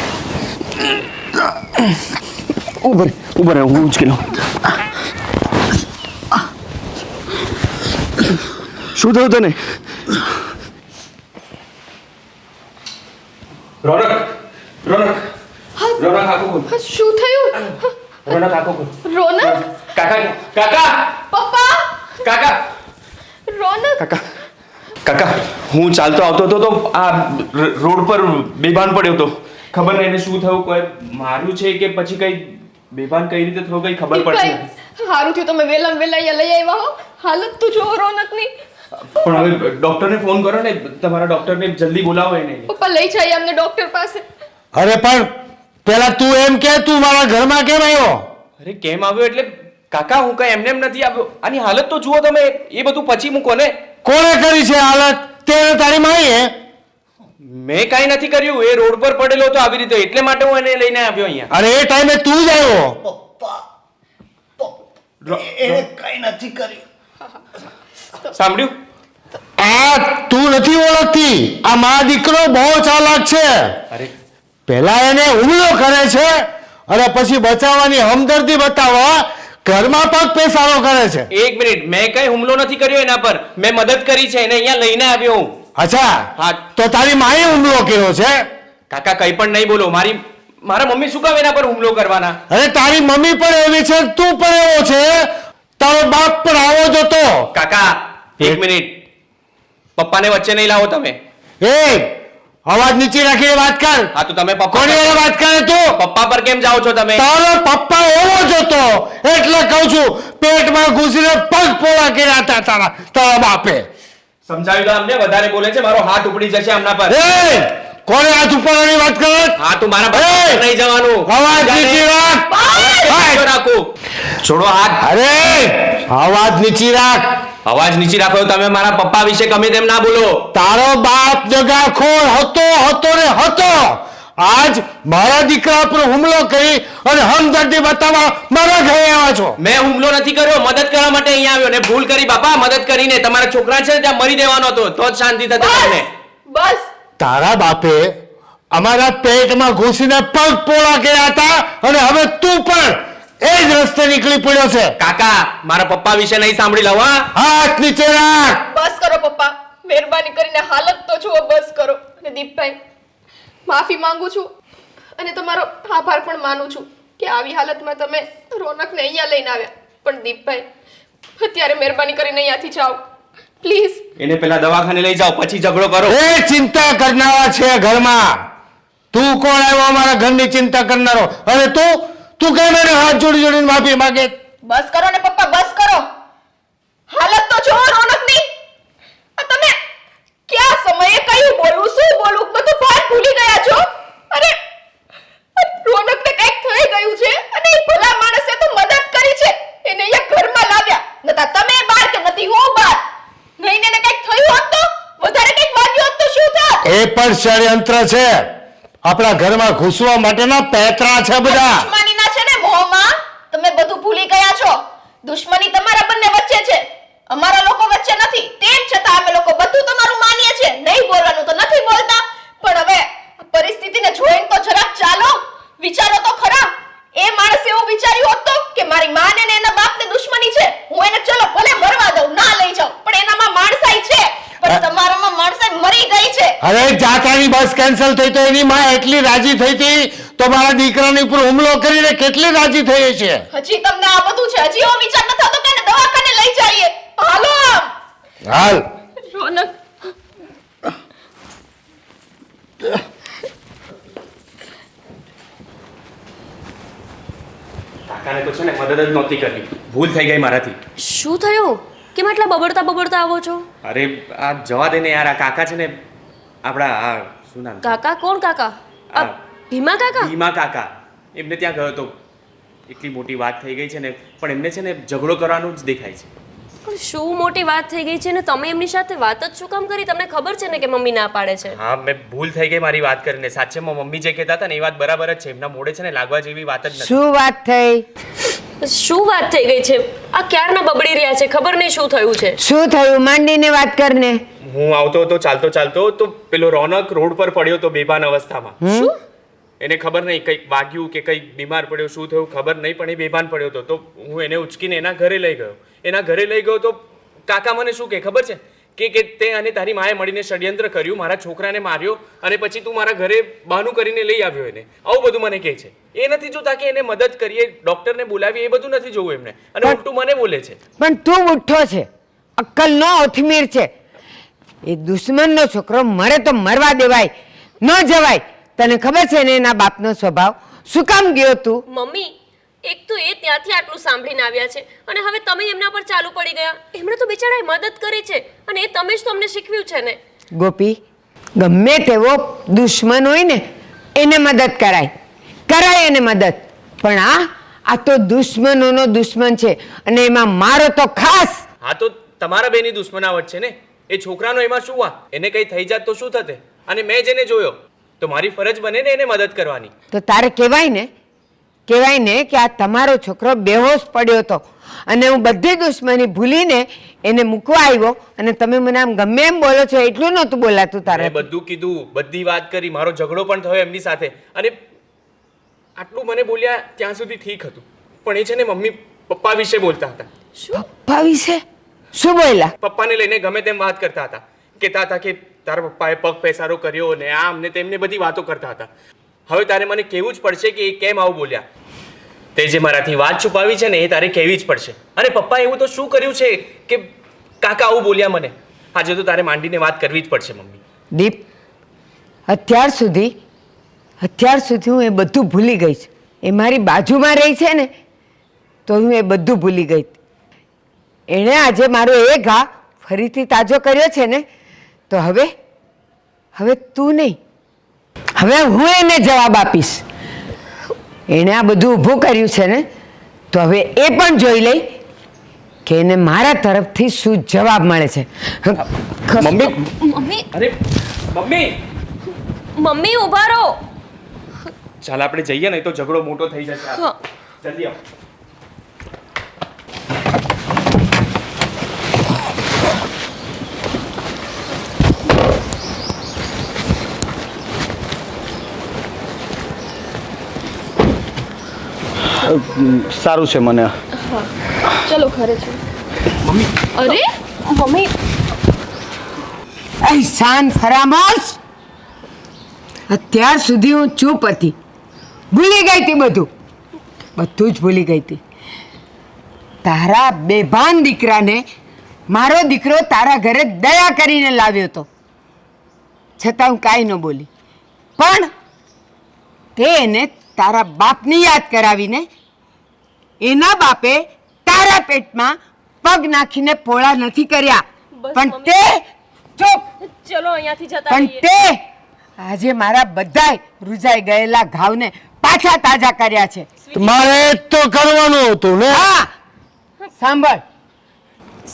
ઊભો રહે, હું ઉચકી લઉં. શું થયું તને? રોનક, રોનક, રોનક આખો ખોલ. શું થયું? રોનક આખો ખોલ. રોનક? કાકા, કાકા, પપ્પા? કાકા, રોનક? કાકા, કાકા, હું ચાલતો આવતો હતો તો આ રોડ પર બેભાન પડ્યો હતો. ખબર નહીં એને શું થયું, કોઈ માર્યું છે કે પછી કઈ બેભાન કઈ રીતે થયું કઈ ખબર પડતી નથી. સારું થયું તમે વેલા અહીંયા લઈ આવ્યા હો. હાલત તો જો રોનકની. પણ હવે ડોક્ટરને ફોન કરો ને, તમારા ડોક્ટરને જલ્દી બોલાવો એને. પપ્પા લઈ જાય અમને ડોક્ટર પાસે. અરે પણ પેલા તું એમ કે તું મારા ઘરમાં કેમ આવ્યો? અરે કેમ આવ્યો એટલે કાકા, હું કઈ એમને એમ નથી આવ્યો. આની હાલત તો જુઓ તમે. એ બધું પછી મૂકો ને. કોણે કરી છે હાલત? તે તારી માઈએ? મેં કઈ નથી કર્યું. એ રોડ પર પડેલો હતો આવી રીતે, એટલે માટે હું એને લઈને આવ્યો અહીંયા. અરે એ ટાઈમે તું જ આવ્યો. સાંભળ્યું? આ તું નથી ઓળખતી. આ મા દીકરો બહુ ચાલાક છે. અરે પહેલા એને હુમલો કરે છે અને પછી બચાવવાની હમદર્દી બતાવવા ઘરમાં પગ પેસારો કરે છે. એક મિનિટ, મેં કઈ હુમલો નથી કર્યો એના પર. મેં મદદ કરી છે, એને અહીંયા લઈને આવ્યો હું. અચ્છા, હા. તો તારી માએ હુમલો કર્યો છે? કાકા કઈ પણ નહીં બોલો. મારા મમ્મી શું કામ એના પર હુમલો કરવાના? અરે તારી મમ્મી પણ એવી છે, તું પણ એવો છે, તારો બાપ પણ આવો જ હતો. કાકા એક મિનિટ, પપ્પાને વચ્ચે નહીં લાવો તમે. એ અવાજ નીચે રાખીને વાત કર. હા તો તમે પપ્પા કોની હારે વાત કરે તું? પપ્પા પર કેમ જાઓ છો તમે? તારો પપ્પા એવો જ હતો, એટલે કહું છું, પેટમાં ઘૂસીને પગ પોળા કર્યા હતા તારા બાપે. સમજાવ્યું તો અમને. વધારે બોલે છે, મારો હાથ ઉપડી જશે આમના પર. એ કોને હાથ ઉપરવાની વાત કરે? હા તું મારા પર નહીં જવાનું. અવાજ નીચી રાખ. નીચે રાખો. છોડો હાથ. અરે અવાજ નીચી રાખ. અવાજ નીચી રાખો. તમે મારા પપ્પા વિશે ગમે તેમ ના બોલો. તારો બાપ જગાખોર હતો ને હતો, આજ મારા દીકરા પર હુમલો કરી અને હમદર્દી બતાવવા મારા ઘરે આવ્યા છો. મેં હુમલો નથી કર્યો, મદદ કરવા માટે અહીંયા આવ્યો ને ભૂલ કરી બાપા. મદદ કરીને તમારા છોકરા છે ને ત્યાં મરી દેવાનો હતો તો જ શાંતિ થતી તમને. બસ તારા બાપે અમારા પેટમાં ઘૂસીને પગ પોળા કર્યા હતા અને હવે તું પણ એ જ રસ્તે નીકળી પડ્યો છે. કાકા મારા પપ્પા વિશે નહીં સાંભળી લઉં હા. હાથ નીચે રાખ. બસ કરો પપ્પા, મહેરબાની કરીને હાલત તો જુઓ. બસ કરો. અને દીપભાઈ, માફી માંગુ છું અને તમારો આભાર પણ માનું છું કે આવી હાલતમાં તમે રોનકને અહીંયા લઈને આવ્યા. પણ દીપભાઈ, અત્યારે મહેરબાની કરીને અહીંયાથી જાઓ પ્લીઝ. એને પેલા દવાખાને લઈ જાઓ પછી ઝઘડો કરો. એ ચિંતા કરનારા છે ઘરમાં. તું કોણ આવ્યો અમારા ઘરની ચિંતા કરનારો? અને તું કેમ એને હાથ જોડીને માફી માંગે? બસ કરો ને પપ્પા, બસ કરો. હાલત તો જુઓ રોનકની. આ તમે ક્યાં સમયે કયું બોલવું, શું બોલવું, બધું ભાન ભૂલી ગયા છો. અરે રોનકને કંઈક થઈ ગયું છે અને એ ભલા માણસે તો મદદ કરી છે. એને અહીંયા ઘરમાં લાવ્યા. નતા તમે બહાર કે નથી હું બહાર. નહીં એને કંઈક થયું હોત તો, વધારે કંઈક વાગ્યું હોત તો શું થાત? એ પણ ષડયંત્ર છે. આપણા ઘરમાં ઘૂસવા માટેના પેતરા છે બધા. દુશ્મનીના છે ને મોહમાં તમે બધું ભૂલી ગયા છો. દુશ્મની તમારા બંને વચ્ચે છે, અમારા લોકો વચ્ચે નથી. તેમ છતાં અમે લોકો બધું તમારું માનીએ છીએ. નહીં બોલવાનું તો નથી બોલતા, પણ હવે પરિસ્થિતિને જોઈને તો જરાક ચાલો, વિચારો તો ખરા. એ માણસે એવું વિચાર્યું હોત તો કે મારી માને ને એના બાપને દુશ્મની છે, હું એને ચલો ભલે મરવા દઉં, ના લઈ જાઉં, પણ એનામાં માણસાઈ છે. પણ તમારામાં માણસાઈ મરી ગઈ છે. અરે જાત્રાની બસ કેન્સલ થઈ તો એની માં એટલી રાજી થઈ હતી તો મારા દીકરાની ઉપર હુમલો કરીને કેટલી રાજી થઈ છે. હજી તમને આ બધું છે, હજી એવો વિચાર ન થતો કે એને દવાખાને લઈ જઈએ. હાલો આમ. હાલ. રોનક, કાકાને તો છે ને મદદ જ નહોતી કરવી. ભૂલ થઈ ગઈ મારાથી. શું થયું? કેમ આટલા બબડતા આવો છો? અરે આ જવા દે ને યાર. આ કાકા છે ને આપણા આ શું નામ છે? કાકા? કોણ કાકા? આ ભીમા કાકા? ભીમા કાકા. એમને ત્યાં ગયો તો એટલી મોટી વાત થઈ ગઈ છે ને, પણ એમને છે ને ઝઘડો કરવાનું જ દેખાય છે. પણ શું મોટી વાત થઈ ગઈ છે ને તમે એમની સાથે વાત જ શું કામ કરી? તમને ખબર છે ને કે મમ્મી ના પાડે છે. હા, મેં ભૂલ થઈ ગઈ મારી વાત કરીને. સાચેમાં મમ્મી જે કહેતા હતા ને એ વાત બરાબર જ છે. એમના મોઢે છે ને લાગવા જેવી વાત જ નથી. શું વાત થઈ? શું વાત થઈ ગઈ છે? આ ક્યારના બબડી રહ્યા છે, ખબર નહીં શું થયું છે. શું થયું? માંડીને વાત કરને. હું આવતો હતો ચાલતો તો પેલો રોનક રોડ પર પડ્યો તો બેભાન અવસ્થામાં. શું? એને ખબર નહીં કંઈક વાગ્યું કે કંઈક બીમાર પડ્યો, શું થયું ખબર નહીં, પણ એ બેભાન પડ્યો હતો. તો હું એને ઉચકીને એના ઘરે લઈ ગયો. એના ઘરે લઈ ગયો તો કાકા મને શું કહે ખબર છે કે તે અને તારી માએ મળીને ષડયંત્ર કર્યું, મારા છોકરાને માર્યો અને પછી તું મારા ઘરે બહાનું કરીને લઈ આવ્યો એને. આવું બધું મને કહે છે. એ નથી જોતા કે એને મદદ કરીએ, ડોક્ટરને બોલાવીએ, એ બધું નથી જોવું એમને. અને ઉલટું મને બોલે છે. પણ તું ઉઠ્ઠો છે, અક્કલનો ઓથમીર છે. એ દુશ્મનનો છોકરો મરે તો મરવા દેવાય, ન જવાય. તને ખબર છે ને એના બાપનો સ્વભાવ? શું કામ ગયો તું? મમ્મી, એક તો એ ત્યાંથી આટલું સાંભળીને આવ્યા છે અને હવે તમે એમના પર ચાલુ પડી ગયા. એમણે તો બિચારાએ મદદ કરી છે અને એ તમે જ તો અમને શીખવ્યું છે ને. ગોપી, ગમે તેવો દુશ્મન હોય ને એને મદદ કરાય એને મદદ. પણ આ તો દુશ્મનોનો દુશ્મન છે અને એમાં મારો તો ખાસ. હા, તો તમારા બેની દુશ્મનાવટ છે ને. એ છોકરાનો એમાં શું વા? એને કંઈ થઈ જાત તો શું થતે? અને મેં જેને જોયો તો મારી ફરજ બને ને એને મદદ કરવાની. તો તારે કહેવાય ને કે આ તમારો છોકરો બેહોશ પડ્યો હતો અને હું બધી દુશ્મની ભૂલીને એને મૂકવા આવ્યો અને તમે મને આમ ગમે એમ બોલો છો. એટલું નહોતું બોલાતું તારે. મેં બધું કીધું, બધી વાત કરી, મારો ઝઘડો પણ થયો એમની સાથે અને આટલું મને બોલ્યા ત્યાં સુધી ઠીક હતું. પણ એ છે ને મમ્મી પપ્પા વિશે બોલતા હતા. પપ્પા વિશે શું બોલ્યા? પપ્પાને લઈને ગમે તેમ વાત કરતા હતા. કહેતા હતા કે તારા પપ્પાએ પગ પેસારો કર્યો ને આમ ને તેમને બધી વાતો કરતા હતા. હવે તારે મને કહેવું જ પડશે કે એ કેમ આવું બોલ્યા. તે જે મારાથી વાત છુપાવી છે ને એ તારે કહેવી જ પડશે. અને પપ્પા એવું તો શું કર્યું છે કે કાકા આવું બોલ્યા મને? આજે તો તારે માંડીને વાત કરવી જ પડશે મમ્મી. દીપ, અત્યાર સુધી હું એ બધું ભૂલી ગઈ છું. એ મારી બાજુમાં રહી છે ને તો હું એ બધું ભૂલી ગઈ. એણે આજે મારો એ ઘા ફરીથી તાજો કર્યો છે ને તો હવે તું નહીં, હવે હું એને જવાબ આપીશ. એણે આ બધું ઊભું કર્યું છે ને તો હવે એ પણ જોઈ લઈ કે એને મારા તરફથી શું જવાબ મળે છે. મમ્મી, મમ્મી, અરે મમ્મી, મમ્મી ઊભા રહો. ચાલ આપણે જઈએ ને, તો ઝઘડો મોટો થઈ જશે. હા. જલ્દી આવો. સારું છે મને. ચલો ઘરે છે. મમ્મી, અરે મમ્મી એ શાન ફરામોશ. અત્યાર સુધી હું ચૂપ હતી, ભૂલી ગઈ હતી બધું જ ભૂલી ગઈ હતી. તારા બેભાન દીકરાને મારો દીકરો તારા ઘરે દયા કરીને લાવ્યો હતો, છતાં હું કાંઈ ન બોલી. પણ તે એને તારા બાપની યાદ કરાવીને એના બાપે તારા પેટમાં પગ નાખીને પોળા નથી કર્યા. પણ તે ચૂપ. ચલો અહીંયાથી જતા પણ રહીએ. તે આજે મારા બધાય રૂઝાઈ ગયેલા ઘાવને પાછા તાજા કર્યા છે. મારે જ તો કરવાનું હતું ને. હા, સાંભળ,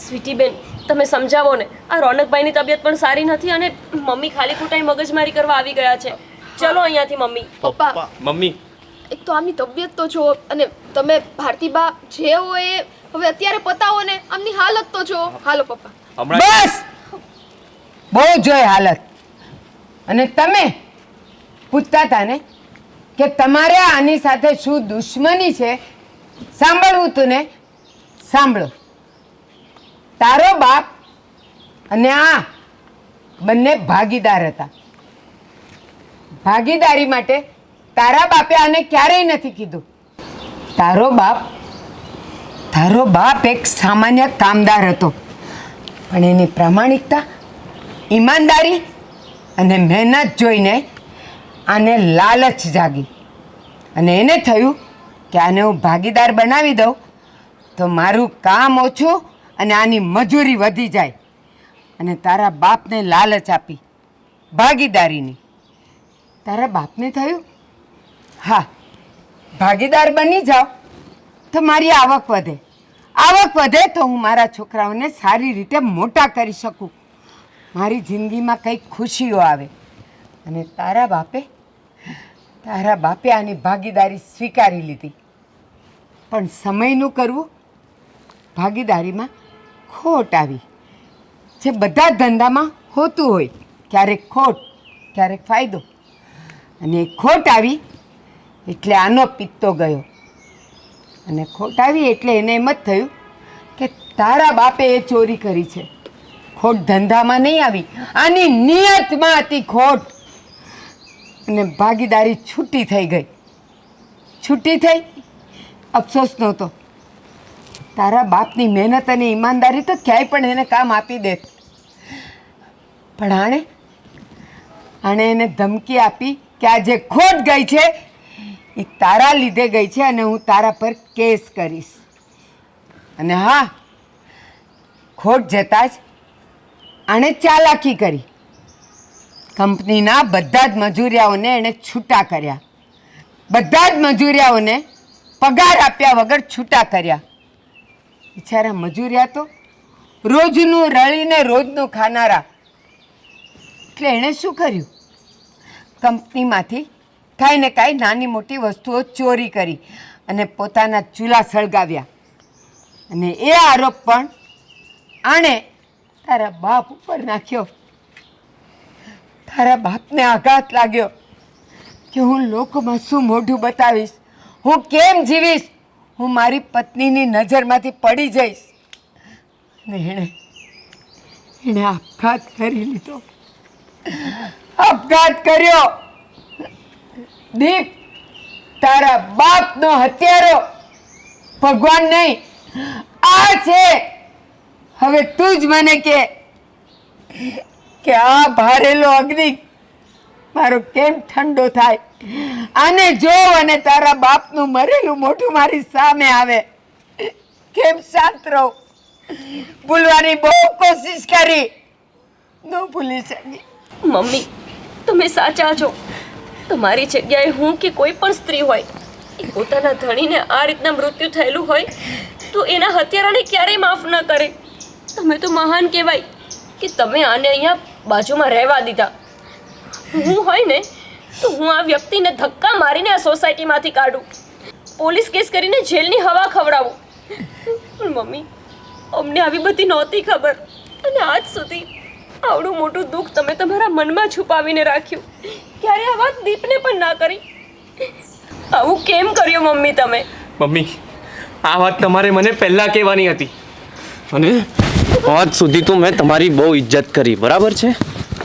સ્વીટી બેન, તમે સમજાવો ને. આ રોનકભાઈની તબિયત પણ સારી નથી અને મમ્મી ખાલી ખોટાઈ મગજમારી કરવા આવી ગયા છે. ચલો અહીંયાથી મમ્મી. પપ્પા મમ્મી, એક તો આમની તબિયત તો જો, અને તમે ભારતીબા જે હોય એ હવે અત્યારે પતાવો ને. આમની હાલત તો જો. હાલો પપ્પા. હમણાં બસ બહુ જોઈ હાલત. અને તમે પૂછતા હતા ને કે તમારે આની સાથે શું દુશ્મની છે, સાંભળવું તું ને? સાંભળો. તારો બાપ અને આ બંને ભાગીદાર હતા. ભાગીદારી માટે તારા બાપે આને ક્યારેય નથી કીધું. તારો બાપ એક સામાન્ય કામદાર હતો, પણ એની પ્રામાણિકતા, ઈમાનદારી અને મહેનત જોઈને આને લાલચ જાગી અને એને થયું કે આને હું ભાગીદાર બનાવી દઉં તો મારું કામ ઓછું અને આની મજૂરી વધી જાય. અને તારા બાપને લાલચ આપી ભાગીદારીની. તારા બાપને થયું, હા, ભાગીદાર બની જાઓ તો મારી આવક વધે. આવક વધે તો હું મારા છોકરાઓને સારી રીતે મોટા કરી શકું, મારી જિંદગીમાં કંઈક ખુશીઓ આવે. અને તારા બાપે આની ભાગીદારી સ્વીકારી લીધી. પણ સમયનું કરવું, ભાગીદારીમાં ખોટ આવી. જે બધા જ ધંધામાં હોતું હોય, ક્યારેક ખોટ, ક્યારેક ફાયદો. અને ખોટ આવી એટલે આનો પિત્તો ગયો. અને ખોટ આવી એટલે એને એમ જ થયું કે તારા બાપે એ ચોરી કરી છે. ખોટ ધંધામાં નહીં આવી, આની નિયતમાં હતી ખોટ. અને ભાગીદારી છૂટી થઈ ગઈ. છૂટી થઈ, અફસોસ નહોતો. તારા બાપની મહેનત અને ઈમાનદારી તો ક્યાંય પણ એને કામ આપી દે. પણ આણે એને ધમકી આપી કે આ જે ખોટ ગઈ છે એ તારા લીધે ગઈ છે અને હું તારા પર કેસ કરીશ. અને હા, ખોટ જતાં જ આણે ચાલાકી કરી. કંપનીના બધા જ મજૂરિયાઓને એણે છૂટા કર્યા. બધા જ મજૂરિયાઓને પગાર આપ્યા વગર છૂટા કર્યા. બિચારા મજૂરિયા તો રોજનું રળીને રોજનું ખાનારા. એટલે એણે શું કર્યું? કંપનીમાંથી કાંઈ ને કાંઈ નાની મોટી વસ્તુઓ ચોરી કરી અને પોતાના ચૂલા સળગાવ્યા. અને એ આરોપ પણ આણે તારા બાપ ઉપર નાખ્યો. તારા બાપને આઘાત લાગ્યો કે હું લોકોમાં શું મોઢું બતાવીશ, હું કેમ જીવીશ, હું મારી પત્નીની નજરમાંથી પડી જઈશ. અને એણે આપઘાત કરી લીધો. આપઘાત કર્યો. દીપ, તારા બાપનો હત્યારો ભગવાન નહીં, આ છે. હવે તું જ મને કે આ ભારેલો અગ્નિ મારો કેમ ઠંડો થાય? આને જો અને તારા બાપનું મરેલું મોઢું મારી સામે આવે, કેમ શાંત રહું? ભૂલવાની બહુ કોશિશ કરી, ન ભૂલી શકી. મમ્મી, તમે સાચા છો. તમારી જગ્યાએ હું કે કોઈ પણ સ્ત્રી હોય, એ પોતાના ધણીને આ રીતના મૃત્યુ થયેલું હોય તો એના હત્યારાને ક્યારેય માફ ન કરે. તમે તો મહાન કહેવાય કે તમે આને અહીંયા બાજુમાં રહેવા દીધા. હું હોય ને તો હું આ વ્યક્તિને ધક્કા મારીને આ સોસાયટીમાંથી કાઢું, પોલીસ કેસ કરીને જેલની હવા ખવડાવું. પણ મમ્મી, અમને આવી બધી નહોતી ખબર, અને આજ સુધી આવડું મોટું દુઃખ તમે તમારા મનમાં છુપાવીને રાખ્યું. ક્યારે આ વાત દીપને પણ ના કરી. આવું કેમ કર્યું મમ્મી તમે? મમ્મી, આ વાત તમારે મને પહેલાં કહેવાની હતી, અને આજ સુધી તો મેં તમારી બહુ ઇજ્જત કરી, બરાબર છે?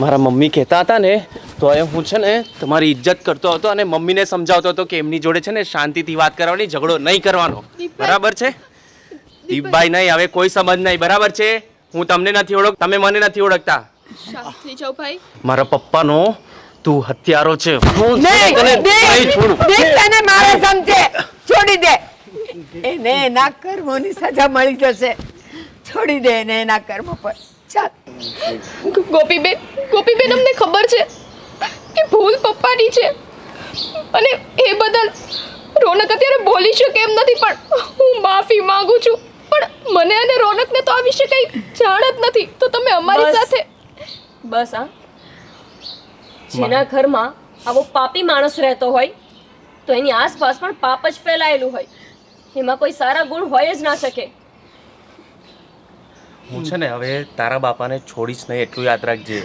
મારા મમ્મી કહેતા હતા ને તો એ હું છે ને તમારી ઇજ્જત કરતો હતો અને મમ્મીને સમજાવતો હતો કે એમની જોડે છે ને શાંતિથી વાત કરવાની, ઝઘડો નહીં કરવાનો, બરાબર છે? દીપભાઈ નહીં, હવે કોઈ સંબંધ નહીં, બરાબર છે? હું તમને નથી ઓળખ, તમે મને નથી ઓળખતા. શાંત થઈ જાઓ ભાઈ. મારા પપ્પાનો તું હત્યારો છે. હું નહીં, તને નહીં, નહીં છોડું. દીપ તને મારે સમજે. છોડી દે. એને એના કર્મોની સજા મળી જશે. છોડી દે એને એના કર્મો પર. ચાલ. ગોપીબેન અમને ખબર છે કે ભૂલ પપ્પાની છે, અને એ બદલ રોનક અત્યારે બોલી શકે એમ નથી, પણ હું માફી માંગુ છું. પણ મને અને રોનકને તો આ વિશે કંઈ જાણ જ નથી, તો તમે અમારી બસ. સાથે બસ જેના ઘરમાં આવો પાપી માણસ રહેતો હોય તો એની આસપાસ પણ પાપ જ ફેલાયેલું હોય. એમાં કોઈ સારા ગુણ હોય જ ના શકે. હું છે ને હવે તારા બાપાને છોડીશ નહીં, એટલું યાદ રાખજે.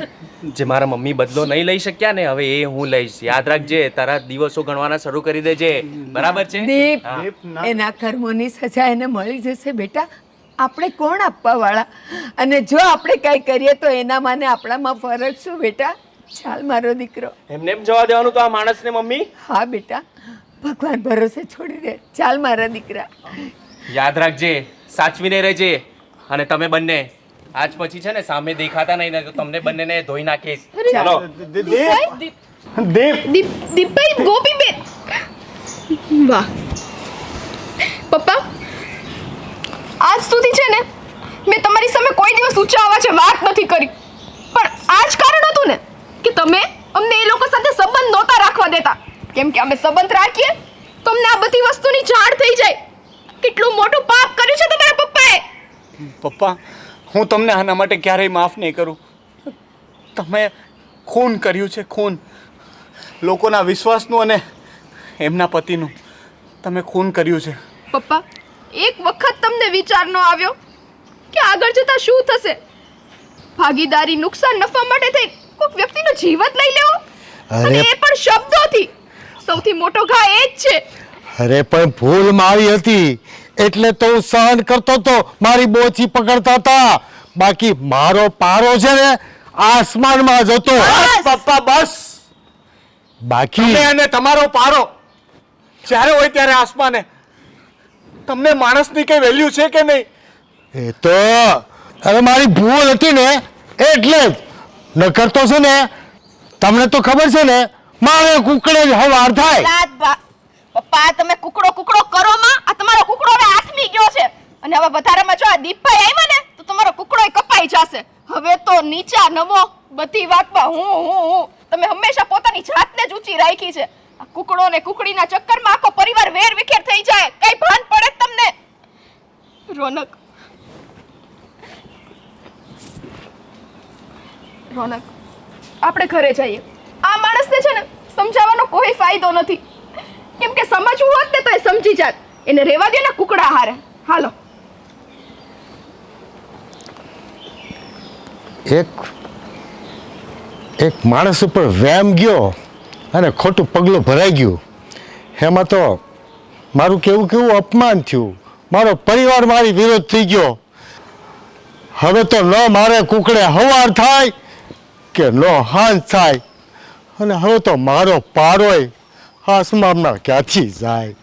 જે મારા મમ્મી બદલો નહીં લઈ શક્યા ને, હવે એ હું લઈશ. યાદ રાખજે, તારા દિવસો ગણવાના શરૂ કરી દેજે, બરાબર છે? દીપ, હા. એના કર્મોની સજા એને મળી જશે બેટા. આપણે કોણ આપવા વાળા? અને જો આપણે કાંઈ કરીએ તો એનામાં ને આપણામાં ફરક શું બેટા? ચાલ મારો દીકરો. એમને એમ જવા દેવાનું તો આ માણસને મમ્મી? હા બેટા, ભગવાન ભરોસે છોડી દે. ચાલ મારા દીકરા. યાદ રાખજે, સાચવીને રહેજે. અને તમે બંને આજ પછી છે ને સામે દેખાતા નહીં ને તો તમને બંનેને ધોઈ નાખીશ. ચલો. દીપભાઈ, ગોપીબેન, વાહ પપ્પા, આજ સુધી છે ને મેં તમારી સામે કોઈ દિવસ ઊંચા અવાજે વાત નથી કરી, પણ આ જ કારણ હતું ને કે તમે અમને એ લોકો સાથે સંબંધ નહોતા રાખવા દેતા. કેમ કે અમે સંબંધ રાખીએ તો અમને આ બધી વસ્તુની જાણ થઈ જાય. કેટલું મોટું પાપ કર્યું છે તમારા પપ્પાએ. પપ્પા, હું તમને આના માટે ક્યારેય માફ નહીં કરું. તમે ખૂન કર્યું છે, ખૂન. લોકોના વિશ્વાસનું અને એમના પતિનું તમે ખૂન કર્યું છે. પપ્પા, એક વખત તમને વિચાર ન આવ્યો કે આગળ જતા શું થશે? ભાગીદારી નુકસાન નફા માટે થઈ કોઈક વ્યક્તિનો જીવ જ લઈ લેવો, અને એ પણ શબ્દોથી. સૌથી મોટો ઘા એ જ છે. અરે પણ ભૂલ મારી હતી એટલે તો હું સહન કરતો તો, મારી બોચી પકડતા હતા. બાકી મારો પારો છે ને આસમાનમાં જ હતો. પપ્પા બસ. બાકી તમે અને તમારો પારો જ્યારે હોય ત્યારે આસમાને. તમને માણસની કઈ વેલ્યુ છે કે નહીં? એ તો અરે મારી ભૂલ હતી ને એટલે જ. નકર તો છે ને તમને તો ખબર છે ને મારે કુકડે જ હવાર થાય. પપ્પા, તમે કુકડો કરો માં. આ તમારો કુકડો હવે આથમી ગયો છે, અને હવે વધારામાં જો આ દીપભાઈ આવ્યા ને તો તમારો કુકડો કપાઈ જશે. હવે તો નીચા નમો, બધી વાતમાં હું. તમે હંમેશા પોતાની જાતને જ ઊંચી રાખી છે. આ કુકડો ને કુકડીના ચક્કરમાં આખો પરિવાર વેર વિખેર થઈ જાય. કઈ ભાન પડે તમને? રોનક, આપણે ઘરે જઈએ. આ માણસને છે ને સમજાવવાનો કોઈ ફાયદો નથી, કેમ કે સમજવું હોત ને તો એ સમજી જાત. એને રેવા દે ને કુકડા હારે. હાલો. એક માણસ ઉપર વેમ ગયો અને ખોટું પગલું ભરાઈ ગયું. એમાં તો મારું કેવું અપમાન થયું. મારો પરિવાર મારી વિરોધ થઈ ગયો. હવે તો ન મારે કુકડે હવાર થાય કે ન હાંજ થાય. અને હવે તો મારો પારોય આસમાનમાં ક્યાંથી જાય?